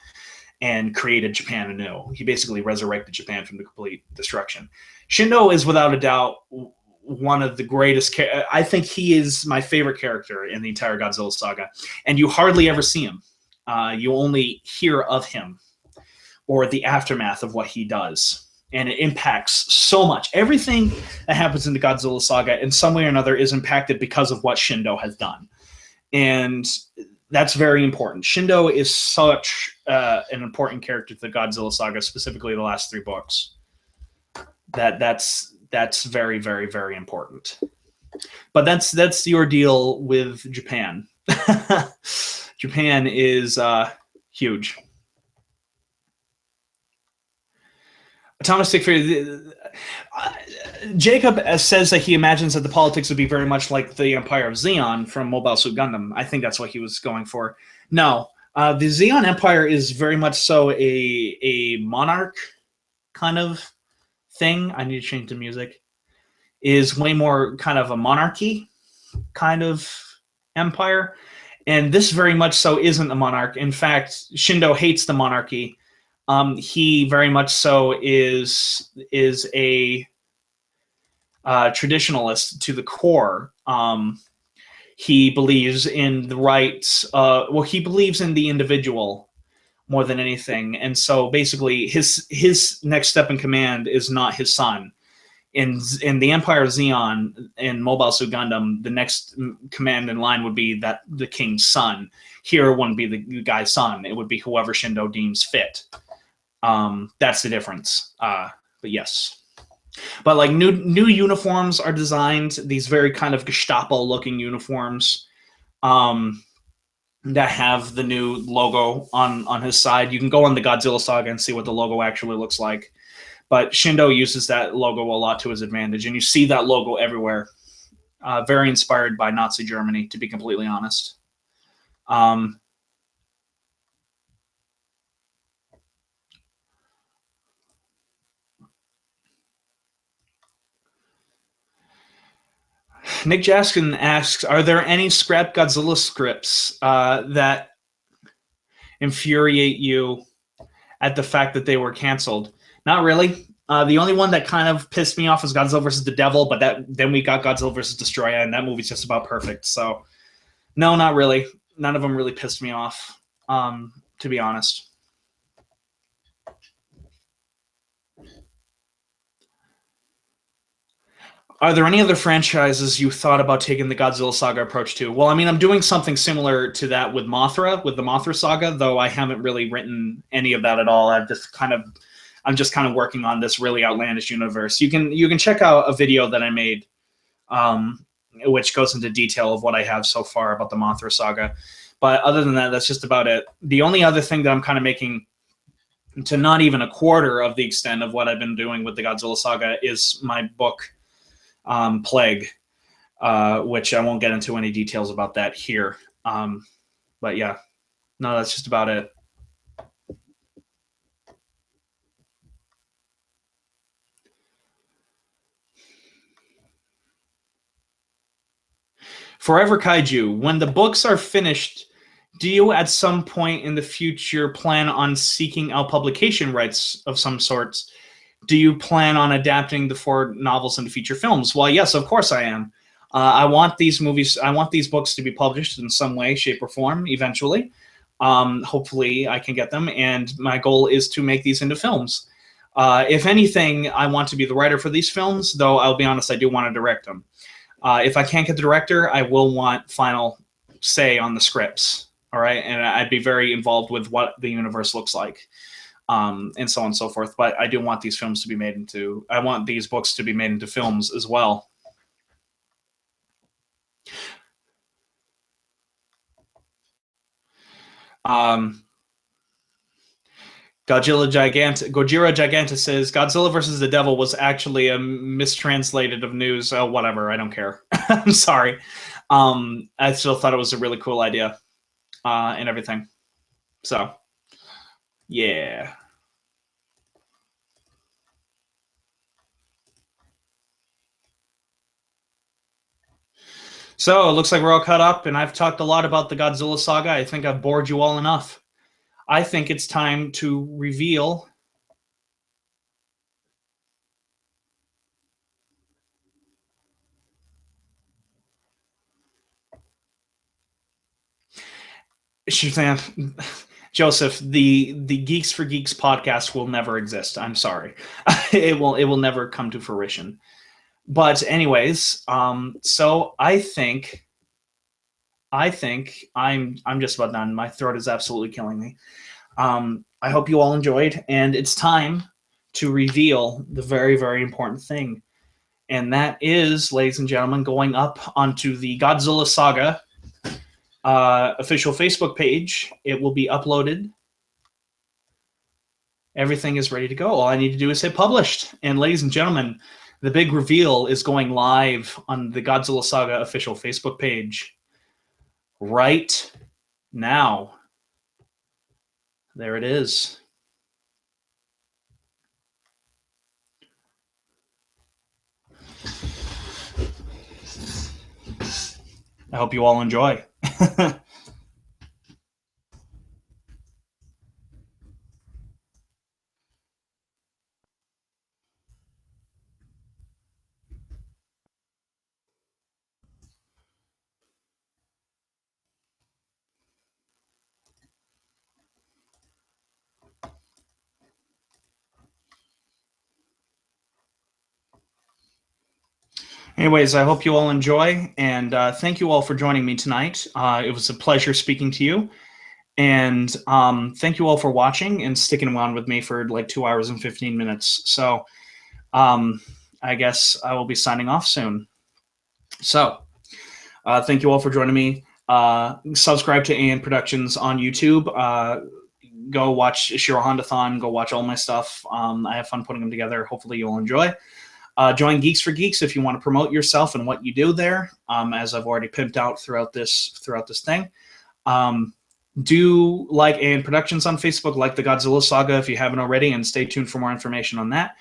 Speaker 1: and created Japan anew. He basically resurrected Japan from the complete destruction. Shindo is without a doubt one of the greatest. I think he is my favorite character in the entire Godzilla saga, and you hardly ever see him. You only hear of him or the aftermath of what he does, and it impacts so much. Everything that happens in the Godzilla saga in some way or another is impacted because of what Shindo has done, and that's very important. Shindo is such an important character to the Godzilla saga, specifically the last 3 books. That's very, very, very important. But that's your deal with Japan. Japan is huge. Atomic Stick Theory. Jacob says that he imagines that the politics would be very much like the Empire of Zeon from Mobile Suit Gundam. I think that's what he was going for. No, the Zeon Empire is very much so a monarch kind of thing. I need to change the music. Is way more kind of a monarchy kind of empire. And this very much so isn't a monarch. In fact, Shindo hates the monarchy. He very much so is a traditionalist to the core. He believes in the rights. He believes in the individual more than anything. And so basically, his next step in command is not his son. In the Empire of Zeon, in Mobile Suit Gundam, the next command in line would be that the king's son. Here, it wouldn't be the guy's son. It would be whoever Shindo deems fit. That's the difference. But yes. But like new uniforms are designed, these very kind of Gestapo-looking uniforms that have the new logo on his side. You can go on the Godzilla Saga and see what the logo actually looks like. But Shindo uses that logo a lot to his advantage, and you see that logo everywhere. Very inspired by Nazi Germany, to be completely honest. Nick Jaskin asks, are there any scrap Godzilla scripts that infuriate you at the fact that they were canceled? Not really. The only one that kind of pissed me off was Godzilla vs. the Devil, but then we got Godzilla vs. Destroyer, and that movie's just about perfect. So, no, not really. None of them really pissed me off, to be honest. Are there any other franchises you thought about taking the Godzilla Saga approach to? Well, I mean, I'm doing something similar to that with Mothra, with the Mothra Saga, though I haven't really written any of that at all. I'm just kind of working on this really outlandish universe. You can check out a video that I made, which goes into detail of what I have so far about the Mothra Saga. But other than that, that's just about it. The only other thing that I'm kind of making to not even a quarter of the extent of what I've been doing with the Godzilla Saga is my book, Plague, which I won't get into any details about that here. But yeah, no, that's just about it. Forever Kaiju, when the books are finished, do you at some point in the future plan on seeking out publication rights of some sorts? Do you plan on adapting the 4 novels into feature films? Well, yes, of course I am. I want these books to be published in some way, shape, or form eventually. Hopefully I can get them, and my goal is to make these into films. If anything, I want to be the writer for these films, though I'll be honest, I do want to direct them. If I can't get the director, I will want final say on the scripts, all right? And I'd be very involved with what the universe looks like, and so on and so forth. But I do want these films to be made into, I want these books to be made into films as well. Um, Gojira Giganta says Godzilla versus the Devil was actually a mistranslated of news. Oh, whatever. I don't care. I'm sorry. I still thought it was a really cool idea and everything. So, yeah. So it looks like we're all caught up, and I've talked a lot about the Godzilla saga. I think I've bored you all enough. I think it's time to reveal. Joseph, the Geeks for Geeks podcast will never exist. I'm sorry, it will never come to fruition. But anyways, so I think I'm just about done. My throat is absolutely killing me. I hope you all enjoyed, and it's time to reveal the very, very important thing, and that is, ladies and gentlemen, going up onto the Godzilla Saga official Facebook page. It will be uploaded. Everything is ready to go. All I need to do is hit published. And ladies and gentlemen, the big reveal is going live on the Godzilla Saga official Facebook page right now. There it is. I hope you all enjoy. Anyways, I hope you all enjoy, and thank you all for joining me tonight. It was a pleasure speaking to you, and thank you all for watching and sticking around with me for like 2 hours and 15 minutes. So I guess I will be signing off soon. So thank you all for joining me. Subscribe to AN Productions on YouTube. Go watch Shiro Honda-thon. Go watch all my stuff. I have fun putting them together. Hopefully you'll enjoy. Join Geeks for Geeks if you want to promote yourself and what you do there, as I've already pimped out throughout this thing. Do like AN Productions on Facebook, like the Godzilla Saga if you haven't already, and stay tuned for more information on that.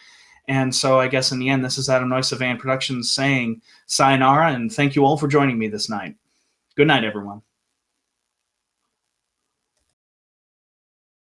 Speaker 1: And so I guess in the end, this is Adam Noyce of AN Productions saying sayonara, and thank you all for joining me this night. Good night, everyone.